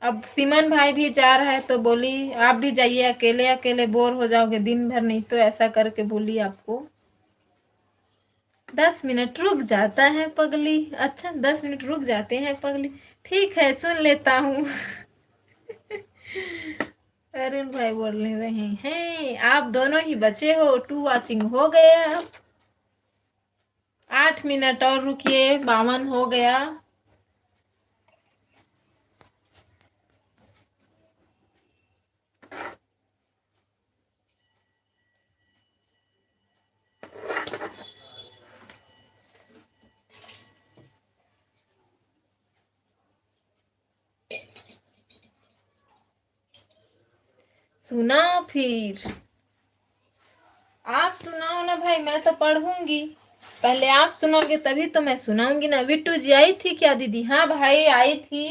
Speaker 1: अब सिमन भाई भी जा रहा है तो बोली आप भी जाइए, अकेले अकेले बोर हो जाओगे दिन भर, नहीं तो ऐसा करके बोली आपको। 10 मिनट रुक जाता है पगली। अच्छा 10 मिनट रुक जाते हैं पगली, ठीक है सुन लेता हूँ। अरुण भाई बोल रहे हैं आप दोनों ही बचे हो, 2 वॉचिंग हो गया। 8 मिनट और रुकिए, 52 हो गया। सुनाओ फिर, आप सुनाओ ना भाई, मैं तो पढ़ूंगी। पहले आप सुनाओगे तभी तो मैं सुनाऊंगी ना। बिट्टू जी आई थी क्या दीदी? हाँ भाई आई थी,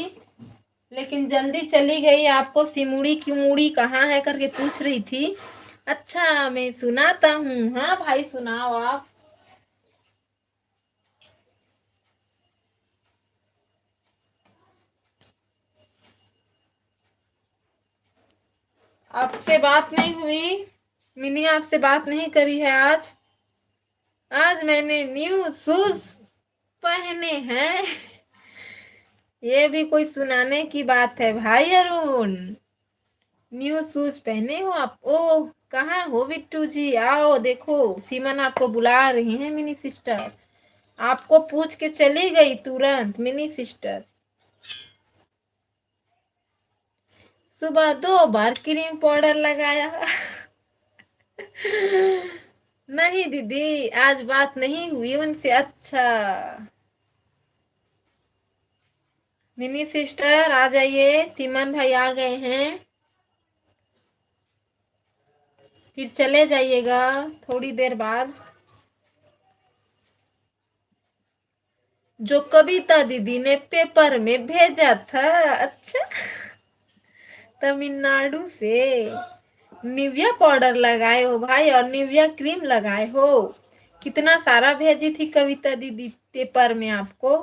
Speaker 1: लेकिन जल्दी चली गई। आपको सिमुड़ी क्यूमुड़ी कहाँ है करके पूछ रही थी। अच्छा मैं सुनाता हूँ, हाँ भाई सुनाओ आप। आपसे बात नहीं हुई मिनी, आपसे बात नहीं करी है आज। आज मैंने न्यू शूज पहने हैं। ये भी कोई सुनाने की बात है भाई अरुण? न्यू शूज पहने हो आप? ओह कहाँ हो बिट्टू जी, आओ देखो, सीमन आपको बुला रही है मिनी सिस्टर। आपको पूछ के चली गई तुरंत मिनी सिस्टर। सुबह 2 बार क्रीम पाउडर लगाया। नहीं दीदी आज बात नहीं हुई उनसे। अच्छा मिनी सिस्टर आ जाइए, सीमन भाई आ गए हैं, फिर चले जाइएगा थोड़ी देर बाद। जो कविता दीदी ने पेपर में भेजा था। अच्छा तमिलनाडु से निविया पाउडर लगाए हो भाई, और निविया क्रीम लगाए हो। कितना सारा भेजी थी कविता दीदी पेपर में आपको।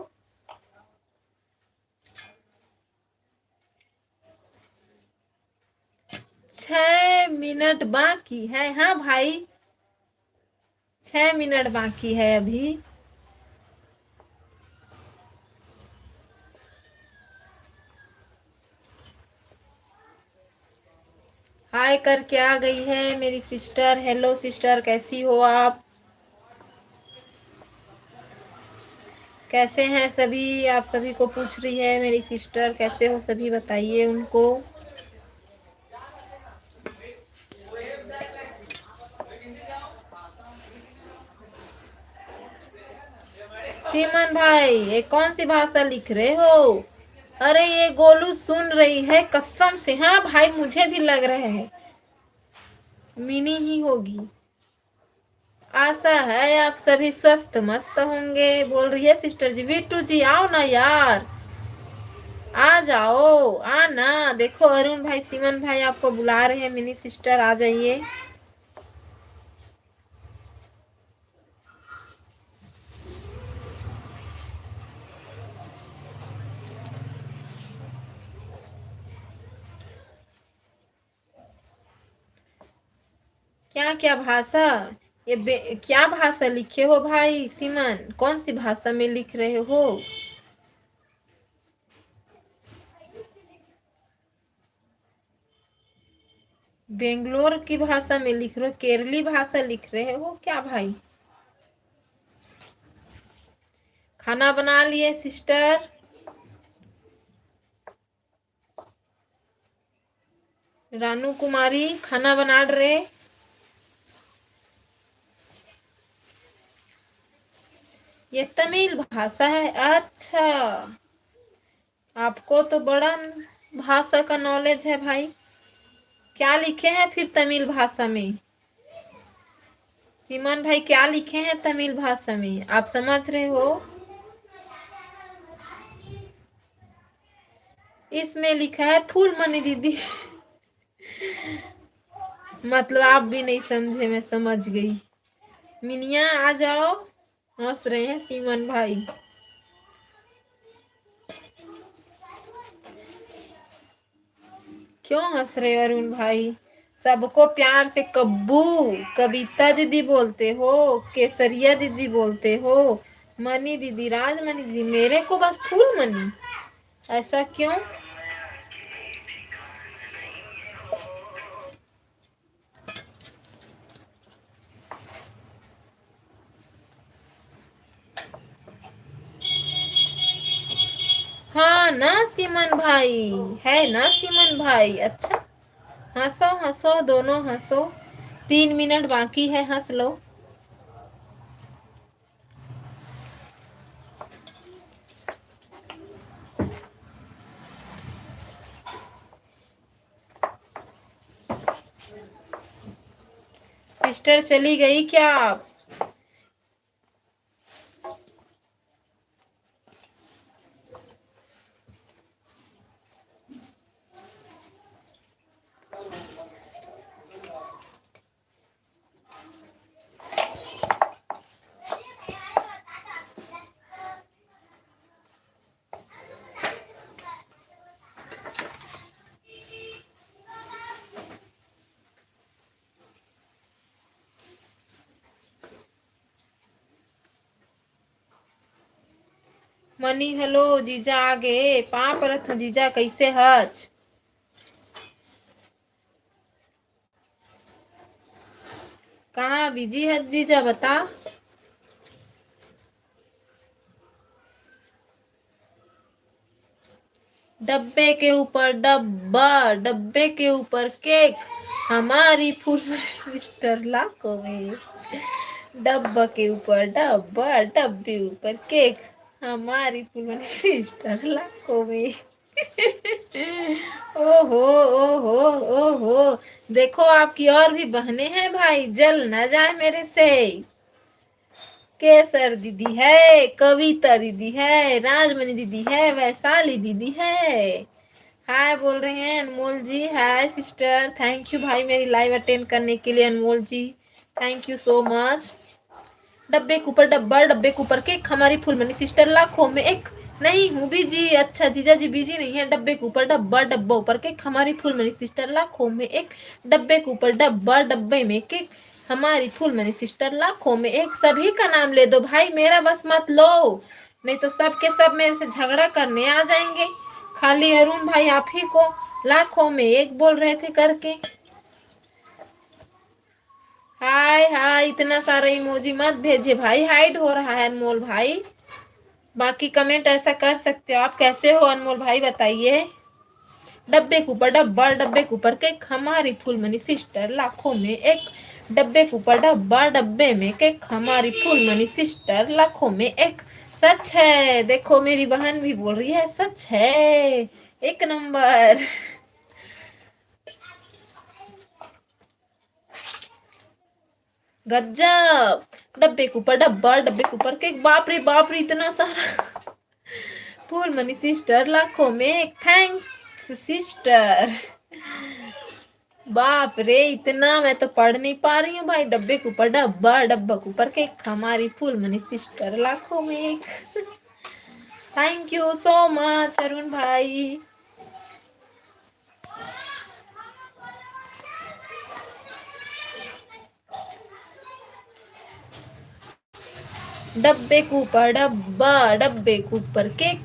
Speaker 1: 6 मिनट बाकी है, हाँ भाई 6 मिनट बाकी है अभी। हाय करके आ गई है मेरी सिस्टर। हेलो सिस्टर, कैसी हो आप? कैसे हैं सभी? आप सभी को पूछ रही है मेरी सिस्टर, कैसे हो सभी बताइए उनको। सीमन भाई ये कौन सी भाषा लिख रहे हो? अरे ये गोलू सुन रही है कसम से। हाँ भाई मुझे भी लग रहा है मिनी ही होगी। आशा है आप सभी स्वस्थ मस्त होंगे, बोल रही है सिस्टर जी। बिट्टू जी आओ ना यार, आ जाओ आना। देखो अरुण भाई सीमन भाई आपको बुला रहे हैं, मिनी सिस्टर आ जाइए। क्या क्या भाषा? ये क्या भाषा लिखे हो भाई सीमन? कौन सी भाषा में लिख रहे हो? बेंगलोर की भाषा में लिख रहे हो? केरली भाषा लिख रहे हो क्या भाई? खाना बना लिए सिस्टर? रानू कुमारी खाना बना रहे? ये तमिल भाषा है, अच्छा। आपको तो बड़ा भाषा का नॉलेज है भाई। क्या लिखे हैं फिर तमिल भाषा में? सीमन भाई क्या लिखे हैं तमिल भाषा में, आप समझ रहे हो? इसमें लिखा है फूलमणि दीदी। मतलब आप भी नहीं समझे, मैं समझ गई। मिनिया आ जाओ। हंस रहे हैं सीमन भाई। क्यों हंस रहे हो अरुण भाई? सबको प्यार से कब्बू, कविता दीदी बोलते हो, केसरिया दीदी बोलते हो, मनी दीदी, राजमणि दीदी, मेरे को बस फूलमणि। ऐसा क्यों? हाँ ना सीमन भाई, है ना सीमन भाई? अच्छा हंसो हंसो दोनों हंसो, 3 मिनट बाकी है, हंस लो। सिस्टर चली गई क्या आप? मनी हेलो जीजा आ गए, पाप रथ जीजा कैसे हच? कहाँ बिजी है जीजा बता। डब्बे के ऊपर डब्बा, डब्बे के ऊपर केक, हमारी फुल सिस्टर लाखों में। डब्बा के ऊपर डब्बा, डब्बे ऊपर केक, हमारी फुल सिस्टर लाखों में। ओहो ओहो ओहो, देखो आपकी और भी बहनें हैं भाई, जल न जाए मेरे से। केसर दीदी है, कविता दीदी है, राजमणि दीदी है, वैशाली दीदी है। हाय बोल रहे हैं अनमोल जी। हाय सिस्टर, थैंक यू भाई मेरी लाइव अटेंड करने के लिए अनमोल जी, थैंक यू सो मच। डब्बे के ऊपर डब्बा, डब्बे के ऊपर केक, हमारी फुलमनी सिस्टर लाखों में एक। नहीं हूँ बिजी, अच्छा जीजा जी बिजी नहीं है। डब्बे के ऊपर डब्बा, डब्बा ऊपर केक, हमारी फुलमनी सिस्टर लाखों में एक। डब्बे के ऊपर डब्बा, डब्बे में केक, हमारी फुलमनी सिस्टर लाखों में एक। सभी का नाम ले दो भाई, मेरा बस मत लो, नहीं तो सब के सब मेरे से झगड़ा करने आ जाएंगे। खाली अरुण भाई आप ही को लाखों में एक बोल रहे थे करके। हाय हाय, इतना सारा इमोजी मत भेजिए भाई, हाइड हो रहा है अनमोल भाई। बाकी कमेंट ऐसा कर सकते हो आप। कैसे हो अनमोल भाई बताइए। डब्बे के ऊपर डब्बा, डब्बे के ऊपर केक, हमारी फुलमनी सिस्टर लाखों में एक। डब्बे के ऊपर डब्बा, डब्बे में केक, हमारी फुलमनी सिस्टर लाखों में एक। सच है, देखो मेरी बहन भी बोल रही है सच है, एक नंबर। गजब, डब्बे के ऊपर डब्बा, डब्बे के ऊपर केक, बाप रे बाप रे इतना सारा। फूल मनी सिस्टर लाखों में एक, थैंक्स सिस्टर। बाप रे इतना मैं तो पढ़ नहीं पा रही हूँ भाई, डब्बे के ऊपर डब्बा, डब्बा के ऊपर केक, हमारी फूल मनी सिस्टर लाखों में एक। Thank you so much Arun भाई। डब्बे के ऊपर डब्बा, डब्बे के ऊपर केक,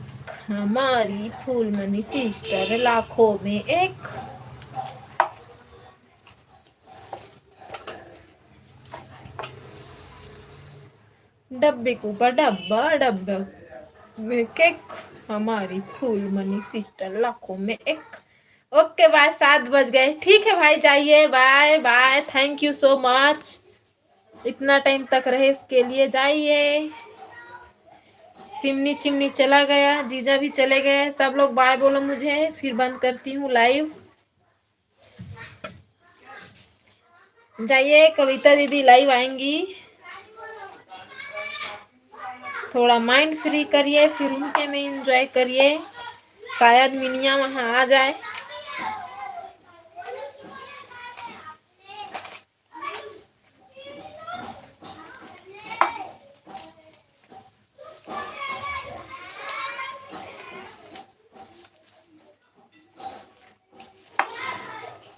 Speaker 1: हमारी फूल मनी सिस्टर लाखों में एक। डब्बे के ऊपर डब्बा, डब्बा में केक, हमारी फूल मनी सिस्टर लाखों में एक। ओके बाय, 7 बज गए, ठीक है भाई जाइए, bye bye, thank you so much, इतना टाइम तक रहे इसके लिए, जाइए। सिमनी चिमनी चला गया, जीजा भी चले गए, सब लोग बाय बोलो मुझे, फिर बंद करती हूँ लाइव। जाइए, कविता दीदी लाइव आएंगी, थोड़ा माइंड फ्री करिए, फिर उनके में एंजॉय करिए, शायद मिनिया वहां आ जाए।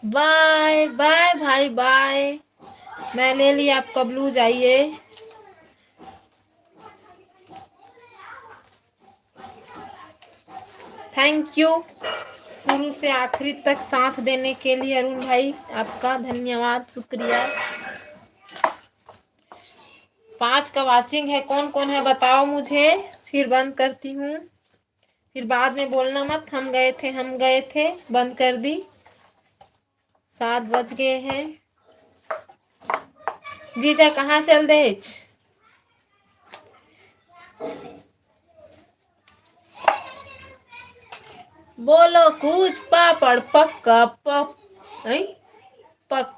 Speaker 1: बाय बाय भाई बाय, मैं ले लिया आपका ब्लू, जाइए। थैंक यू शुरू से आखिरी तक साथ देने के लिए अरुण भाई, आपका धन्यवाद, शुक्रिया। 5 का वाचिंग है, कौन कौन है बताओ मुझे, फिर बंद करती हूँ, फिर बाद में बोलना मत हम गए थे हम गए थे, बंद कर दी। 7 बज गए हैं। जीजा कहाँ चल दे, बोलो कुछ, पापड़ पक्का पक, पक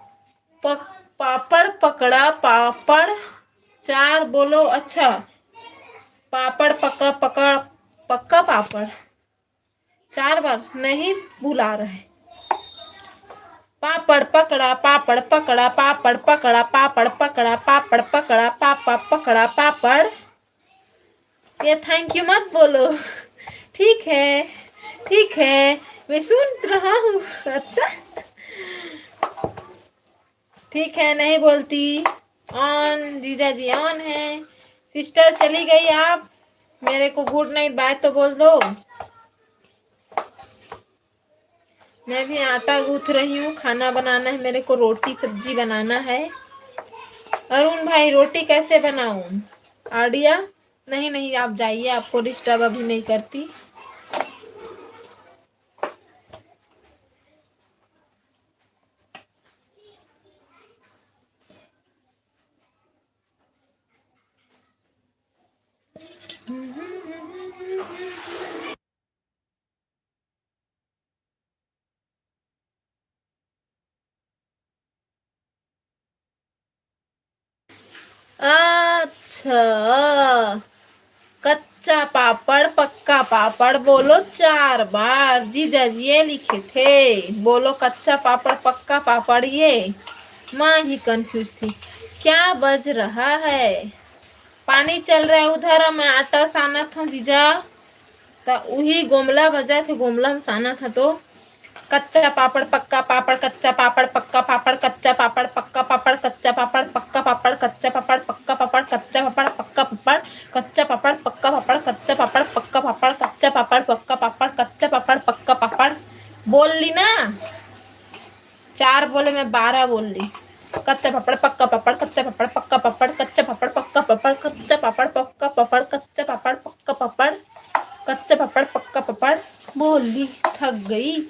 Speaker 1: पक पापड़ पकड़ा, पापड़ 4 बोलो, अच्छा पापड़ पक्का, पकड़ पक्का पापड़ 4 बार नहीं बुला रहे। पापड़ पकड़ा, पापड़ पकड़ा, पापड़ पकड़ा, पापड़ पकड़ा, पापड़ पकड़ा, पापड़ पकड़ा, पापड़। ये थैंक यू मत बोलो, ठीक है ठीक है, मैं सुन रहा हूँ, अच्छा ठीक है, नहीं बोलती। ऑन जीजा जी ऑन है, सिस्टर चली गई, आप मेरे को गुड नाइट बाय तो बोल दो। मैं भी आटा गूंथ रही हूँ, खाना बनाना है मेरे को, रोटी सब्जी बनाना है। अरुण भाई रोटी कैसे बनाऊं, आइडिया? नहीं नहीं आप जाइए, आपको डिस्टर्ब अभी नहीं करती। अच्छा, कच्चा पापड़ पक्का पापड़ बोलो 4 बार, जीजा जी ये लिखे थे, बोलो कच्चा पापड़ पक्का पापड़, ये माँ ही कंफ्यूज थी। क्या बज रहा है, पानी चल रहा है उधर, मैं आटा साना था जीजा, तो वही गोमला बजा थे, गोमला में साना था, तो कच्चा पापड़ पक्का पापड़, कच्चा पापड़ पक्का पापड़, कच्चा पापड़ पक्का पापड़, कच्चा पापड़ पक्का पापड़, कच्चा पापड़ पक्का पापड़, कच्चा पापड़ पक्का पापड़, कच्चा पापड़ पक्का पापड़, कच्चा पापड़ पक्का पापड़, कच्चा पापड़ पक्का पापड़, कच्चा पापड़ पक्का पापड़। बोल ली ना, 4 बोले, मैं 12 बोल ली। कच्चा पापड़ पक्का पापड़, कच्चा पापड़ पक्का पापड़, कच्चा पापड़ पक्का पापड़, कच्चा पापड़ पक्का पापड़, कच्चा पापड़ पक्का पापड़, कच्चा पापड़ पक्का पापड़। बोल ली, थक गई,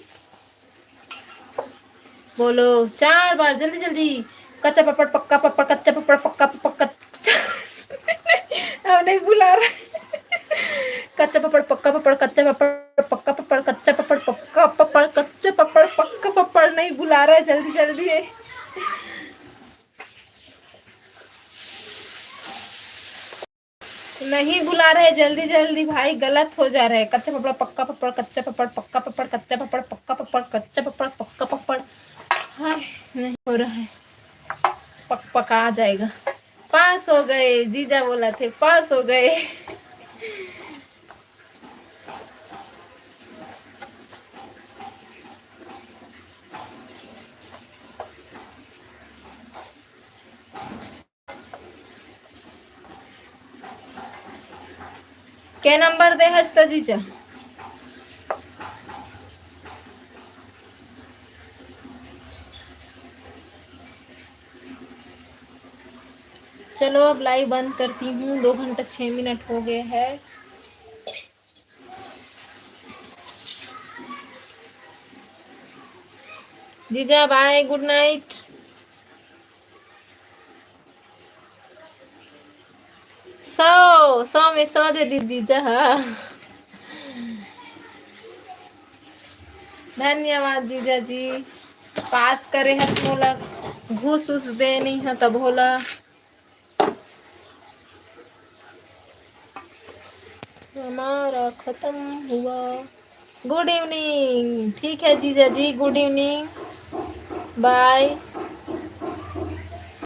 Speaker 1: बोलो 4 बार, जल्दी जल्दी। कच्चा पापड़ पक्का पापड़, कच्चा पापड़ पक्का पापड़, कच्चा अब नहीं बुला रहा।
Speaker 2: कच्चा पपड़ पक्का पपड़, कच्चा पपड़ पक्का पपड़, कच्चा पपड़ पक्का पपड़, कच्चा पपड़ पक्का पपड़। नहीं बुला रहा है, जल्दी जल्दी है। नहीं बुला रहे, जल्दी जल्दी भाई, गलत हो जा रहा है। कच्चा पपड़ पक्का पपड़, कच्चा पपड़ पक्का पपड़, कच्चा पपड़ पक्का पपड़, कच्चा पपड़ पक्का पपड़। हाय नहीं हो रहा है, पक पका जाएगा। पास हो गए, जीजा बोला थे पास हो गए। क्या नंबर दे हस्ता जीजा? चलो अब लाइव बंद करती हूँ, 2 घंटा 6 मिनट हो गए हैं। जीजा बाय, गुड नाइट। सौ में 100 दे दी जीजा। हाँ धन्यवाद जीजा जी। पास करे है मोला, घूस उस दे नहीं है तब होला। हमारा खत्म हुआ। Good evening. ठीक है जीजा जी, गुड इवनिंग, बाय।